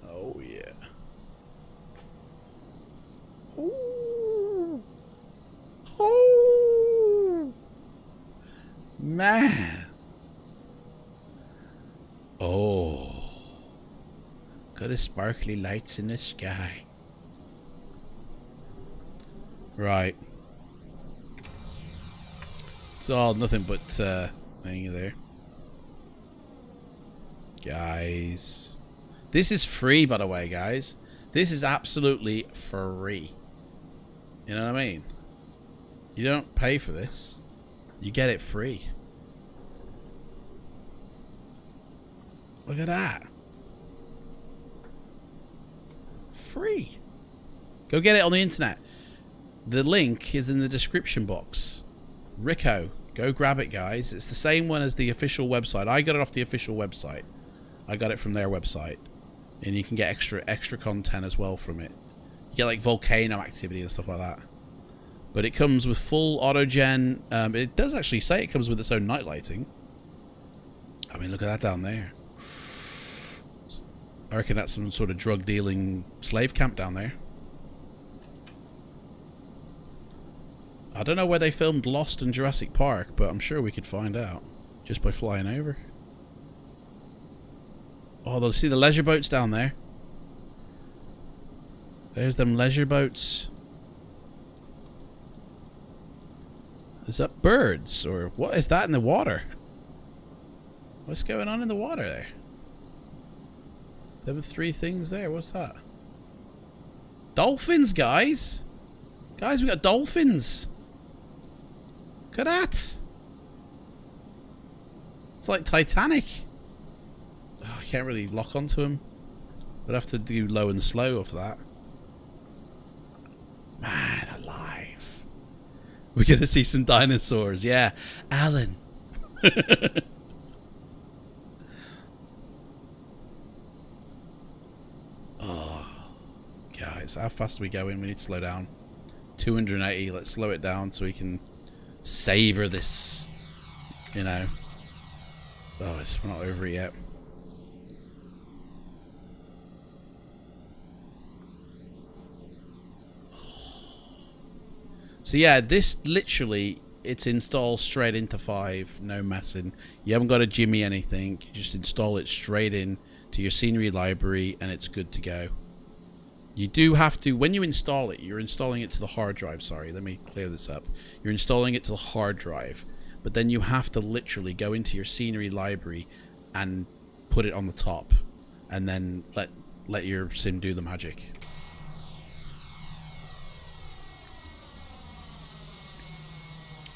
Oh, yeah. Ooh. Oh. Man. Oh. Got the sparkly lights in the sky. Right. It's all nothing but hanging there. Guys, this is free, by the way, guys. This is absolutely free. You know what I mean? You don't pay for this. You get it free. Look at that. Free. Go get it on the internet. The link is in the description box. Rico, go grab it, guys. It's the same one as the official website. I got it off the official website. I got it from their website, and you can get extra content as well from it. You get like volcano activity and stuff like that. But it comes with full autogen. It does actually say it comes with its own night lighting. I mean, look at that down there. I reckon that's some sort of drug dealing slave camp down there. I don't know where they filmed Lost and Jurassic Park, but I'm sure we could find out just by flying over. Oh, they'll see the leisure boats down there. There's them leisure boats. Is that birds? Or what is that in the water? What's going on in the water there? There were 3 things there. What's that? Dolphins, guys! Guys, we got dolphins! Look at that! It's like Titanic. Oh, I can't really lock onto him. I'd have to do low and slow off that. Man alive. We're gonna see some dinosaurs. Yeah. Alan. Oh, guys, how fast are we going? We need to slow down. 280. Let's slow it down so we can savor this. You know. Oh, we're not over it yet. So yeah, this literally, it's installed straight into 5, no messing. You haven't got to jimmy anything. You just install it straight in to your scenery library and it's good to go. You do have to, when you install it, you're installing it to the hard drive. Sorry, let me clear this up. You're installing it to the hard drive, but then you have to literally go into your scenery library and put it on the top and then let your sim do the magic.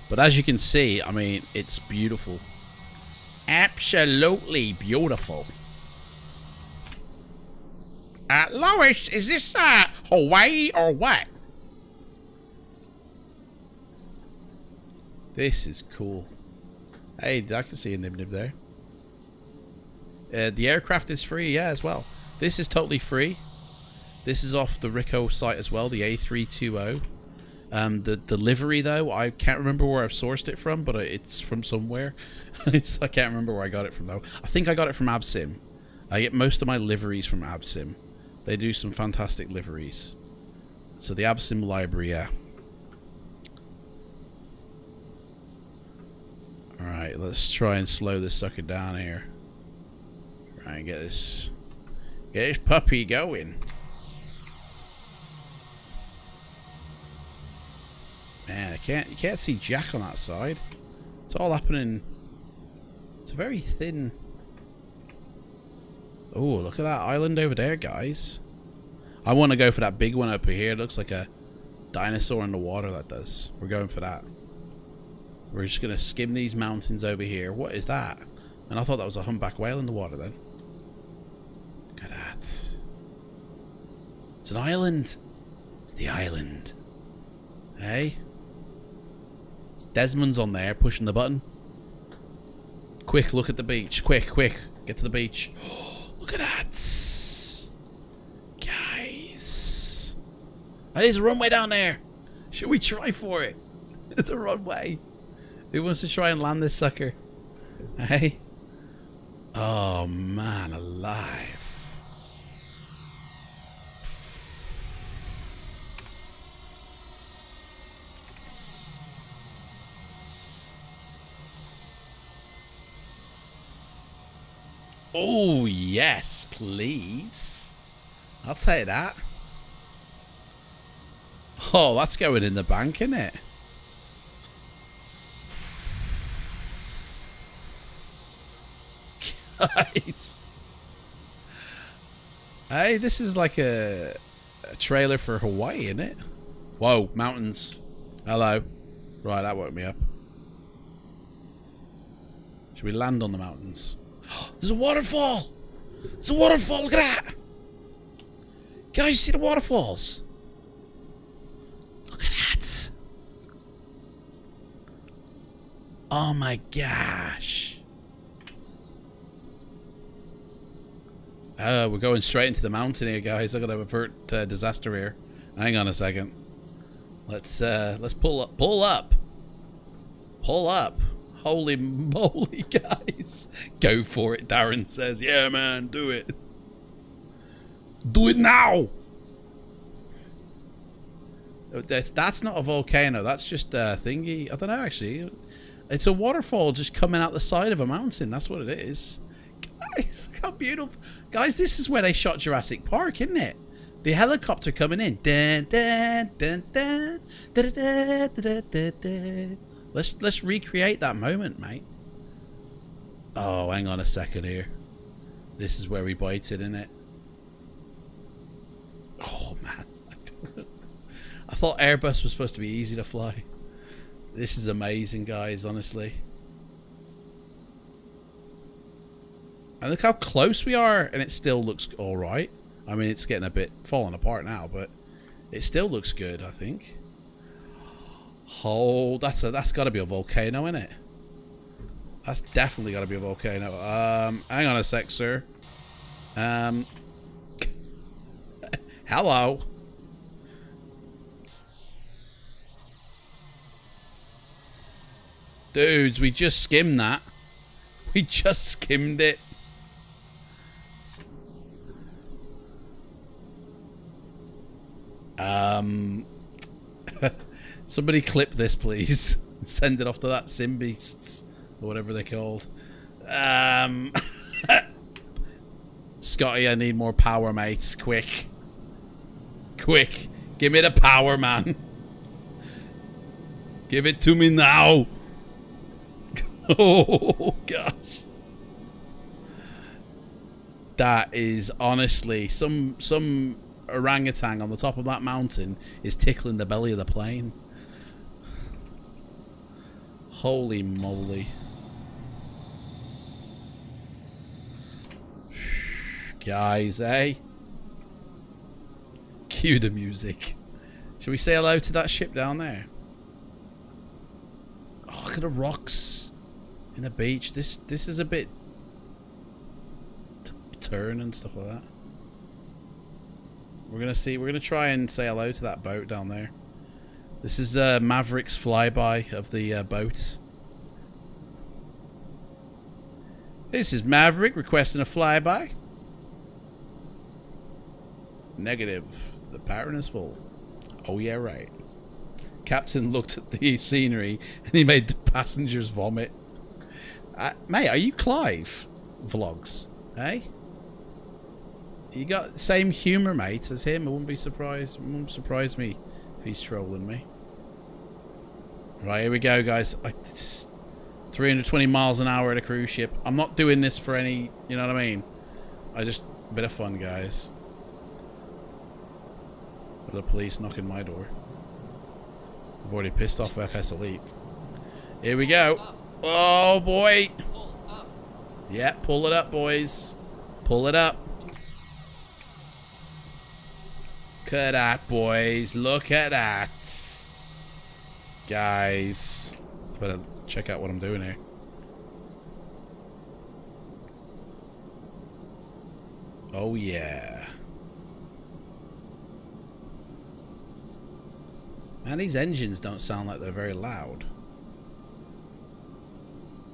But as you can see, I mean, it's beautiful. Absolutely beautiful. Lois, is this Hawaii or what? This is cool. Hey, I can see a nib-nib there. The aircraft is free, yeah, as well. This is totally free. This is off the Rico site as well, the A320. The livery though, I can't remember where I've sourced it from, but it's from somewhere. I can't remember where I got it from though. I think I got it from Absim. I get most of my liveries from Absim. They do some fantastic liveries. So the Absim library, yeah. Alright, let's try and slow this sucker down here. Try and get this puppy going. Man, you can't see Jack on that side. It's all happening. It's a very thin. Oh, look at that island over there, guys. I want to go for that big one up here. It looks like a dinosaur in the water, that does. We're going for that. We're just going to skim these mountains over here. What is that? And I thought that was a humpback whale in the water then. Look at that. It's an island. It's the island. Hey? Desmond's on there pushing the button. Quick, look at the beach. Quick, quick. Get to the beach. Oh, look at that. Guys. Oh, there's a runway down there. Should we try for it? It's a runway. Who wants to try and land this sucker? Hey? Oh, man alive. Oh, yes, please. I'll say that. Oh, that's going in the bank, isn't it? Guys. Hey, this is like a trailer for Hawaii, isn't it? Whoa, mountains. Hello. Right, that woke me up. Should we land on the mountains? There's a waterfall! There's a waterfall, look at that! Guys, see the waterfalls? Look at that! Oh my gosh. We're going straight into the mountain here, guys. I'm gonna avert disaster here. Hang on a second. Let's pull up. Pull up! Pull up! Holy moly, guys. Go for it, Darren says. Yeah, man, do it. Do it now. That's not a volcano. That's just a thingy. I don't know, actually. It's a waterfall just coming out the side of a mountain. That's what it is. Guys, look how beautiful. Guys, this is where they shot Jurassic Park, isn't it? The helicopter coming in. Dun, dun, dun, dun, dun, dun, dun, dun, dun, dun. Let's recreate that moment, mate. Oh, hang on a second here. This is where we bite it, isn't it? Oh, man. I thought Airbus was supposed to be easy to fly. This is amazing, guys, honestly. And look how close we are, and it still looks alright. I mean, it's getting a bit falling apart now, but it still looks good, I think. Oh, that's got to be a volcano, isn't it? That's definitely got to be a volcano. Hang on a sec, sir. Hello. Dudes, we just skimmed that. We just skimmed it. Somebody clip this, please. Send it off to that Sim Beasts, or whatever they're called. Scotty, I need more power, mates. Quick. Quick. Give me the power, man. Give it to me now. Oh, gosh. That is honestly some orangutan on the top of that mountain is tickling the belly of the plane. Holy moly. Guys, eh? Cue the music. Shall we say hello to that ship down there? Oh, look at the rocks in the beach. This is a bit turn and stuff like that. We're gonna try and say hello to that boat down there. This is Maverick's flyby of the boat. This is Maverick requesting a flyby. Negative. The pattern is full. Oh yeah, right. Captain looked at the scenery and he made the passengers vomit. Mate, are you Clive Vlogs? Eh? You got the same humour, mate, as him. I wouldn't be surprised. It wouldn't surprise me if he's trolling me. Right, here we go, guys. 320 miles an hour at a cruise ship. I'm not doing this for any, you know what I mean? A bit of fun, guys. But the police knocking my door. I've already pissed off FS Elite. Here we go. Oh, boy. Yeah, pull it up, boys. Pull it up. Look at that, boys. Look at that. Guys. Better check out what I'm doing here. Oh, yeah. Man, these engines don't sound like they're very loud.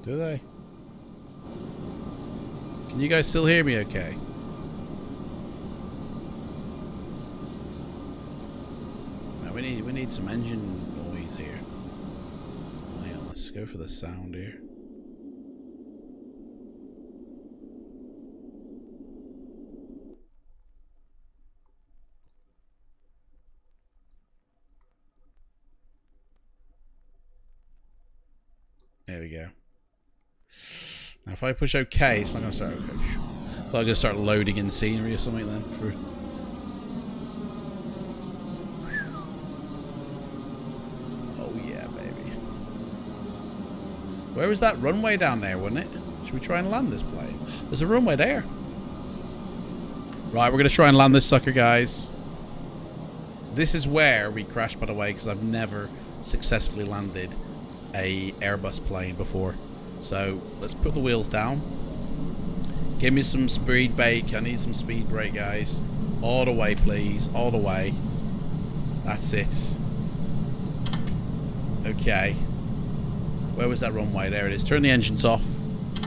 Do they? Can you guys still hear me okay? No, we need some engine noise here. Hang on, let's go for the sound here. There we go. Now if I push OK, it's not going to start. Okay. I thought I was going to start loading in scenery or something then. Oh yeah, baby. Where was that runway down there, wasn't it? Should we try and land this plane? There's a runway there. Right, we're going to try and land this sucker, guys. This is where we crashed, by the way, because I've never successfully landed a Airbus plane before. So let's put the wheels down. Give me some speed brake. I need some speed brake, guys. All the way, please. All the way. That's it. Okay. Where was that runway? There it is. Turn the engines off.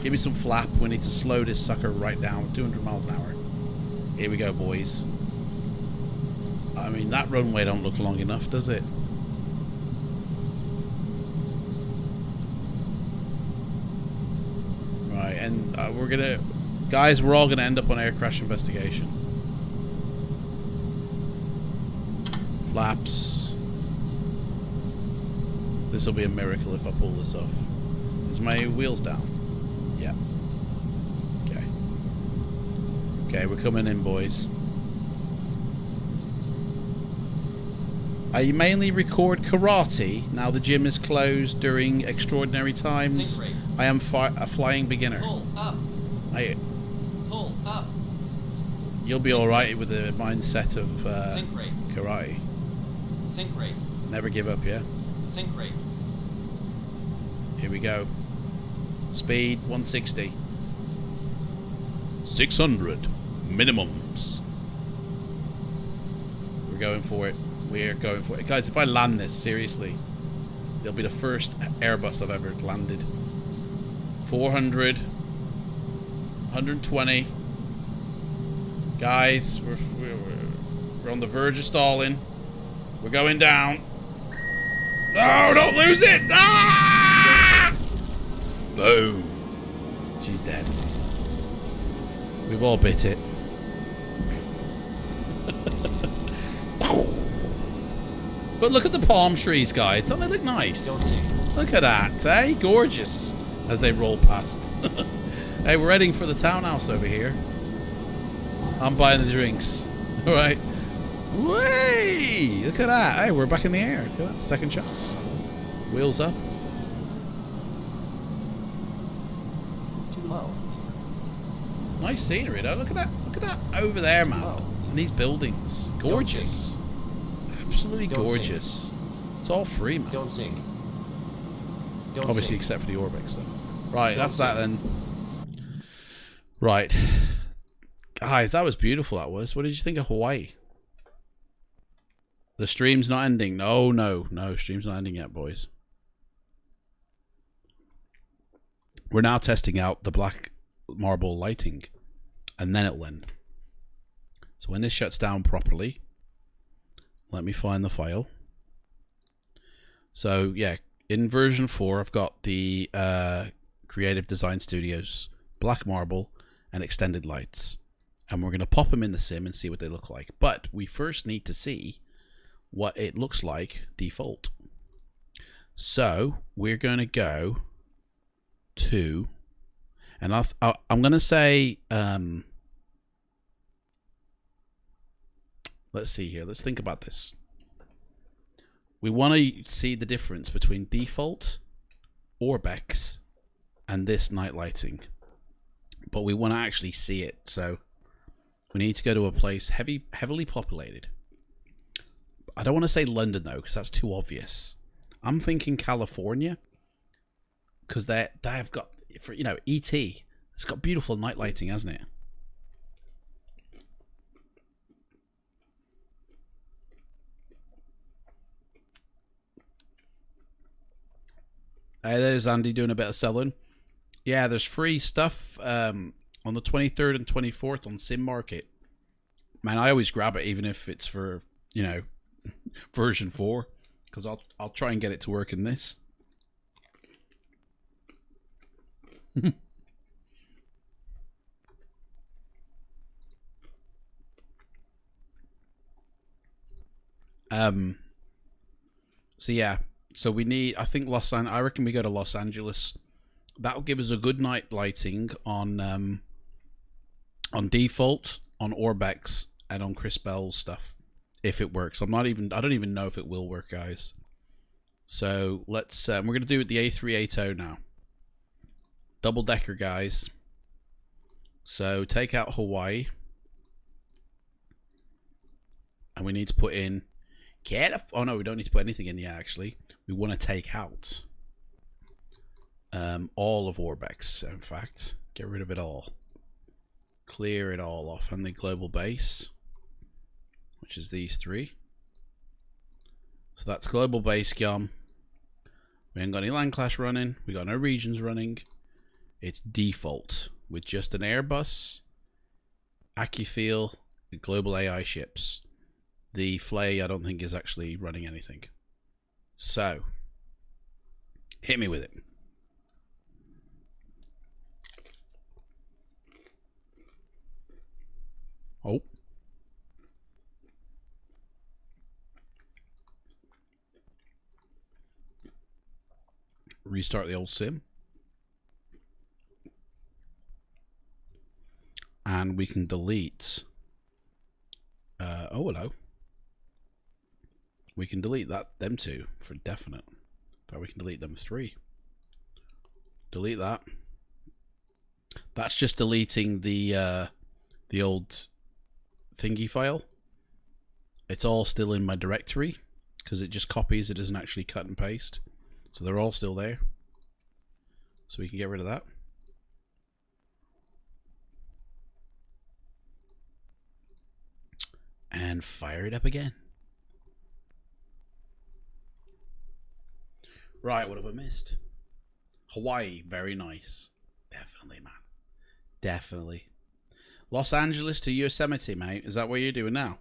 Give me some flap. We need to slow this sucker right down. 200 miles an hour. Here we go, boys. I mean, that runway don't look long enough, does it? Right, and we're gonna... Guys, we're all gonna end up on air crash investigation. Flaps. This will be a miracle if I pull this off. Is my wheels down? Yeah. Okay, we're coming in, boys. I mainly record karate. Now the gym is closed during extraordinary times. Sink rate. I am a flying beginner. Pull up. Pull up. You'll be alright with the mindset of Sink rate. karate. Sink rate. Never give up, yeah? Sink rate. Here we go. Speed 160. 600 minimums. We're going for it. We're going for it. Guys, if I land this, seriously, it'll be the first Airbus I've ever landed. 400. 120. Guys, we're on the verge of stalling. We're going down. No, don't lose it! Ah! Boom. She's dead. We've all bit it. But look at the palm trees, guys. Don't they look nice? Don't sink. Look at that, eh? Gorgeous. As they roll past. Hey, we're heading for the townhouse over here. I'm buying the drinks. Alright. Way! Look at that. Hey, we're back in the air. Look at that. Second chance. Wheels up. Too low. Nice scenery though. Look at that. Look at that over there, man. Wow. And these buildings. Gorgeous. Absolutely Don't gorgeous. It's all free, man. Don't sink. Don't Obviously, sink. except for the Orbex stuff. Right, Don't that's that sink. then. Right. Guys, that was beautiful, that was. What did you think of Hawaii? The stream's not ending. No, stream's not ending yet, boys. We're now testing out the black marble lighting, and then it'll end. So when this shuts down properly, let me find the file. So yeah, in version 4, I've got the Creative Design Studios black marble and extended lights, and we're going to pop them in the sim and see what they look like. But we first need to see what it looks like default. So we're going to go to, and I'm going to say, let's see here. Let's think about this. We want to see the difference between default, Orbex, and this night lighting. But we want to actually see it. So we need to go to a place heavily populated. I don't want to say London though, because that's too obvious. I'm thinking California, because they've got, for you know, ET. It's got beautiful night lighting, hasn't it? Hey, there's Andy doing a bit of selling. Yeah, there's free stuff on the 23rd and 24th on Sim Market. Man, I always grab it, even if it's for, you know, version 4, because I'll try and get it to work in this. So yeah, so we need, I think I reckon we go to Los Angeles. That'll give us a good night lighting on default, on Orbex, and on Chris Bell's stuff, if it works. I don't even know if it will work, guys. So let's we're gonna do it the A380 now. Double decker, guys. So take out Hawaii, and we need to put in oh no, we don't need to put anything in yet. Actually, we want to take out all of Orbex. In fact, get rid of it all, clear it all off, and the global base, which is these three. So that's global base gone. We ain't got any land clash running. We got no regions running. It's default with just an Airbus, AccuFeel, global AI ships. The Flay I don't think is actually running anything. So hit me with it. Oh. Restart the old sim. and we can delete. Oh, hello. We can delete them two for definite. In fact, we can delete them three. Delete that. That's just deleting the old thingy file. It's all still in my directory because it just copies. It doesn't actually cut and paste. So they're all still there. So we can get rid of that. And fire it up again. Right, what have I missed? Hawaii, very nice. Definitely, man. Definitely. Los Angeles to Yosemite, mate. Is that what you're doing now?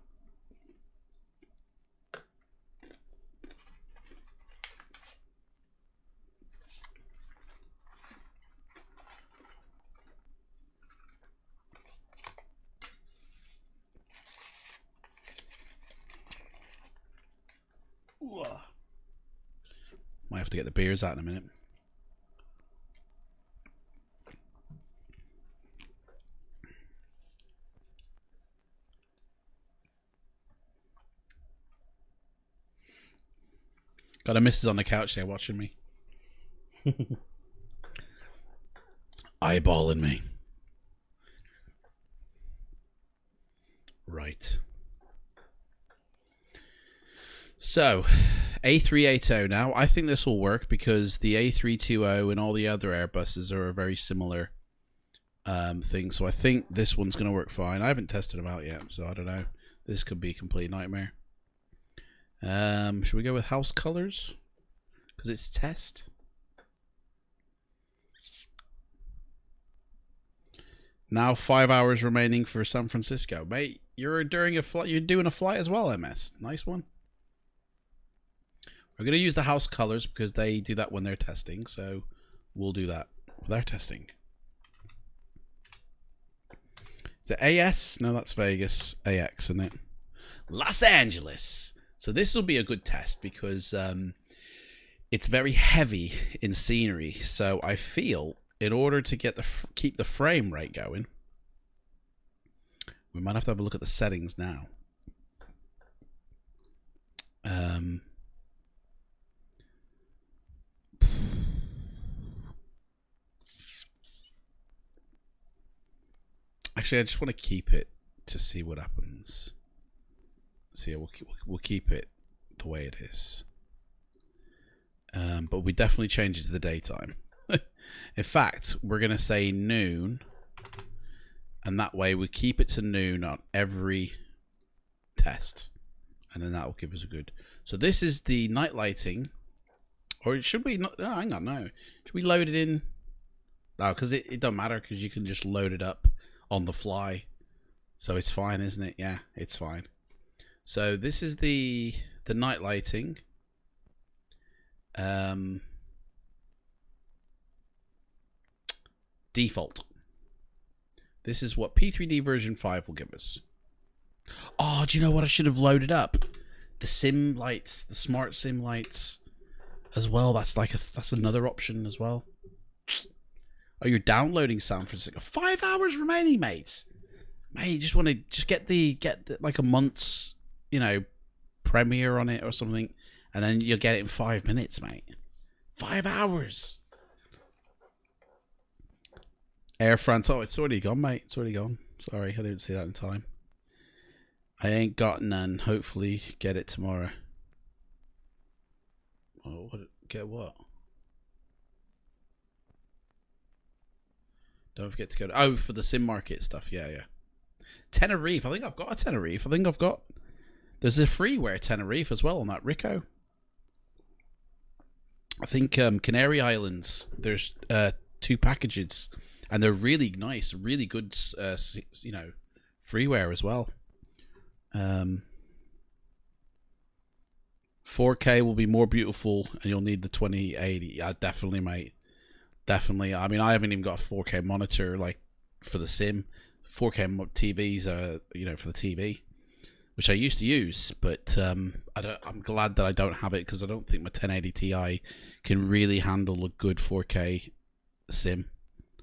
Might have to get the beers out in a minute. Got a missus on the couch there watching me. Eyeballing me. Right. So, A380 now. I think this will work because the A320 and all the other Airbuses are a very similar thing. So I think this one's going to work fine. I haven't tested them out yet, so I don't know. This could be a complete nightmare. Should we go with house colors? Because it's test. Now 5 hours remaining for San Francisco. Mate, you're doing a flight as well, MS. Nice one. We're going to use the house colors because they do that when they're testing, so we'll do that with our testing. Is it AS? No, that's Vegas. AX, isn't it? Los Angeles. So this will be a good test because it's very heavy in scenery. So I feel in order to get keep the frame rate going, we might have to have a look at the settings now. Actually, I just want to keep it to see what happens. So yeah, we'll keep it the way it is. But we definitely change it to the daytime. In fact, we're going to say noon. And that way we keep it to noon on every test. And then that will give us a good... So this is the night lighting. Or should we not... Oh, hang on, no. Should we load it in? No, because it don't matter because you can just load it up on the fly. So it's fine, isn't it? Yeah, it's fine. So this is the night lighting. Default. This is what P3D version 5 will give us. Oh, do you know what I should have loaded up? The sim lights, the smart sim lights as well. That's like that's another option as well. Oh, you're downloading San Francisco. 5 hours remaining, mate. Mate, you just want to get the like a month's, you know, premiere on it or something, and then you'll get it in 5 minutes, mate. 5 hours. Air France. Oh, it's already gone, mate. It's already gone. Sorry, I didn't see that in time. I ain't got none. Hopefully, get it tomorrow. Oh, get what? Don't forget to go to... Oh, for the sim market stuff. Yeah, yeah. Tenerife. I think I've got a Tenerife. I think I've got... There's a freeware Tenerife as well on that Rico. I think Canary Islands, there's 2 packages. And they're really nice. Really good, you know, freeware as well. 4K will be more beautiful and you'll need the 2080. Yeah, definitely, mate. Definitely. I mean, I haven't even got a 4K monitor like for the sim. 4K TVs, you know, for the TV, which I used to use, but I'm glad that I don't have it because I don't think my 1080 Ti can really handle a good 4K sim.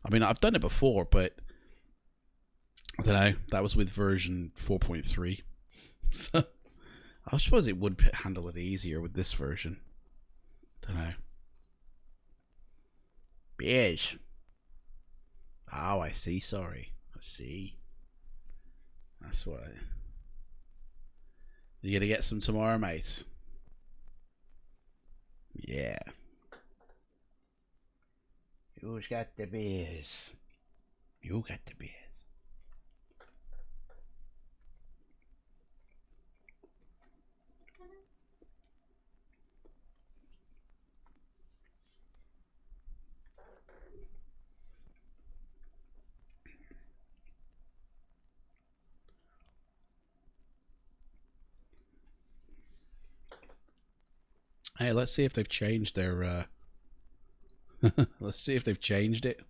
I mean, I've done it before, but I don't know. That was with version 4.3. So I suppose it would handle it easier with this version. Don't know. Beers. Oh, I see. Sorry. I see. That's why. You gonna get some tomorrow, mate? Yeah. Who's got the beers? You got the beers. Hey, let's see if they've changed their let's see if they've changed it.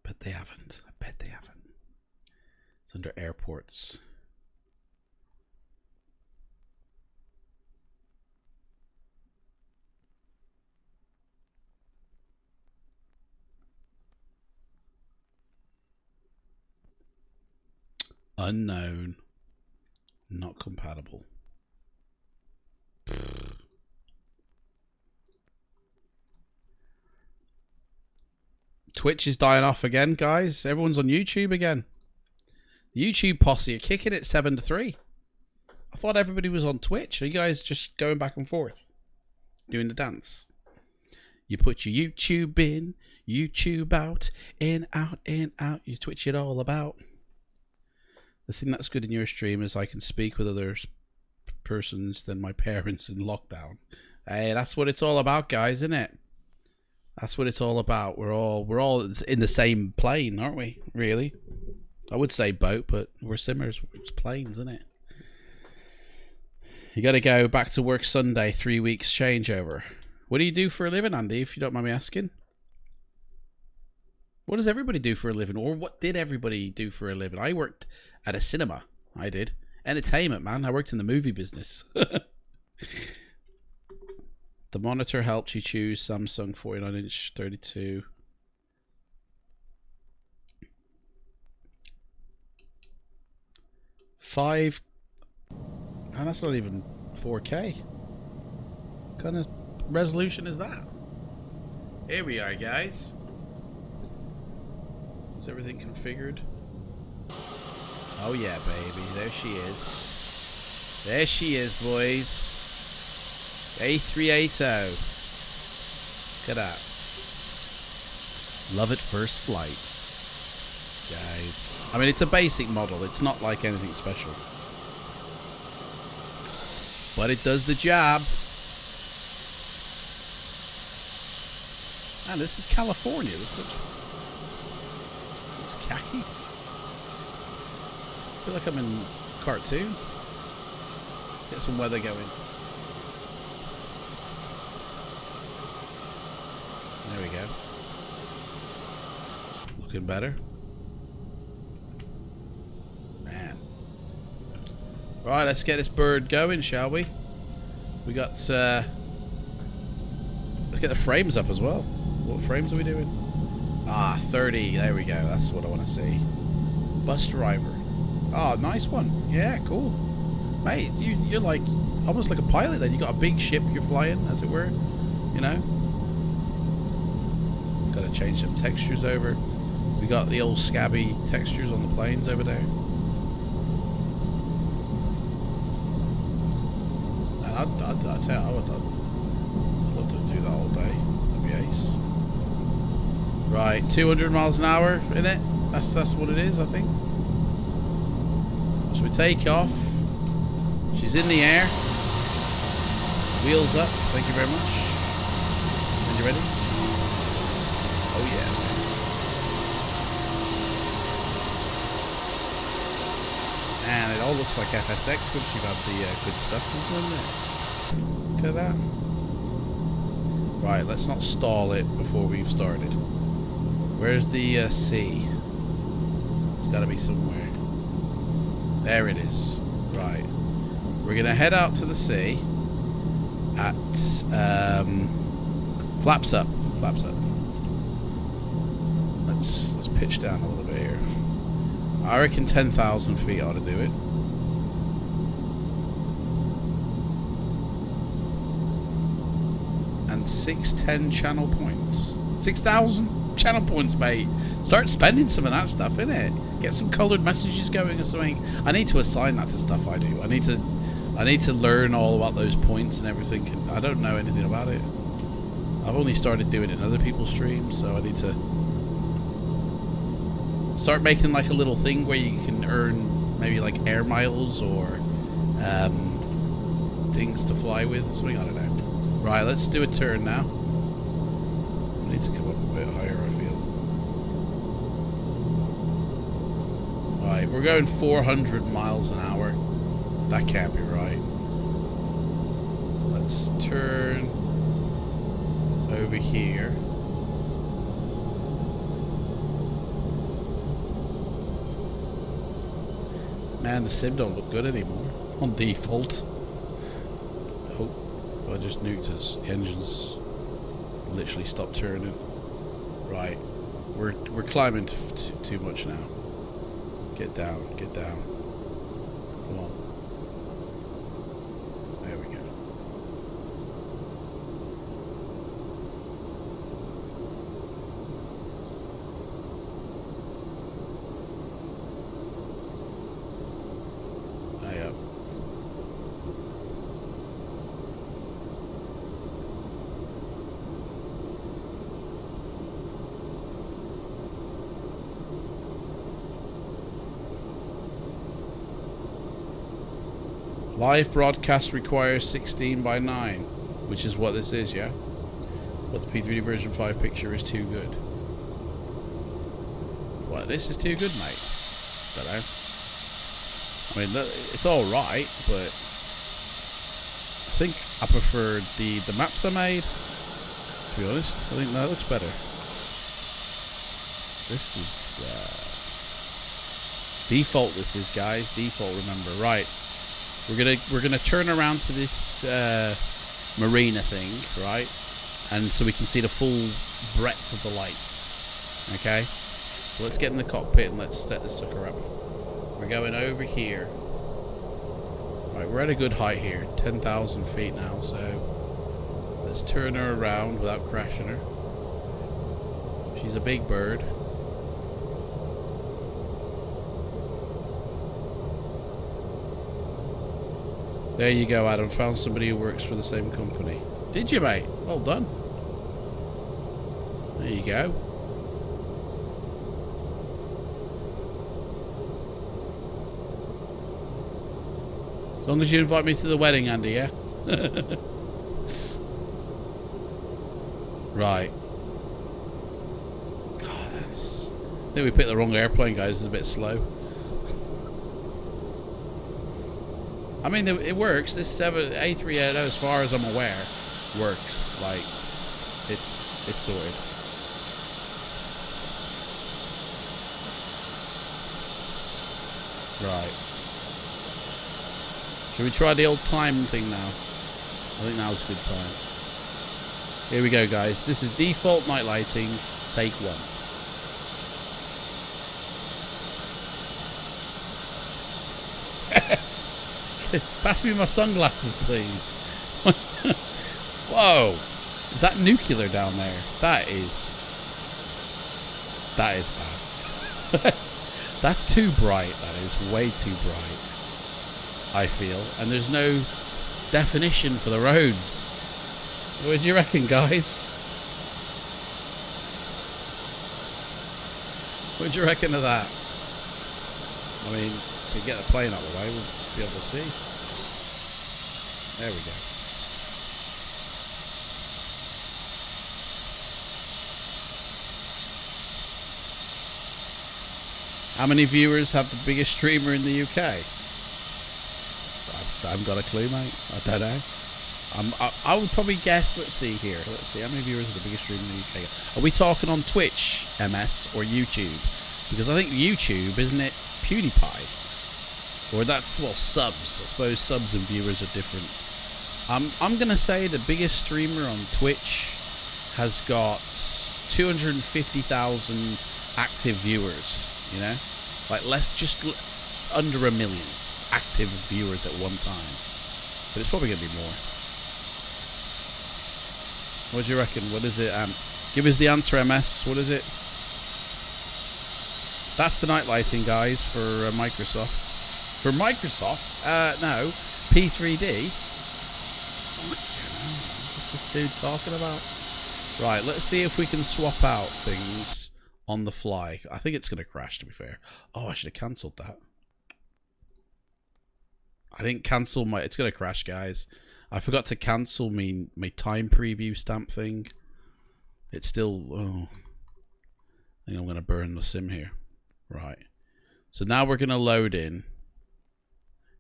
Bet they haven't. I bet they haven't. It's under airports. Unknown. Not compatible. Twitch is dying off again, guys. Everyone's on YouTube again. The YouTube posse are kicking it 7-3. I thought everybody was on Twitch. Are you guys just going back and forth? Doing the dance? You put your YouTube in, YouTube out, in, out, in, out. You Twitch it all about. The thing that's good in your stream is I can speak with other persons than my parents in lockdown. Hey, that's what it's all about, guys, isn't it? That's what it's all about. We're all in the same plane, aren't we? Really? I would say boat, but we're simmers. It's planes, isn't it? You got to go back to work Sunday. 3 weeks changeover. What do you do for a living, Andy? If you don't mind me asking. What does everybody do for a living, or what did everybody do for a living? I worked at a cinema. I did entertainment, man. I worked in the movie business. The monitor helped you choose Samsung 49-inch 32. Five. And that's not even 4K. What kind of resolution is that? Here we are, guys. Is everything configured? Oh yeah, baby. There she is. There she is, boys. A380. Look at that. Love at first flight. Guys. I mean, it's a basic model. It's not like anything special. But it does the job. Man, this is California. This looks khaki. I feel like I'm in cartoon. Let's get some weather going. There we go. Looking better. Man. Right, let's get this bird going, shall we? We got, let's get the frames up as well. What frames are we doing? Ah, 30. There we go. That's what I want to see. Bus driver. Oh, nice one. Yeah, cool. Mate, you're like, almost like a pilot then. You got a big ship you're flying, as it were. You know? Gotta change some textures over. We got the old scabby textures on the planes over there. And I'd say I would love to do that all day. That'd be ace. Right, 200 miles an hour in it. That's what it is, I think. So we take off. She's in the air. Wheels up. Thank you very much. Are you ready? Oh yeah. And it all looks like FSX once you've had the good stuff, isn't it? Look at that. Right, let's not stall it before we've started. Where's the sea? It's got to be somewhere. There it is. Right. We're going to head out to the sea at flaps up. Flaps up. let's pitch down a little bit here. I reckon 10,000 feet ought to do it. And 610 channel points. 6,000 channel points, mate. Start spending some of that stuff, innit? Get some coloured messages going or something. I need to assign that to stuff I do. I need to learn all about those points and everything. I don't know anything about it. I've only started doing it in other people's streams, so I need to start making like a little thing where you can earn maybe like air miles or things to fly with or something. I don't know. Right, let's do a turn now. I need to come up a bit higher, I feel. Right, we're going 400 miles an hour. That can't be right. Let's turn over here. Man, the sim don't look good anymore. On default. Oh, I just nuked us. The engines literally stopped turning. Right. We're climbing too much now. Get down, get down. Come on. There we go. Hey up. Live broadcast requires 16 by 9, which is what this is, yeah? But the P3Dv5 picture is too good. What, this is too good, mate? Don't know. I mean, it's alright, but I think I preferred the maps I made. To be honest, I think that looks better. This is default. This is, guys, default. Remember, right? We're gonna turn around to this marina thing, right? And so we can see the full breadth of the lights. Okay. So let's get in the cockpit and let's set this sucker up. We're going over here. Right, we're at a good height here, 10,000 feet now. So let's turn her around without crashing her. She's a big bird. There you go, Adam. Found somebody who works for the same company. Did you, mate? Well done. There you go. As long as you invite me to the wedding, Andy, yeah? Right. God, I think we picked the wrong airplane, guys. It's a bit slow. I mean, it works. This A380, as far as I'm aware, works. Like, it's sorted. Right. Should we try the old time thing now? I think now's a good time. Here we go, guys. This is default night lighting, take 1. Pass me my sunglasses, please. Whoa. Is that nuclear down there? That is bad. That's too bright. That is way too bright, I feel. And there's no definition for the roads. What do you reckon, guys? What do you reckon of that? I mean, to get the plane out of the way, we'll be able to see. There we go. How many viewers have the biggest streamer in the UK? I haven't got a clue, mate. I don't know. I would probably guess, let's see here. Let's see, how many viewers are the biggest streamer in the UK? Are we talking on Twitch, MS, or YouTube? Because I think YouTube, isn't it PewDiePie? Or that's, well, subs. I suppose subs and viewers are different. I'm going to say the biggest streamer on Twitch has got 250,000 active viewers, you know? Like, under 1 million active viewers at one time. But it's probably going to be more. What do you reckon? What is it? Give us the answer, MS. What is it? That's the night lighting, guys, for Microsoft. For Microsoft? No. P3D? What's this dude talking about? Right, let's see if we can swap out things on the fly. I think it's going to crash, to be fair. Oh, I should have cancelled that. I didn't cancel my... It's going to crash, guys. I forgot to cancel my time preview stamp thing. It's still... Oh. I think I'm going to burn the sim here. Right. So now we're going to load in.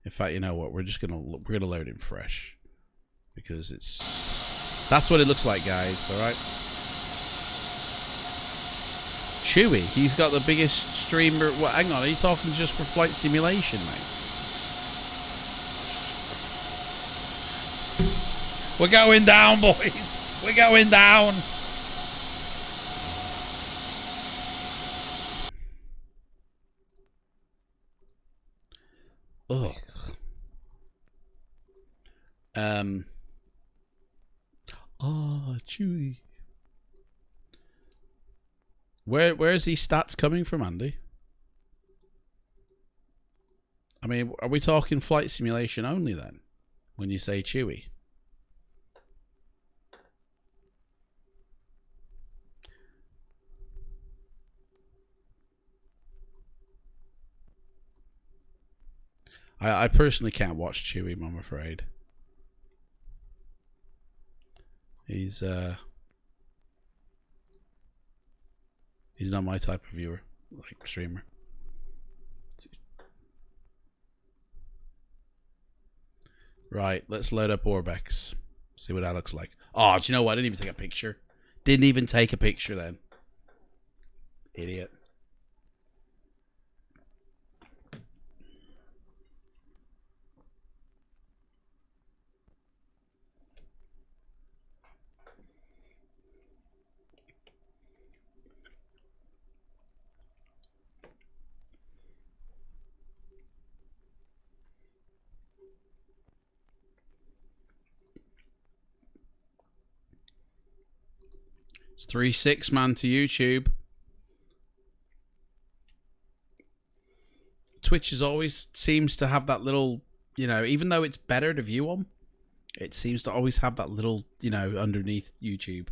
In fact, you know what? We're going to load in fresh. Because that's what it looks like, guys. All right. Chewy, he's got the biggest streamer. Well, hang on, are you talking just for flight simulation, mate? We're going down, boys. We're going down. Ugh. Oh, Chewy. Where's these stats coming from, Andy? I mean, are we talking flight simulation only then? When you say Chewy? I personally can't watch Chewy, I'm afraid. He's not my type of viewer, like streamer. Right, let's load up Orbex. See what that looks like. Oh, do you know what? I didn't even take a picture. Didn't even take a picture then. Idiot. It's 3.6, man, to YouTube. Twitch is always seems to have that little, you know, even though it's better to view on, it seems to always have that little, you know, underneath YouTube.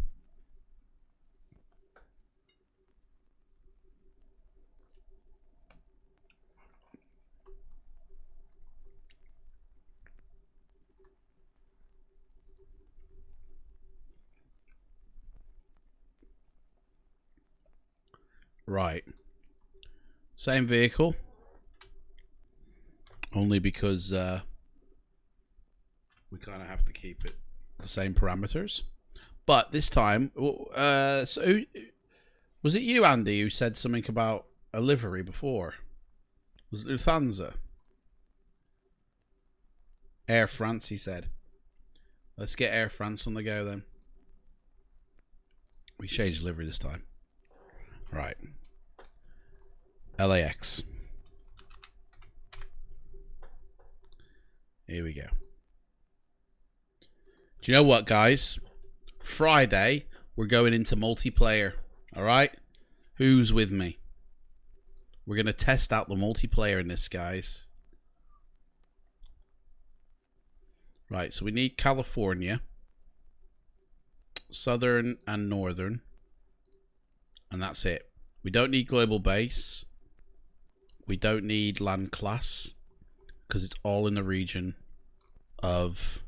Right. Same vehicle. Only because we kind of have to keep it the same parameters. But this time, so was it you, Andy, who said something about a livery before? Was it Lufthansa? Air France, he said. Let's get Air France on the go then. We changed livery this time. Right. LAX. Here we go. Do you know what, guys? Friday, we're going into multiplayer. Alright? Who's with me? We're going to test out the multiplayer in this, guys. Right, so we need California. Southern and Northern. And that's it. We don't need global base. We don't need land class. Because it's all in the region of...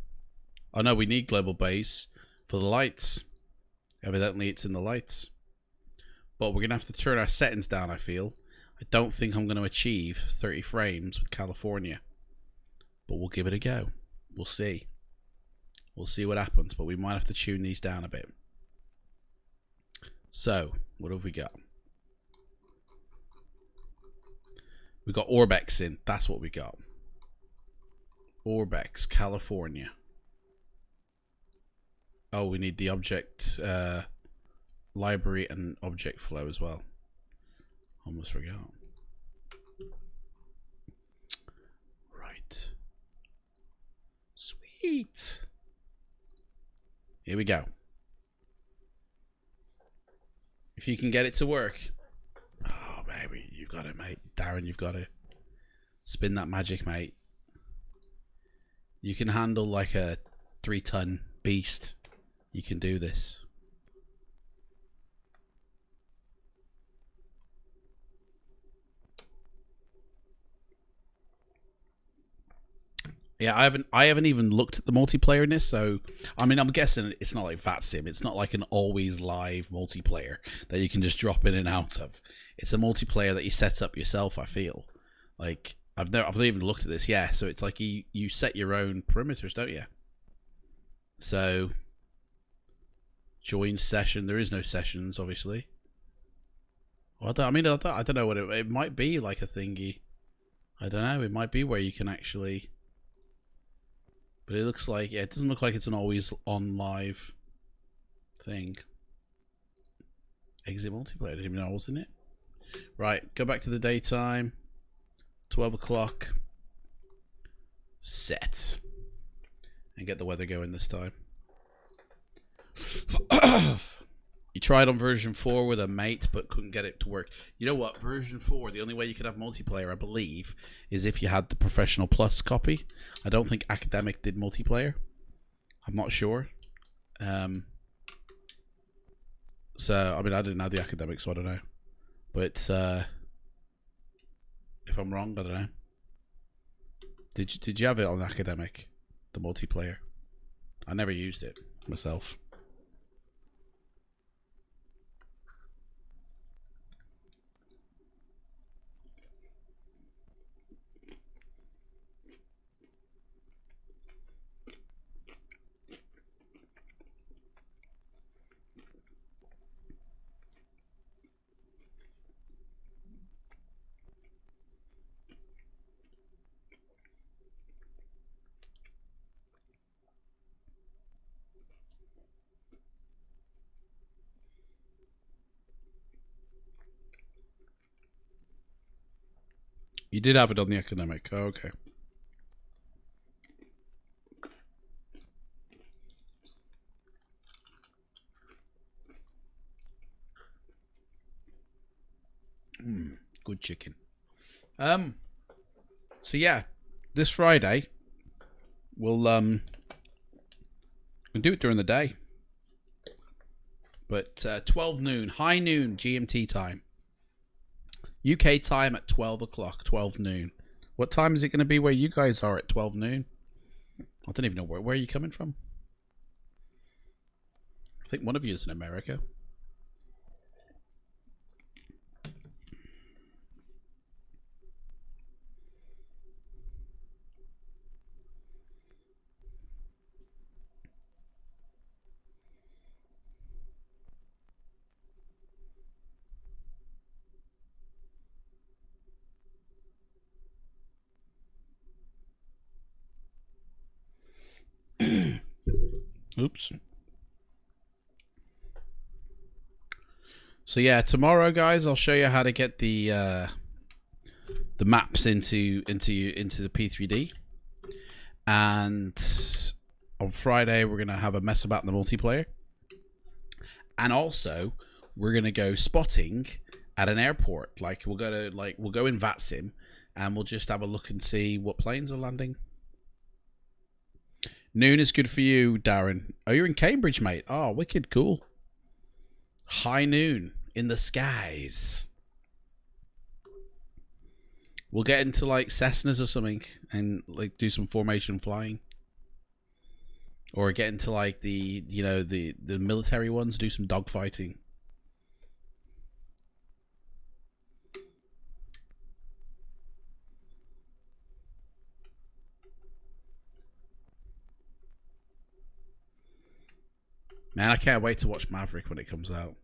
Oh no, we need global base for the lights. Evidently it's in the lights. But we're going to have to turn our settings down, I feel. I don't think I'm going to achieve 30 frames with California. But we'll give it a go. We'll see. We'll see what happens. But we might have to tune these down a bit. So, what have we got? We got Orbex in. That's what we got. Orbex, California. Oh, we need the object library and object flow as well. Almost forgot. Right. Sweet. Here we go. If you can get it to work. Oh, baby, you've got it, mate. Darren, you've got it. Spin that magic, mate. You can handle like a 3-ton beast. You can do this. Yeah, I haven't even looked at the multiplayer in this, so I mean I'm guessing it's not like VATSIM. It's not like an always live multiplayer that you can just drop in and out of. It's a multiplayer that you set up yourself, I feel. Like I've not even looked at this, yeah, so it's like you set your own perimeters, don't you? So join session. There is no sessions, obviously. Well, I don't know what it might be, like a thingy. I don't know, it might be where you can actually. But it looks like, yeah, it doesn't look like it's an always on live thing. Exit multiplayer, I didn't even know I was in it. Right, go back to the daytime. 12 o'clock. Set. And get the weather going this time. You tried on version 4 with a mate, but couldn't get it to work. You know what? Version 4, the only way you could have multiplayer, I believe, is if you had the Professional Plus copy. I don't think Academic did multiplayer. I'm not sure. So, I mean, I didn't have the Academic, so I don't know. But, if I'm wrong, I don't know. Did you have it on Academic? The multiplayer? I never used it myself. You did have it on the Academic. Oh, okay. Good chicken. So yeah, this Friday we'll do it during the day. But 12 noon, high noon GMT time. UK time at 12 o'clock, 12 noon. What time is it going to be where you guys are at 12 noon? I don't even know where are you coming from? I think one of you is in America. Oops. So yeah, tomorrow, guys, I'll show you how to get the maps into the P3D, and on Friday we're gonna have a mess about in the multiplayer, and also we're gonna go spotting at an airport. Like we'll go in VATSIM, and we'll just have a look and see what planes are landing. Noon is good for you, Darren. Oh, you're in Cambridge, mate. Oh, wicked cool. High noon in the skies. We'll get into like Cessnas or something and like do some formation flying. Or get into like the military ones, do some dogfighting. Man, I can't wait to watch Maverick when it comes out.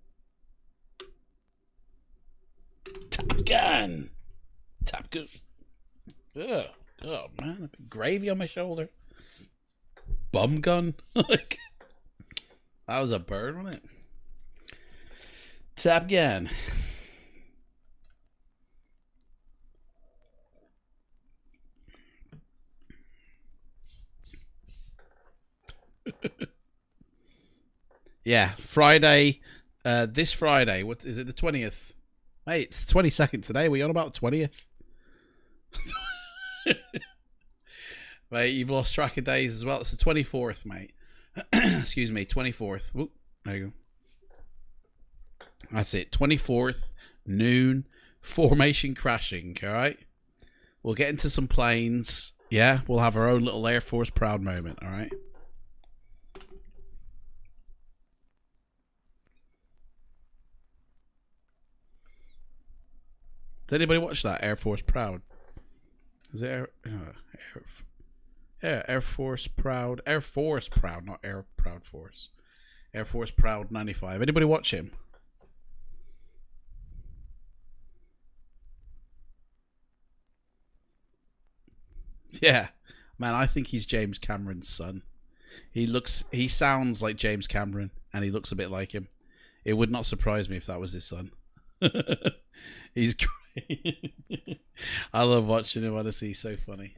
Top Gun! Top Gun. Ugh. Oh, man. A bit gravy on my shoulder. Bum gun? Like, that was a bird, wasn't it? Top Gun. Yeah, Friday. This Friday. What is it? The 20th. Mate, it's the 22nd today. We on about the 20th. Mate, you've lost track of days as well. It's the 24th, mate. Excuse me, 24th. Oop, there you go. That's it. 24th, noon, formation crashing, alright? We'll get into some planes. Yeah, we'll have our own little Air Force proud moment, alright? Did anybody watch that Air Force Proud? Is it Air Force Proud, not Air Proud Force. Air Force Proud 95. Anybody watch him? Yeah, man, I think he's James Cameron's son. He sounds like James Cameron, and he looks a bit like him. It would not surprise me if that was his son. He's great. I love watching him, honestly. He's so funny.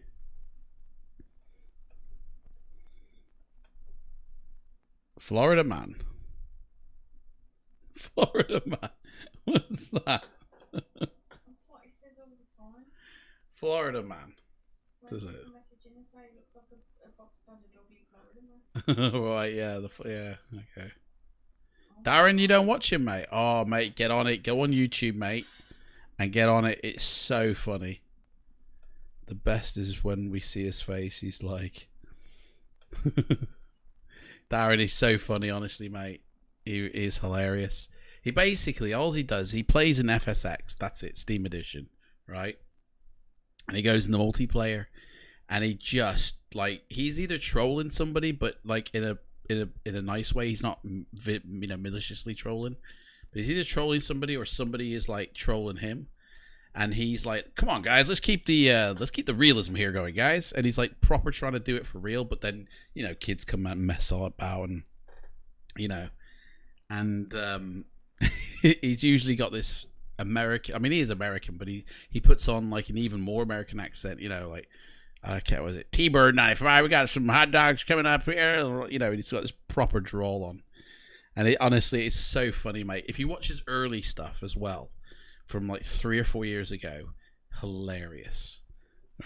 Florida man. Florida man. What's that? That's what he says all the time. Florida man. Does it? Message in and say he looks like a box standard dog in Florida man. Right, yeah, okay. Darren, you don't watch him, mate. Oh, mate, get on it. Go on YouTube, mate, and get on it. It's so funny. The best is when we see his face. He's like, Darren is so funny, honestly, mate. He is hilarious. He basically, all he does, he plays in FSX. That's it, Steam Edition, right? And he goes in the multiplayer, and he just like he's either trolling somebody, but like in a nice way. He's not maliciously trolling, but he's either trolling somebody or somebody is like trolling him. And he's like, "Come on, guys, let's keep the realism here going, guys." And he's like proper trying to do it for real, but then kids come and mess all about, and he's usually got this American. I mean, he is American, but he puts on like an even more American accent. Like I can't. Was it T-Bird 95? We got some hot dogs coming up here. He's got this proper drawl on, and honestly, it's so funny, mate. If you watch his early stuff as well, from like 3 or 4 years ago, hilarious,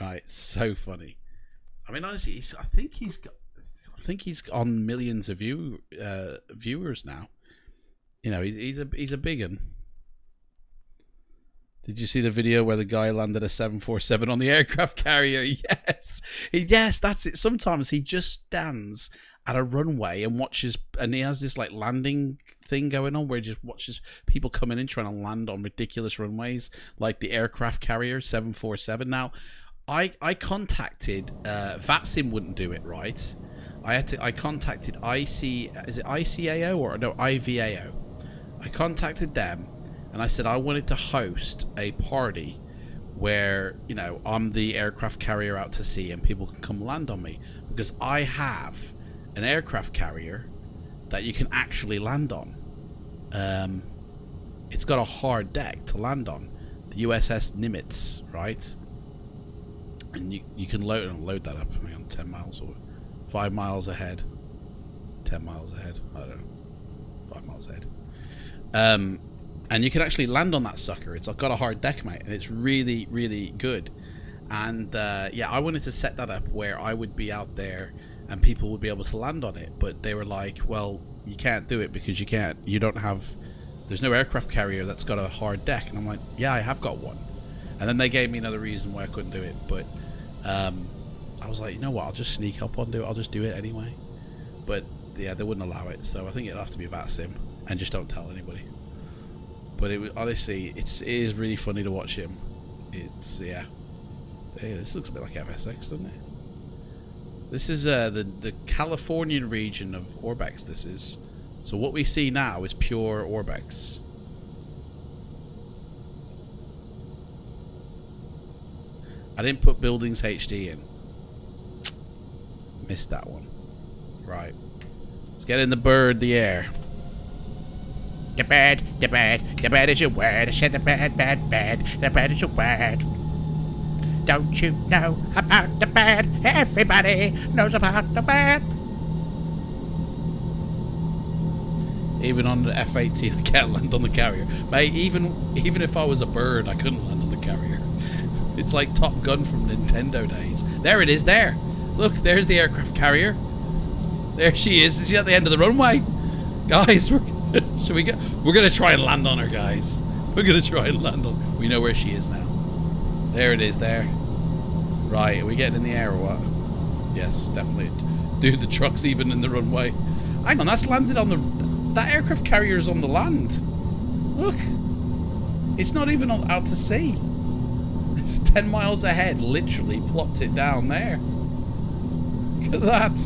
right? So funny. I mean, honestly, I think he's on millions of viewers now. He's a big un. Did you see the video where the guy landed a 747 on the aircraft carrier? Yes, that's it. Sometimes he just stands at a runway and watches, and he has this like landing thing going on where he just watches people coming in trying to land on ridiculous runways, like the aircraft carrier 747. Now, I contacted VATSIM wouldn't do it, right? I contacted ICAO or no IVAO. I contacted them. And I said I wanted to host a party where, I'm the aircraft carrier out to sea and people can come land on me. Because I have an aircraft carrier that you can actually land on. It's got a hard deck to land on. The USS Nimitz, right? And you can load that up. I mean, 10 miles or 5 miles ahead. 10 miles ahead. I don't know. 5 miles ahead. And you can actually land on that sucker. It's got a hard deck, mate, and it's really, really good. And I wanted to set that up where I would be out there and people would be able to land on it. But they were like, well, you can't do it because there's no aircraft carrier that's got a hard deck. And I'm like, yeah, I have got one. And then they gave me another reason why I couldn't do it. But I was like, you know what, I'll just sneak up on it. I'll just do it anyway. But yeah, they wouldn't allow it. So I think it'll have to be VATSIM and just don't tell anybody. But honestly, it is really funny to watch him. It's Hey, this looks a bit like FSX, doesn't it? This is the Californian region of Orbex. This is. So what we see now is pure Orbex. I didn't put Buildings HD in. Missed that one. Right. Let's get in the air. The bad is your word. I said the bad, the bad is your word. Don't you know about the bad? Everybody knows about the bad. Even on the F-18, I can't land on the carrier. Mate, even if I was a bird, I couldn't land on the carrier. It's like Top Gun from Nintendo days. There it is, there. Look, there's the aircraft carrier. There she is. Is she at the end of the runway? Guys, should we go? We're going to try and land on her, guys. We're going to try and land on her. We know where she is now. There it is, there. Right, are we getting in the air or what? Yes, definitely. Dude, the truck's even in the runway. Hang on, that's landed on the... That aircraft carrier's on the land. Look. It's not even out to sea. It's 10 miles ahead. Literally plopped it down there. Look at that.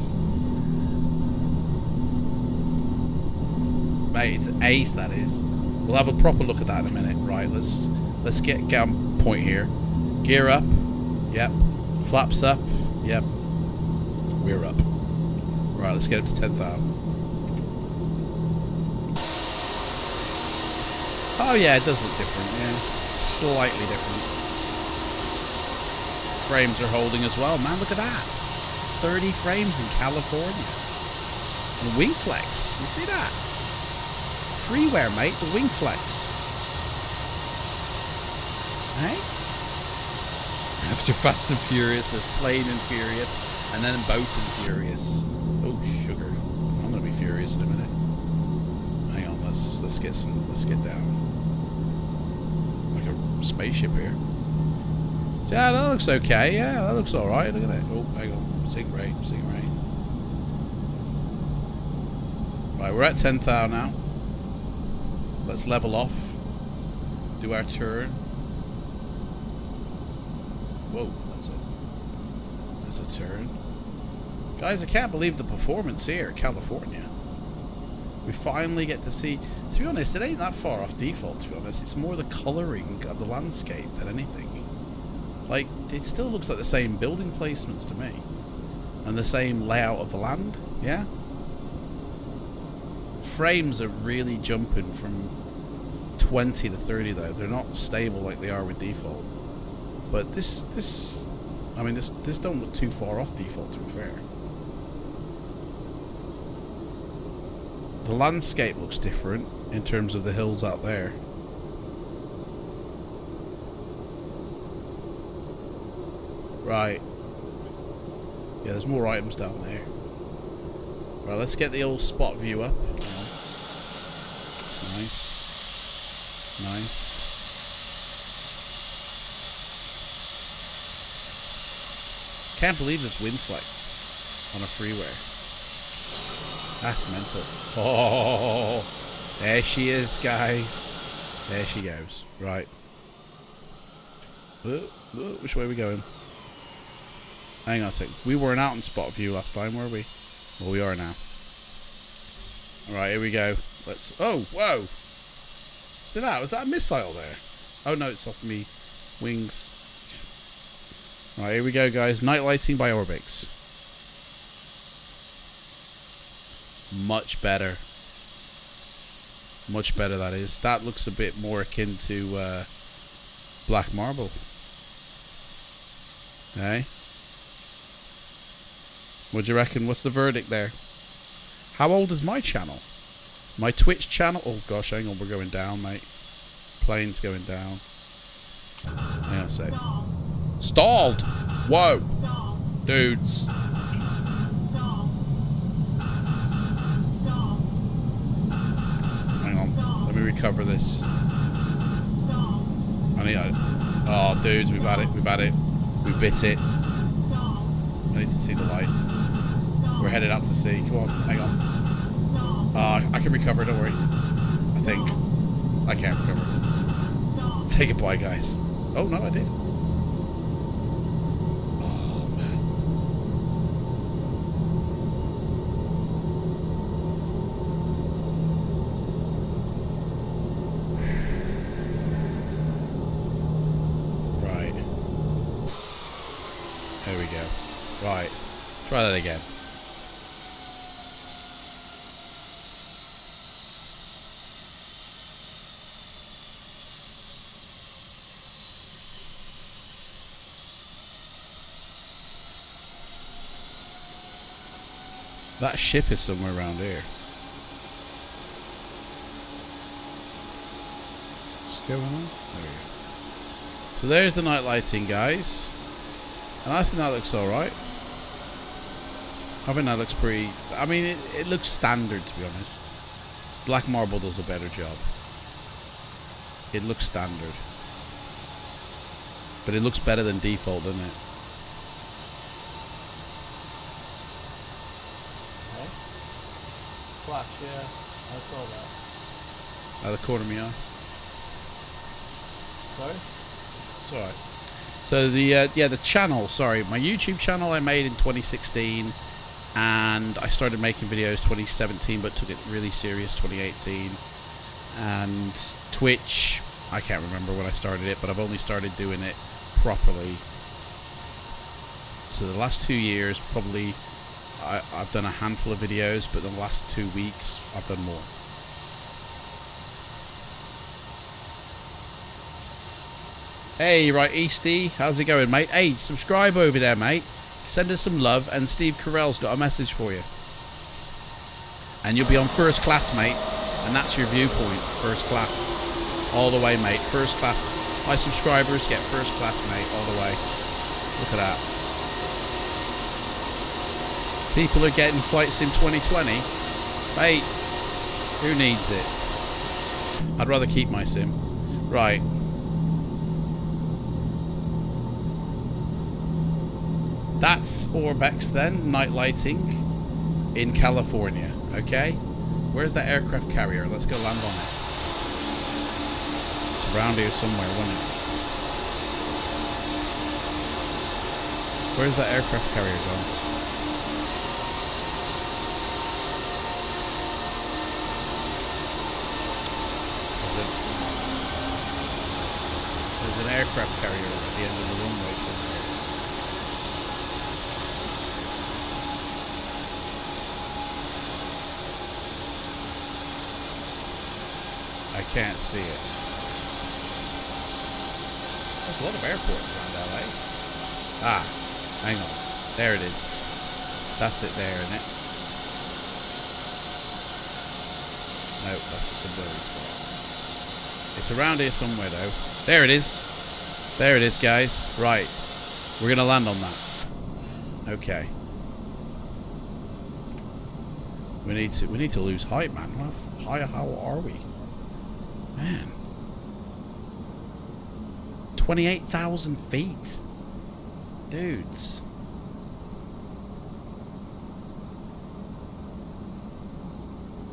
Mate, it's ace, that is. We'll have a proper look at that in a minute. Right, let's get on point here. Gear up. Yep. Flaps up. Yep. We're up. Right, let's get up to 10,000. Oh yeah, it does look different, yeah. Slightly different. Frames are holding as well. Man, look at that. 30 frames in California. And wing flex. You see that? Freeware, mate. The wing flex. Hey? After Fast and Furious, there's Plane and Furious, and then Boat and Furious. Oh, sugar. I'm gonna be furious in a minute. Hang on, let's get down. Like a spaceship here. Yeah, that looks okay. Yeah, that looks alright. Look at that. Oh, hang on. Sync rate. Right, we're at 10,000 now. Let's level off. Do our turn. Whoa, that's a turn. Guys, I can't believe the performance here in California. We finally get to see... To be honest, it ain't that far off default, to be honest. It's more the colouring of the landscape than anything. Like, it still looks like the same building placements to me. And the same layout of the land, yeah? Frames are really jumping from 20 to 30 though. They're not stable like they are with default. But this don't look too far off default, to be fair. The landscape looks different in terms of the hills out there. Right. Yeah, there's more items down there. Right, let's get the old spot view up. Nice. Nice. Can't believe there's wind flex on a freeware. That's mental. Oh, there she is, guys. There she goes. Right. Which way are we going? Hang on a sec. We weren't out in spot view last time, were we? Well, we are now. Alright, here we go. Let's... Oh, whoa! See that? Was that a missile there? Oh, no, it's off me. Wings. Alright, here we go, guys. Night lighting by Orbix. Much better. Much better, that is. That looks a bit more akin to Black Marble. Okay. What do you reckon? What's the verdict there? How old is my channel? My Twitch channel? Oh gosh, hang on, we're going down, mate. Plane's going down. Hang on a sec. Stalled! Whoa! Dudes. Hang on, let me recover this. Oh, dudes, we've had it, we bit it. I need to see the light. We're headed out to sea. Come on, hang on. I can recover, don't worry. I think. I can't recover. Say goodbye, guys. Oh, no, I did. Oh, man. Right. There we go. Right. Try that again. That ship is somewhere around here. going on? There we go. So there's the night lighting, guys. And I think that looks alright. I think that looks pretty... I mean, it looks standard, to be honest. Black Marble does a better job. It looks standard. But it looks better than default, doesn't it? Okay. Flash, yeah. I saw that. Out of the corner of my eye. Sorry? It's alright. So the channel, sorry, my YouTube channel I made in 2016, and I started making videos 2017 but took it really serious 2018. And Twitch, I can't remember when I started it, but I've only started doing it properly. So the last 2 years probably I've done a handful of videos, but the last 2 weeks I've done more. Hey, right, Easty, how's it going, mate? Hey, subscribe over there, mate. Send us some love, and Steve Carell's got a message for you. And you'll be on first class, mate. And that's your viewpoint, first class. All the way, mate. First class. My subscribers get first class, mate, all the way. Look at that. People are getting Flight Sim 2020. Mate, who needs it? I'd rather keep my sim. Right. That's Orbex then, night lighting in California, okay? Where's that aircraft carrier? Let's go land on it. It's around here somewhere, won't it? Where's that aircraft carrier going? There's an aircraft carrier at the end of the runway somewhere. I can't see it. There's a lot of airports around LA. Ah, hang on. There it is. That's it there, isn't it? No, that's just a blurry spot. It's around here somewhere, though. There it is. There it is, guys. Right. We're going to land on that. Okay. We need to lose height, man. How are we? Man. 28,000 feet. Dudes.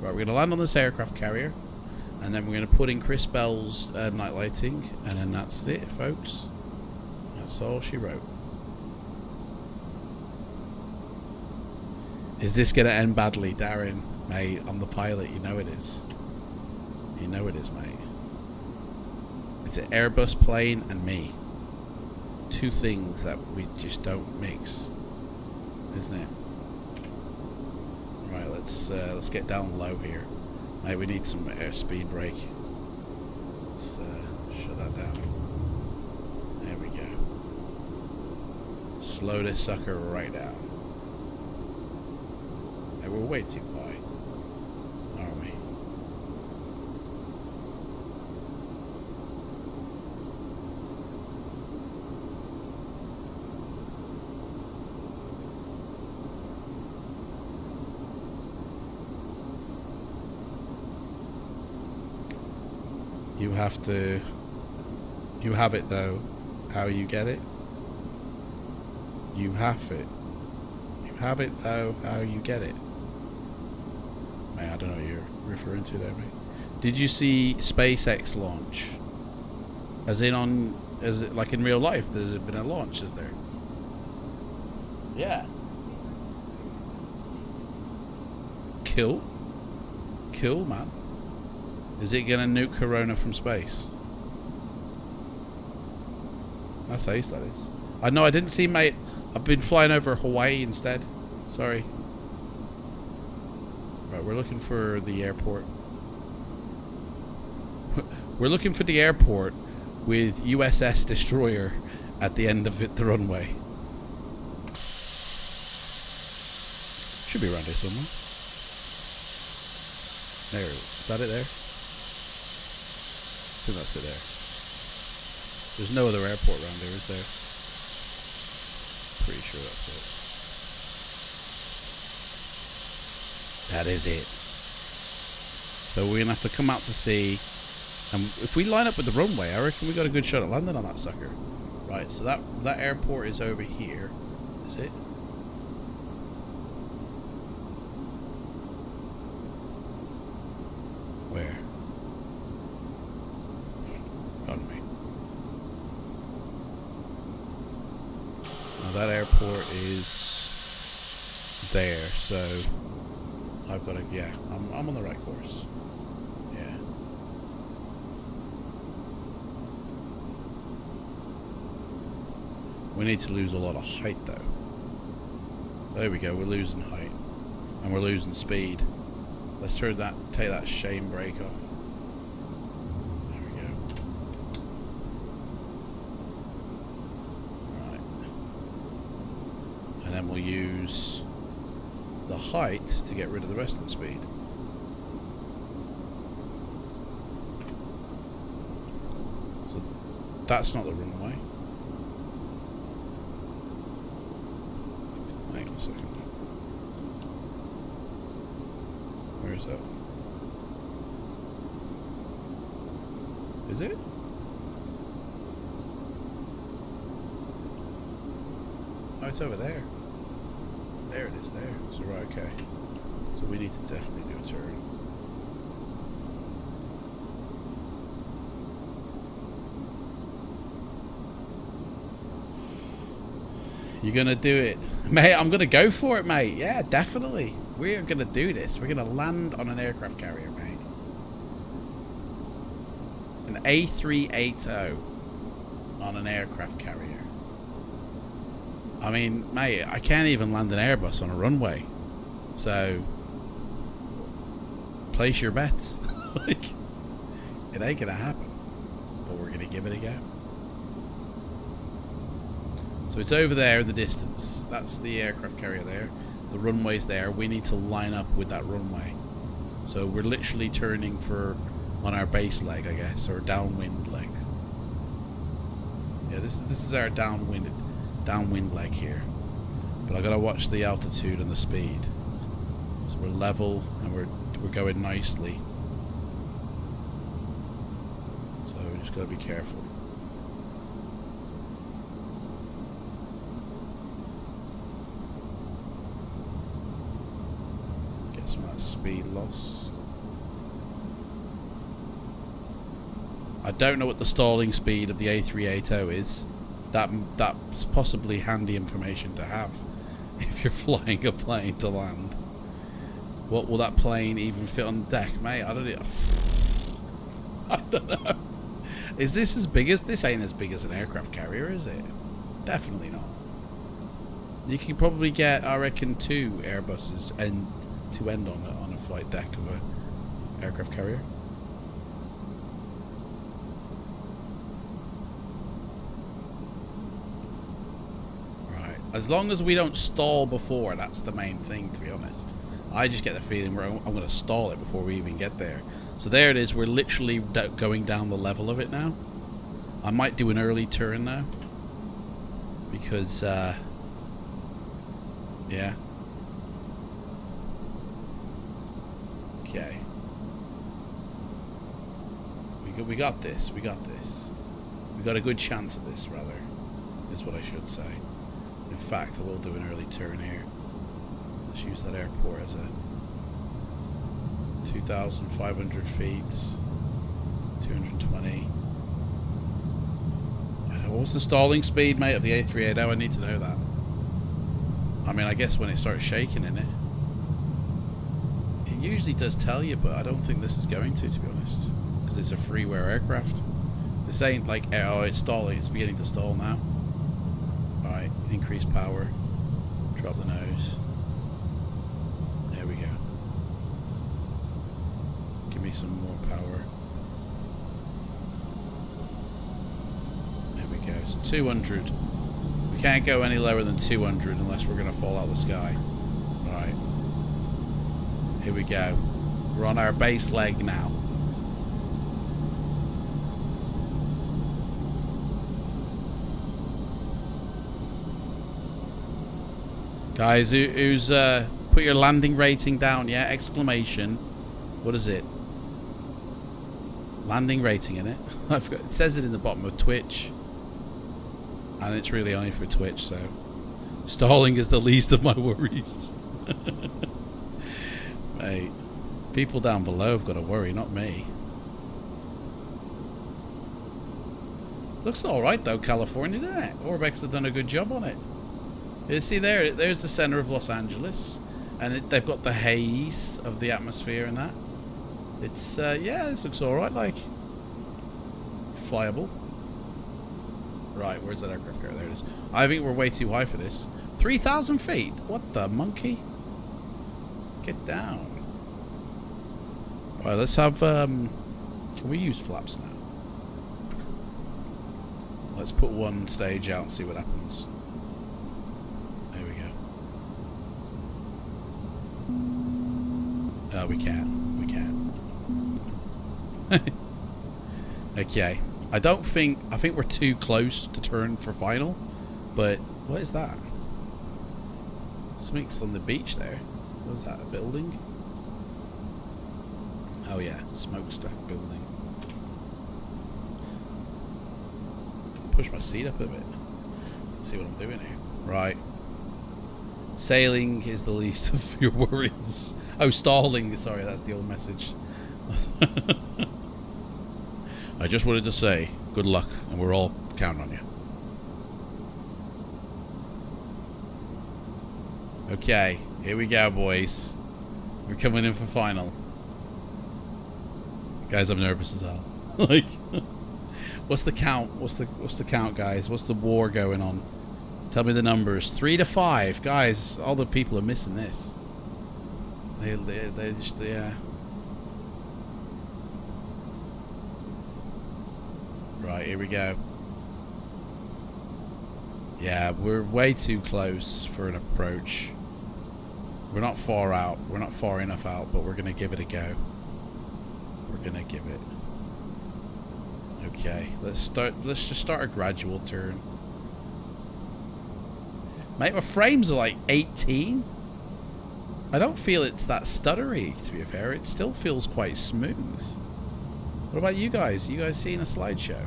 Right, we're going to land on this aircraft carrier. And then we're going to put in Chris Bell's night lighting. And then that's it, folks. That's all she wrote. Is this going to end badly, Darren? Mate, I'm the pilot. You know it is. You know it is, mate. It's an Airbus plane and me. Two things that we just don't mix, isn't it? Right, let's get down low here. Mate, we need some airspeed brake. Let's shut that down. There we go. Slow this sucker right down. Hey, we're way too high, aren't we? You have it though. How you get it? You have it. You have it though. How you get it? Man, I don't know what you're referring to there, mate. Did you see SpaceX launch? As it like in real life? There's been a launch, is there? Yeah. Cool. Cool, man. Is it gonna nuke Corona from space? That's ace, that is. I know I didn't see, mate. I've been flying over Hawaii instead. Sorry. Right, we're looking for the airport. We're looking for the airport with USS Destroyer at the end of the runway. Should be around here somewhere. There, is that it there? think that's it there. There's no other airport around here, is there? Pretty sure that's it. That is it. So we're going to have to come out to sea. And if we line up with the runway, I reckon we got a good shot at landing on that sucker. Right, so that airport is over here. Is it? Where? Pardon me. Now that airport is there, so I've got to, yeah, I'm on the right course. Yeah. We need to lose a lot of height though. There we go, we're losing height. And we're losing speed. Let's take that shame brake off. There we go. Right. And then we'll use the height to get rid of the rest of the speed. So that's not the runway. Hang on a second. Where is that? Is it? Oh, it's over there. There it is, there. So, right, okay. So we need to definitely do a turn. You're gonna do it. Mate, I'm gonna go for it, mate. Yeah, definitely. We're gonna do this. We're gonna land on an aircraft carrier, mate. An A380 on an aircraft carrier. I mean, mate, I can't even land an Airbus on a runway. So, place your bets. Like, it ain't gonna happen. But we're gonna give it a go. So it's over there in the distance. That's the aircraft carrier there. The runway's there. We need to line up with that runway. So we're literally turning on our base leg, I guess, or downwind leg. Yeah, this is our downwind leg here. But I gotta watch the altitude and the speed. So we're level and we're going nicely. So we just gotta be careful. Get some of that speed loss. I don't know what the stalling speed of the A380 is. That's possibly handy information to have if you're flying a plane to land. What will that plane even fit on the deck, mate? I don't know. Is this as big as... This ain't as big as an aircraft carrier, is it? Definitely not. You can probably get, I reckon, 2 Airbuses end on a flight deck of a aircraft carrier. As long as we don't stall before, that's the main thing, to be honest. I just get the feeling I'm going to stall it before we even get there. So there it is. We're literally going down the level of it now. I might do an early turn now. Because, yeah. Okay. We got this. We got this. We got a good chance at this, rather, is what I should say. In fact, I will do an early turn here. Let's use that airport as a 2,500 feet, 220. What's the stalling speed, mate, of the A380? I need to know that. I mean, I guess when it starts shaking in it. It usually does tell you, but I don't think this is going to be honest. Because it's a freeware aircraft. This ain't like, oh, it's stalling, it's beginning to stall now. Alright, increase power. Drop the nose. There we go. Give me some more power. There we go. It's 200. We can't go any lower than 200 unless we're going to fall out of the sky. Alright. Here we go. We're on our base leg now. Guys, who's put your landing rating down? Yeah, exclamation. What is it? Landing rating in it. I forgot. It says it in the bottom of Twitch, and it's really only for Twitch. So stalling is the least of my worries. Mate, people down below have got to worry, not me. Looks all right though, California, doesn't it? Orbex have done a good job on it. You see there's the center of Los Angeles, and they've got the haze of the atmosphere and that. It's yeah, this looks all right, like flyable. Right, where's that aircraft carrier? There it is. I think we're way too high for this. 3,000 feet. What the monkey? Get down. All right, let's have. Can we use flaps now? Let's put one stage out and see what happens. There we go. Oh, we can't. We can't. Okay. I think we're too close to turn for final. But what is that? Something's on the beach there. What is that? A building? Oh yeah, smokestack building. Push my seat up a bit. See what I'm doing here. Right. Sailing is the least of your worries. Oh, stalling. Sorry, that's the old message. I just wanted to say good luck, and we're all counting on you. Okay, here we go, boys. We're coming in for final. Guys, I'm nervous as hell. Like, what's the count? What's the count, guys? What's the war going on? Tell me the numbers. 3 to 5, guys. All the people are missing this. They just yeah. Right, here we go. Yeah, we're way too close for an approach. We're not far out. We're not far enough out, but we're gonna give it a go. We're gonna give it. Okay, let's just start a gradual turn. Mate, my frames are like 18. I don't feel it's that stuttery, to be fair. It still feels quite smooth. What about you guys? You guys seeing a slideshow?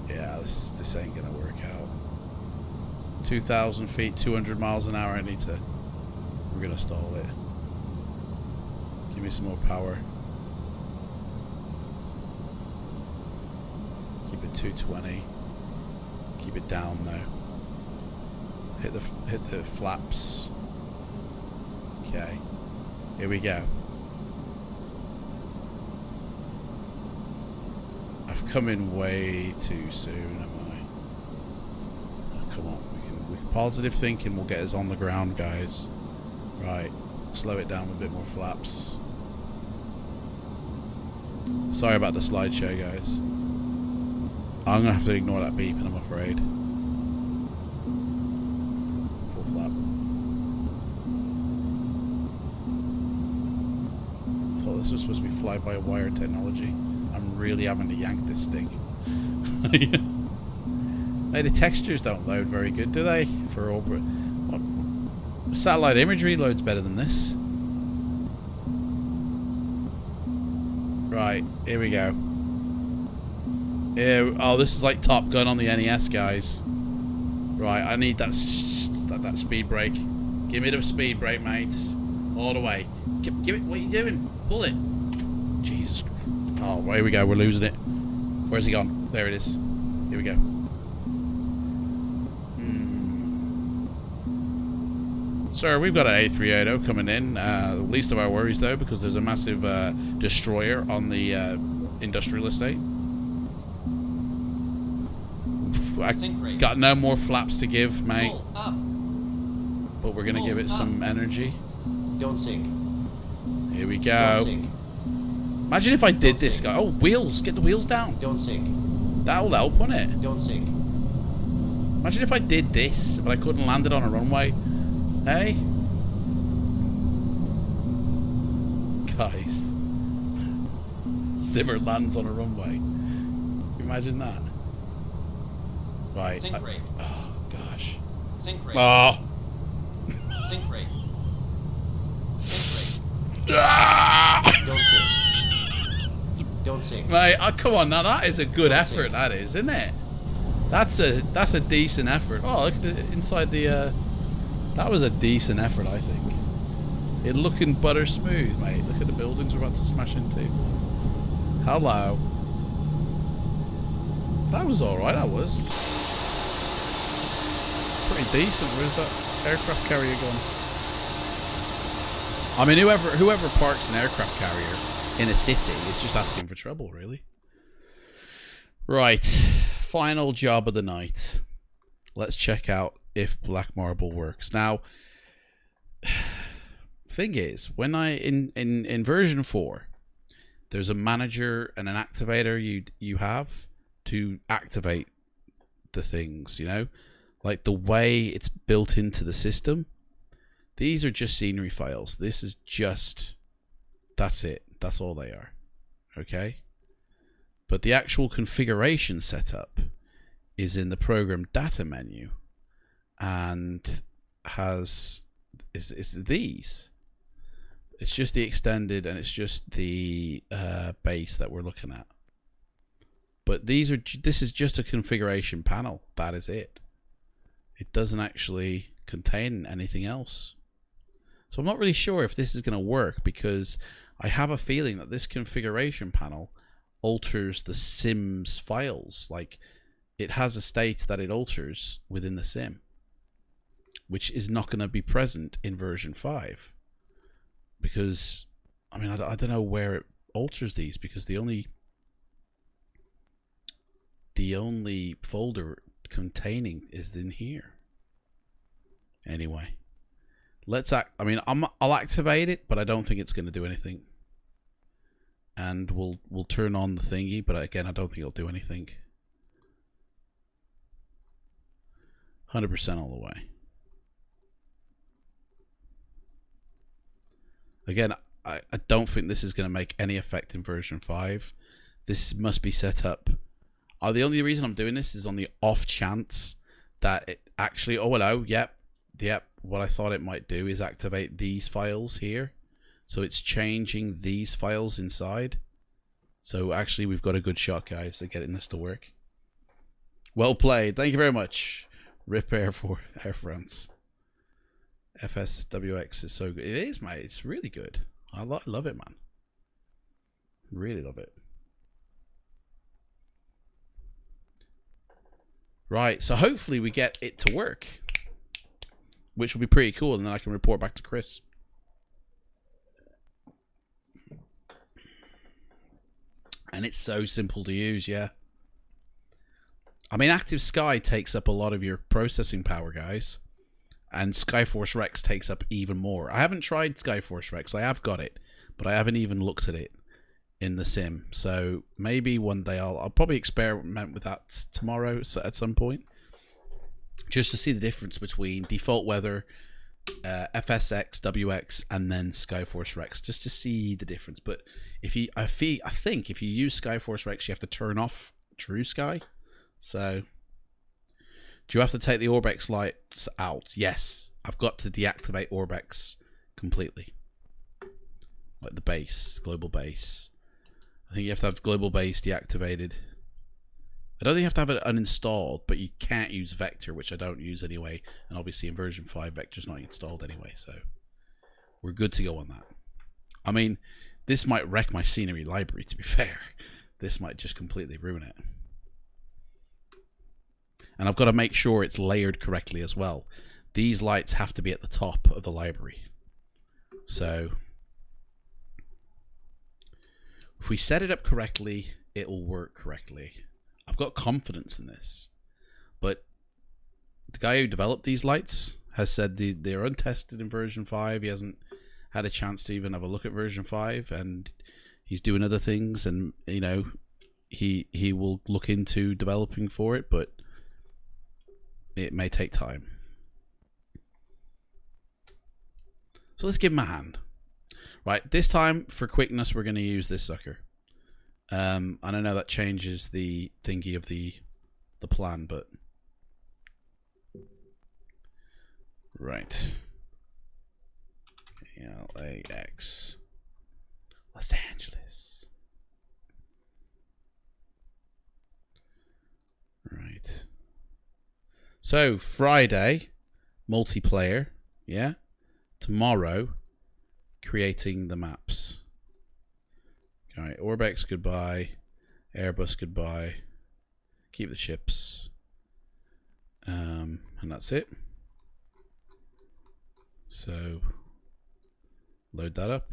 Yeah, this ain't gonna work out. 2,000 feet, 200 miles an hour. We're gonna stall it. Give me some more power. Keep it 220. Keep it down though. Hit the flaps. Okay. Here we go. I've come in way too soon, am I? Oh, come on, with positive thinking will get us on the ground, guys. Right, slow it down with a bit more flaps. Sorry about the slideshow, guys. I'm gonna have to ignore that beeping, I'm afraid. Full flap. I thought this was supposed to be fly-by-wire technology. I'm really having to yank this stick. Hey, the textures don't load very good, do they? For orbit. Satellite imagery loads better than this. Right, here we go. Oh, this is like Top Gun on the NES, guys. Right, I need that speed brake. Give me the speed brake, mates. All the way. Give it. What are you doing? Pull it. Jesus. Oh, here we go. We're losing it. Where's he gone? There it is. Here we go. Sir, we've got an A380 coming in. The least of our worries, though, because there's a massive destroyer on the industrial estate. I got no more flaps to give, mate. But we're going to give it some energy. Don't sink. Here we go. Don't sink. Imagine if I did this, guy. Oh, wheels. Get the wheels down. Don't sink. That'll help, won't it? Don't sink. Imagine if I did this, but I couldn't land it on a runway. Hey? Guys. Zimmer lands on a runway. Imagine that. Right. Sink rate. Oh, gosh. Sink rate. Oh. Sink rate. Sink rate. Ah! Don't sink. Don't sink. Mate, come on now. That is a good Don't effort. sink. That is, isn't it? That's a decent effort. Oh, look at it inside the. That was a decent effort, I think. It looking butter smooth, mate. Look at the buildings we're about to smash into. Hello. That was all right. That was pretty decent. Where's that aircraft carrier gone? I mean, whoever parks an aircraft carrier in a city is just asking for trouble, really. Right, final job of the night. Let's check out if Black Marble works. Now, thing is, when in version 4, there's a manager and an activator you have to activate the things, you know? Like the way it's built into the system. These are just scenery files. This is just, that's it. That's all they are. Okay? But the actual configuration setup is in the program data menu and is these. It's just the extended and it's just the base that we're looking at. But this is just a configuration panel. That is it. It doesn't actually contain anything else. So I'm not really sure if this is going to work because I have a feeling that this configuration panel alters the sim's files. Like it has a state that it alters within the sim, which is not going to be present in version 5 because I mean I don't know where it alters these because the only folder containing is in here. Anyway, I'll activate it, but I don't think it's going to do anything. And we'll turn on the thingy, but again, I don't think it'll do anything. 100% all the way. Again, I don't think this is going to make any effect in version 5. This must be set up. The only reason I'm doing this is on the off chance that it actually... Oh, hello. Yep. What I thought it might do is activate these files here. So it's changing these files inside. So actually we've got a good shot, guys, at getting this to work. Well played. Thank you very much. Rip Air France. FSWX is so good. It is, mate. It's really good. I love it, man. Really love it. Right, so hopefully we get it to work, which will be pretty cool, and then I can report back to Chris. And it's so simple to use, yeah. I mean, Active Sky takes up a lot of your processing power, guys. And Skyforce Rex takes up even more. I haven't tried Skyforce Rex. I have got it, but I haven't even looked at it in the sim. So maybe one day I'll probably experiment with that tomorrow at some point. Just to see the difference between default weather, FSX, WX, and then Skyforce Rex, just to see the difference. But I think if you use Skyforce Rex, you have to turn off True Sky. So, do you have to take the Orbex lights out? Yes, I've got to deactivate Orbex completely, like the base, global base. I think you have to have global base deactivated. I don't think you have to have it uninstalled, but you can't use Vector, which I don't use anyway. And obviously in version 5, Vector's not installed anyway, so we're good to go on that. I mean, this might wreck my scenery library, to be fair. This might just completely ruin it. And I've got to make sure it's layered correctly as well. These lights have to be at the top of the library. So if we set it up correctly, it will work correctly. I've got confidence in this. But the guy who developed these lights has said they're untested in version 5. He hasn't had a chance to even have a look at version 5, and he's doing other things, and you know, he will look into developing for it, but it may take time. So let's give him a hand. Right, this time for quickness we're going to use this sucker. And I know that changes the thingy of the plan, but right. LAX. Los Angeles. Right. So, Friday, multiplayer. Yeah. Tomorrow, creating the maps. Alright, Orbex goodbye. Airbus goodbye. Keep the chips. And that's it. So, load that up.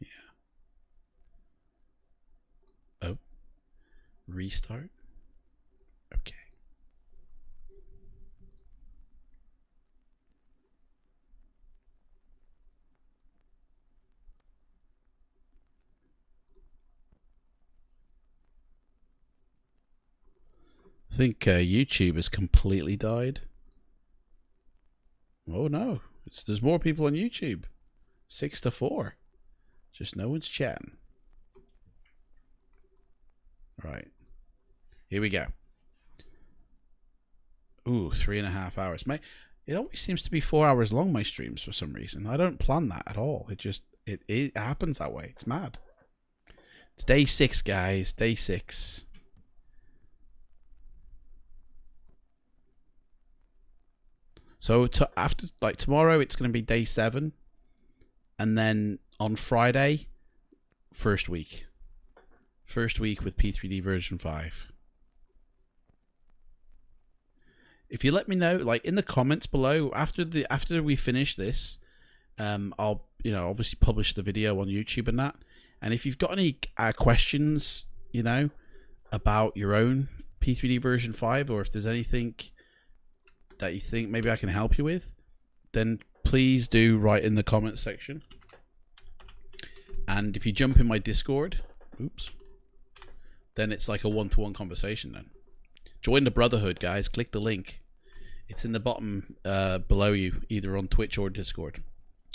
Yeah. Oh. Restart. Okay. I think YouTube has completely died. Oh no, there's more people on YouTube. 6-4. Just no one's chatting. Right. Here we go. Ooh, 3.5 hours. It always seems to be 4 hours long, my streams, for some reason. I don't plan that at all. It happens that way. It's mad. It's day 6, guys. Day 6. So after tomorrow, it's going to be day 7, and then on Friday, first week with P3D version 5. If you let me know, in the comments below after we finish this, I'll obviously publish the video on YouTube and that. And if you've got any questions, about your own P3D version 5, or if there's anything that you think maybe I can help you with, then please do write in the comments section. And if you jump in my Discord, then it's like a one-to-one conversation then. Join the Brotherhood, guys. Click the link. It's in the bottom below you, either on Twitch or Discord.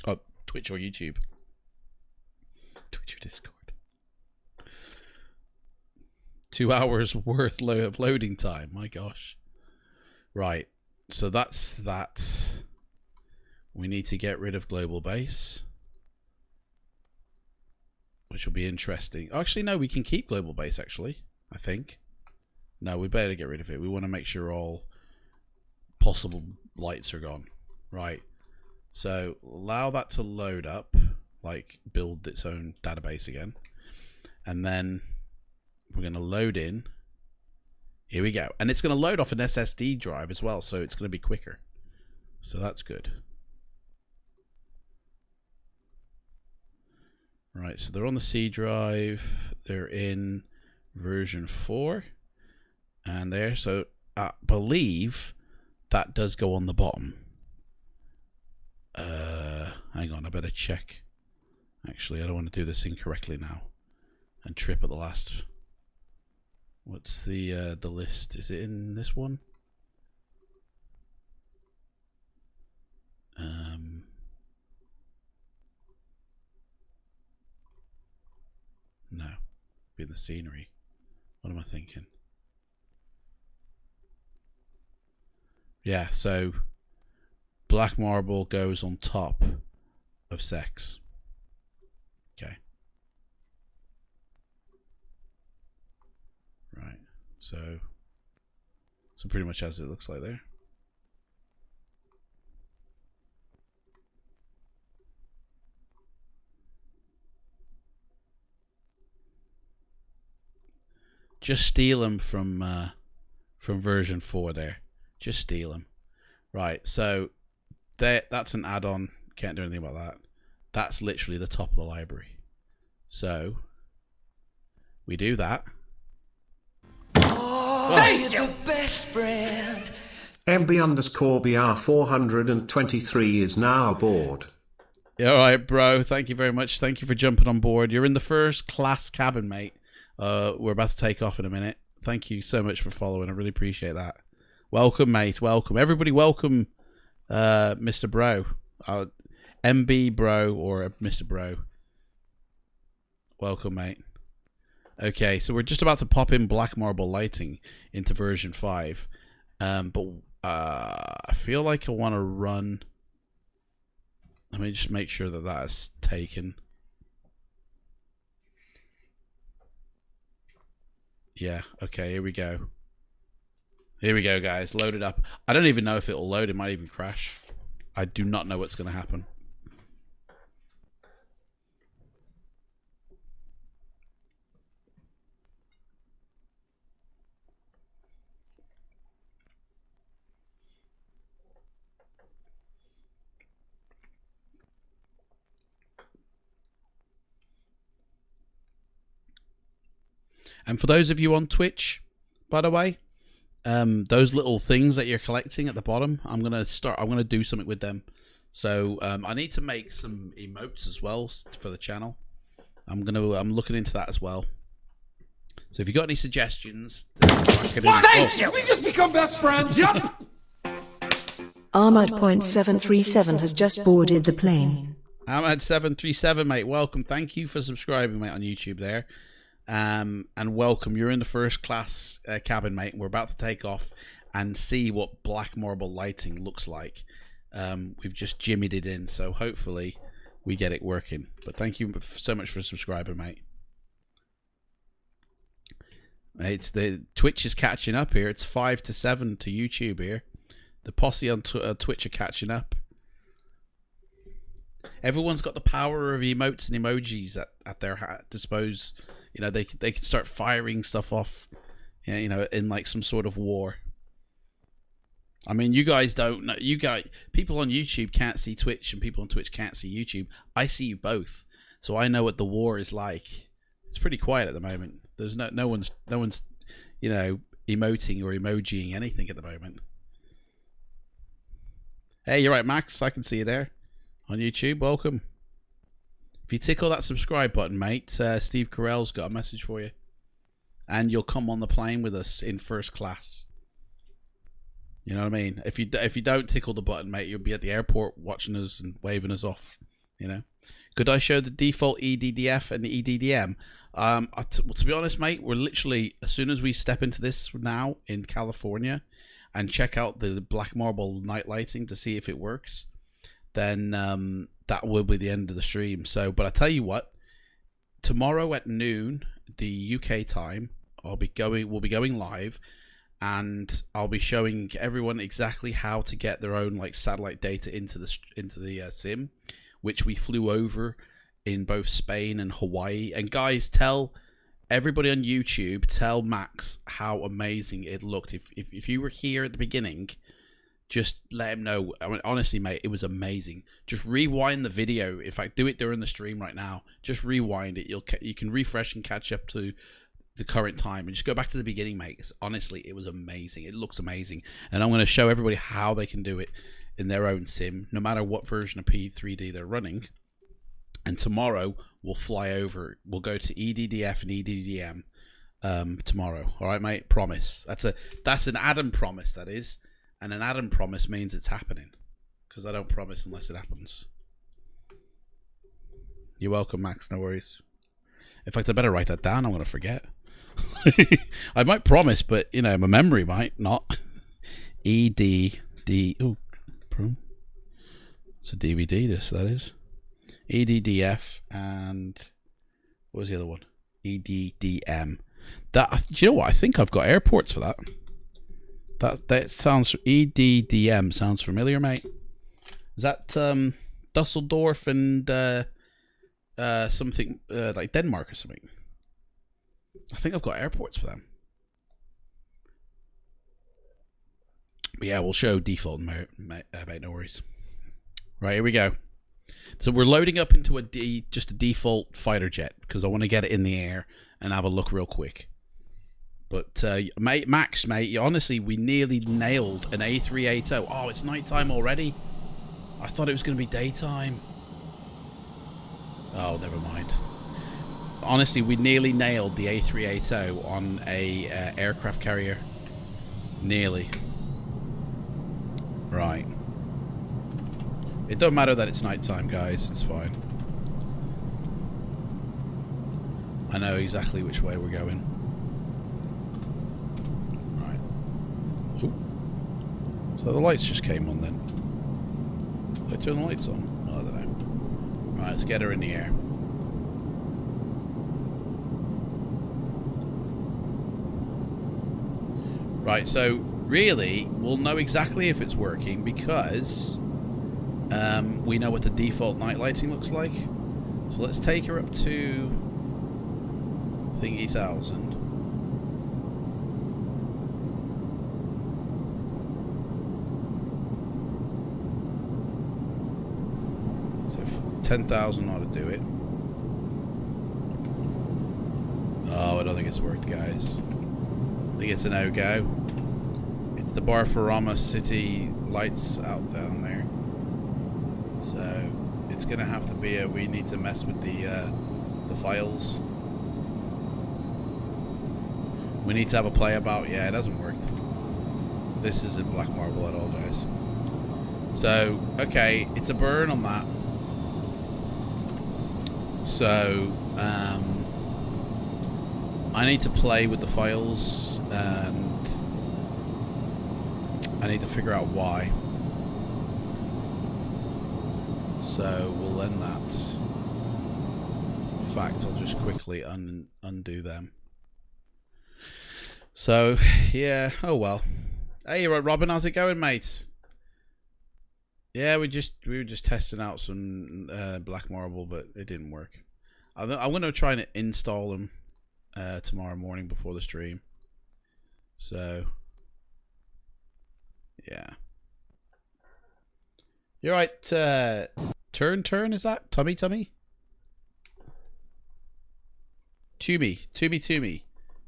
Oh, Twitch or YouTube. Twitch or Discord. 2 hours worth of loading time. My gosh. Right. So that's that. We need to get rid of global base, which will be interesting. Actually, no, we can keep global base, actually, I think. No, we better get rid of it. We want to make sure all possible lights are gone. Right. So allow that to load up, build its own database again. And then we're going to load in. Here we go. And it's going to load off an SSD drive as well, so it's going to be quicker. So that's good. Right, so they're on the C drive. They're in version 4. And there, so I believe that does go on the bottom. Hang on, I better check. Actually, I don't want to do this incorrectly now and trip at the last. What's the list? Is it in this one? No. Be in the scenery. What am I thinking? Yeah, so black marble goes on top of sex. Okay. Right. So pretty much as it looks like there. Just steal them from version 4 there. Just steal them. Right, so that's an add-on. Can't do anything about that. That's literally the top of the library. So we do that. Thank you. The best friend. MB_BR423 is now aboard. Yeah, all right, bro. Thank you very much. Thank you for jumping on board. You're in the first class cabin, mate. We're about to take off in a minute. Thank you so much for following. I really appreciate that. Welcome, mate. Welcome. Everybody welcome Mr. Bro. MB Bro or Mr. Bro. Welcome, mate. Okay, so we're just about to pop in black marble lighting into version 5. But I feel like I want to run. Let me just make sure that that is taken. Yeah, okay, here we go. Here we go, guys. Load it up. I don't even know if it'll load. It might even crash. I do not know what's going to happen. And for those of you on Twitch, by the way, those little things that you're collecting at the bottom, I'm gonna do something with them. So I need to make some emotes as well for the channel. I'm looking into that as well. So if you got any suggestions, Thank you! We just become best friends! Yep! Armad.737 has just boarded the plane. Armad737, mate, welcome. Thank you for subscribing, mate, on YouTube there. And welcome. You're in the first class cabin, mate. We're about to take off and see what black marble lighting looks like. We've just jimmied it in, so hopefully we get it working. But thank you so much for subscribing, mate. It's the Twitch is catching up here. It's 5 to 7 to YouTube here. The posse on Twitch are catching up. Everyone's got the power of emotes and emojis at their disposal. You know, they can start firing stuff off, you know, in like some sort of war. I mean, you guys don't know. People on YouTube can't see Twitch, and people on Twitch can't see YouTube. I see you both, so I know what the war is like. It's pretty quiet at the moment. There's no one's you know, emoting or emojiing anything at the moment. Hey, you're right, Max. I can see you there on YouTube. Welcome. If you tickle that subscribe button, mate, Steve Carell's got a message for you. And you'll come on the plane with us in first class. You know what I mean? If you don't tickle the button, mate, you'll be at the airport watching us and waving us off. You know? Could I show the default EDDF and the EDDM? To be honest, mate, we're literally, as soon as we step into this now in California and check out the black marble night lighting to see if it works, then that will be the end of the stream. So, but I tell you what, tomorrow at noon, the UK time, we'll be going live, and I'll be showing everyone exactly how to get their own like satellite data into the sim, which we flew over in both Spain and Hawaii. And guys, tell everybody on YouTube, tell Max how amazing it looked. If you were here at the beginning, just let him know. I mean, honestly, mate, it was amazing. Just rewind the video. In fact, do it during the stream right now. Just rewind it. You can refresh and catch up to the current time and just go back to the beginning, mate. Honestly, it was amazing. It looks amazing, and I'm going to show everybody how they can do it in their own sim, no matter what version of P3D they're running. And tomorrow we'll fly over. We'll go to EDDF and EDDM tomorrow. All right, mate. Promise. That's an Adam promise. That is. And an Adam promise means it's happening, because I don't promise unless it happens. You're welcome, Max. No worries. In fact, I better write that down. I'm going to forget. I might promise, but, you know, my memory might not. EDD. Oh, it's a DVD, that is. EDDF and... what was the other one? EDDM. Do you know what? I think I've got airports for that. That sounds... EDDM sounds familiar, mate. Is that Dusseldorf and something like Denmark or something? I think I've got airports for them. But yeah, we'll show default, mate. No worries. Right, here we go. So we're loading up into just a default fighter jet, because I want to get it in the air and have a look real quick. But Max, honestly, we nearly nailed an A380. Oh, it's nighttime already. I thought it was going to be daytime. Oh, never mind. Honestly, we nearly nailed the A380 on a aircraft carrier. Nearly. Right. It don't matter that it's nighttime, guys. It's fine. I know exactly which way we're going. Right. Ooh. Is So the lights just came on then. Did I turn the lights on? Oh, I don't know. Right, let's get her in the air. Right, so really, we'll know exactly if it's working because we know what the default night lighting looks like. So let's take her up to thingy 1000. So 10,000 ought to do it. Oh, I don't think it's worked, guys. I think it's a no-go. It's the Bahamas city lights out down there. So it's gonna have to be a. We need to mess with the files. We need to have a play about. Yeah, it hasn't worked. This isn't Black Marble at all, guys. So okay, it's a burn on that. So I need to play with the files and I need to figure out why. So we'll end that. In fact, I'll just quickly undo them. So yeah, oh well. Hey, Robin, how's it going, mate? Yeah, we were just testing out some Black Marble, but it didn't work. I'm gonna try and install them tomorrow morning before the stream. So yeah, you're right. Turn is that Tummy? Toomey.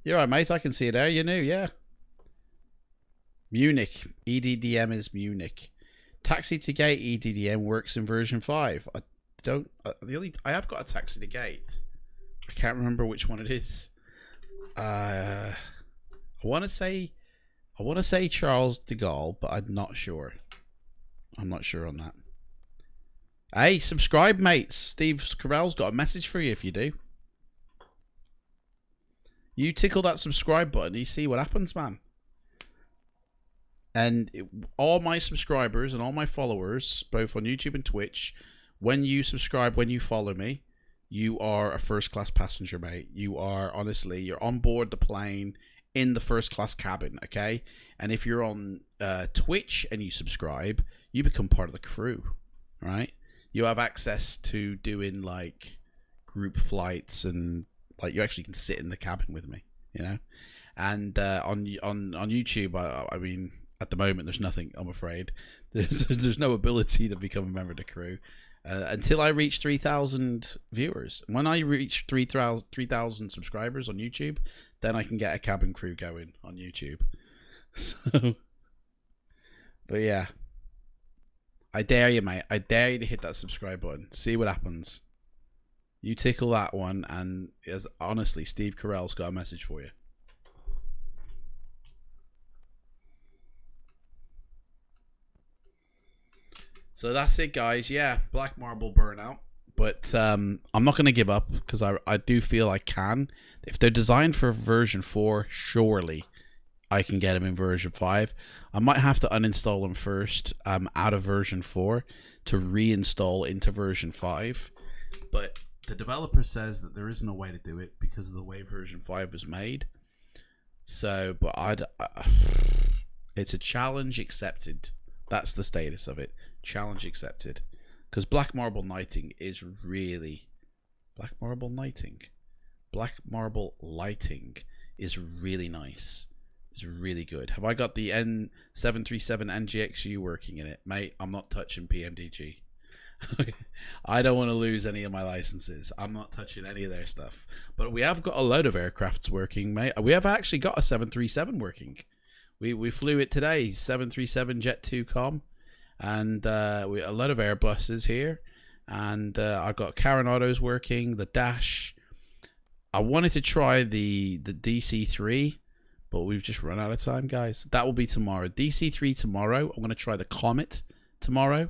You're right, mate. I can see it there. You knew, yeah. Munich EDDM is Munich. Taxi to Gate EDDM works in version 5. I don't. I have got a Taxi to Gate. I can't remember which one it is. I want to say Charles de Gaulle, but I'm not sure. I'm not sure on that. Hey, subscribe, mates. Steve Carell's got a message for you if you do. You tickle that subscribe button, you see what happens, man. And all my subscribers and all my followers, both on YouTube and Twitch, when you subscribe, when you follow me, you are a first-class passenger, mate. You are, honestly, you're on board the plane in the first-class cabin, okay? And if you're on Twitch and you subscribe, you become part of the crew, right? You have access to doing, like, group flights and, like, you actually can sit in the cabin with me, you know? And on YouTube, I mean, at the moment, there's nothing, I'm afraid. There's no ability to become a member of the crew. Until I reach 3,000 viewers. When I reach 3,000 subscribers on YouTube, then I can get a cabin crew going on YouTube. So, but yeah, I dare you, mate. I dare you to hit that subscribe button. See what happens. You tickle that one, and honestly, Steve Carell's got a message for you. So that's it, guys. Yeah, Black Marble Burnout. But I'm not going to give up because I do feel I can. If they're designed for version 4, surely I can get them in version 5. I might have to uninstall them first out of version 4 to reinstall into version 5. But the developer says that there isn't a way to do it because of the way version 5 was made. So, but it's a challenge accepted. That's the status of it. Challenge accepted. Because Black Marble Lighting is really... Black Marble Lighting? Black Marble Lighting is really nice. It's really good. Have I got the N737NGXU working in it? Mate, I'm not touching PMDG. I don't want to lose any of my licenses. I'm not touching any of their stuff. But we have got a load of aircrafts working, mate. We have actually got a 737 working. We flew it today, 737 Jet 2 Com. And a lot of Airbuses here. And I've got Karen Autos working, the Dash. I wanted to try the DC3, but we've just run out of time, guys. That will be tomorrow. DC3 tomorrow. I'm going to try the Comet tomorrow.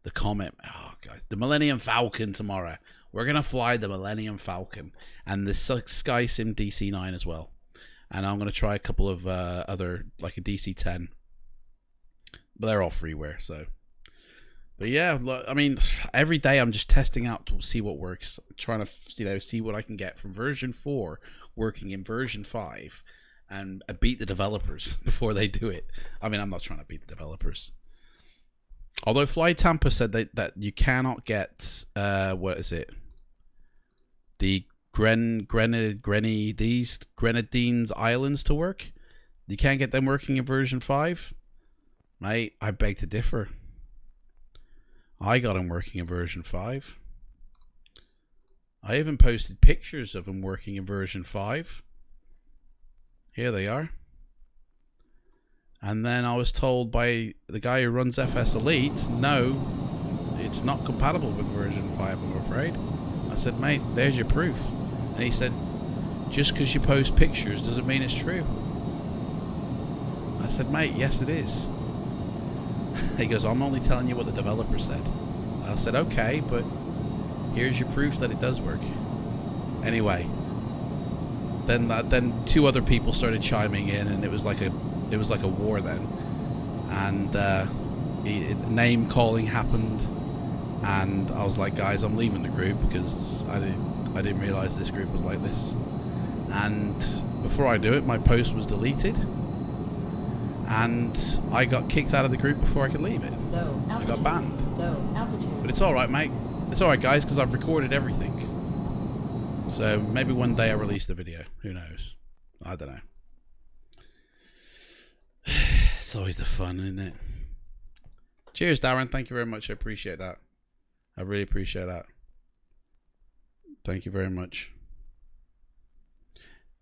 The Comet. Oh, guys. The Millennium Falcon tomorrow. We're going to fly the Millennium Falcon. And the Sky Sim DC9 as well. And I'm going to try a couple of other, like a DC10. But they're all freeware, so. But yeah, I mean, every day I'm just testing out to see what works, trying to, see what I can get from version 4 working in version 5, and beat the developers before they do it. I mean, I'm not trying to beat the developers. Although Fly Tampa said that you cannot get, what is it? The Grenadines Islands to work. You can't get them working in version 5. Mate, I beg to differ. I got them working in version 5. I even posted pictures of them working in version 5. Here they are. And then I was told by the guy who runs FS Elite, no, it's not compatible with version 5, I'm afraid. I said, mate, there's your proof. And he said, just because you post pictures doesn't mean it's true. I said, mate, yes it is. He goes, I'm only telling you what the developer said. I said, okay, but here's your proof that it does work. Anyway, then 2 other people started chiming in, and it was like a war then. And name calling happened, and I was like, guys, I'm leaving the group because I didn't realize this group was like this. And before I do it, my post was deleted. And I got kicked out of the group before I could leave it. I got banned. But it's alright, mate. It's alright, guys, because I've recorded everything. So maybe one day I'll release the video. Who knows? I don't know. It's always the fun, isn't it? Cheers, Darren. Thank you very much. I appreciate that. I really appreciate that. Thank you very much.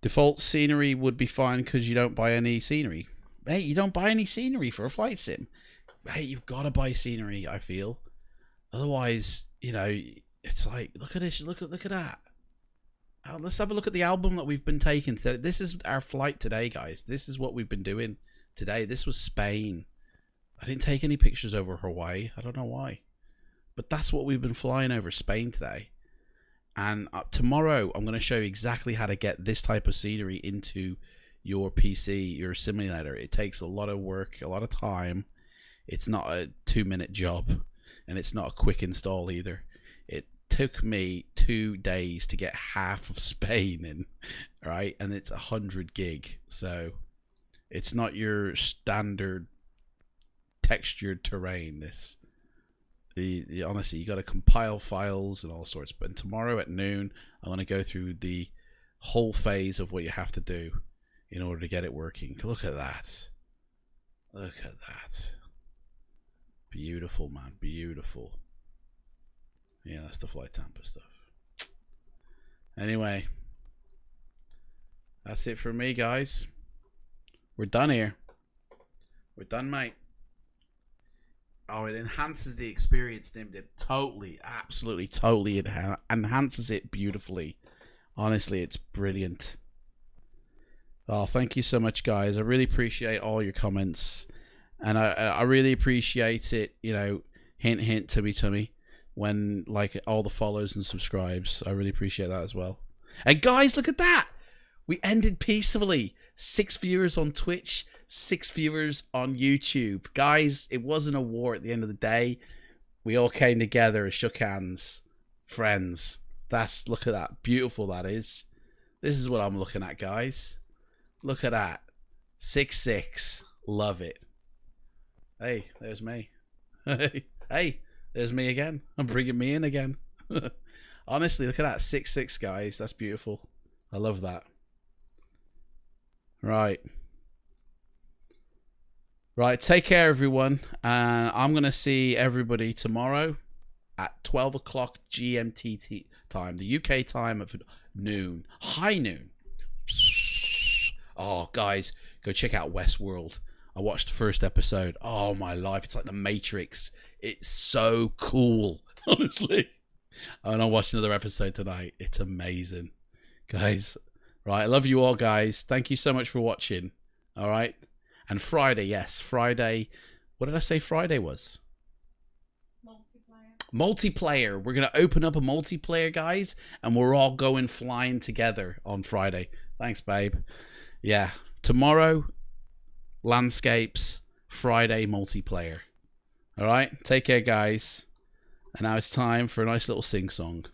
Default scenery would be fine because you don't buy any scenery. Hey, you don't buy any scenery for a flight sim. Hey, you've got to buy scenery, I feel. Otherwise, it's like, look at this, look at that. Let's have a look at the album that we've been taking today. This is our flight today, guys. This is what we've been doing today. This was Spain. I didn't take any pictures over Hawaii. I don't know why. But that's what we've been flying over Spain today. And tomorrow, I'm going to show you exactly how to get this type of scenery into your PC, your simulator. It takes a lot of work, a lot of time. It's not a 2-minute job, and it's not a quick install either. It took me 2 days to get half of Spain in, right? And it's 100 gig, so it's not your standard textured terrain. Honestly, you got to compile files and all sorts. But tomorrow at noon, I'm going to go through the whole phase of what you have to do in order to get it working. Look at that. Look at that. Beautiful, man. Beautiful. Yeah, that's the Flight Tampa stuff. Anyway, that's it for me, guys. We're done here. We're done, mate. Oh, it enhances the experience, Nimdib. Totally, absolutely, totally. It enhances it beautifully. Honestly, it's brilliant. Oh, thank you so much, guys. I really appreciate all your comments. And I really appreciate it, hint, hint, tummy, when, like, all the follows and subscribes. I really appreciate that as well. And guys, look at that. We ended peacefully. 6 viewers on Twitch, 6 viewers on YouTube. Guys, it wasn't a war at the end of the day. We all came together, shook hands, friends. Look at that. Beautiful that is. This is what I'm looking at, guys. Look at that. 6-6. Love it. Hey, there's me. Hey, there's me again. I'm bringing me in again. Honestly, look at that. 6-6, guys. That's beautiful. I love that. Right. Right, take care, everyone. I'm going to see everybody tomorrow at 12 o'clock GMT time. The UK time of noon. High noon. Oh, guys, go check out Westworld. I watched the first episode. Oh, my life. It's like the Matrix. It's so cool, honestly. And I'll watch another episode tonight. It's amazing. Guys, right, I love you all, guys. Thank you so much for watching. All right. And Friday, yes, Friday. What did I say Friday was? Multiplayer. We're going to open up a multiplayer, guys, and we're all going flying together on Friday. Thanks, babe. Yeah. Tomorrow, landscapes, Friday multiplayer. All right, take care, guys. And now it's time for a nice little sing song.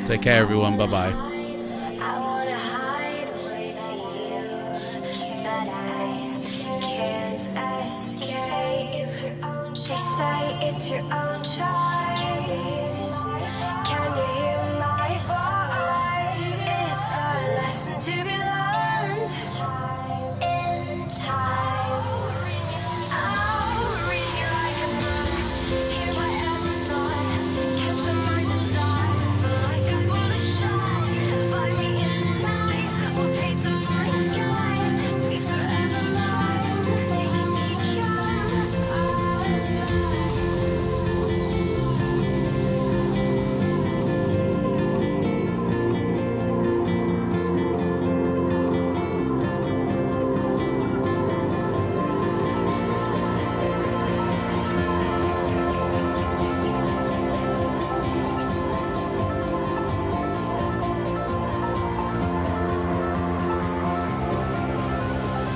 Take care, everyone. Bye-bye. I wanna hide with you, but I can't escape. They say it's your own choice.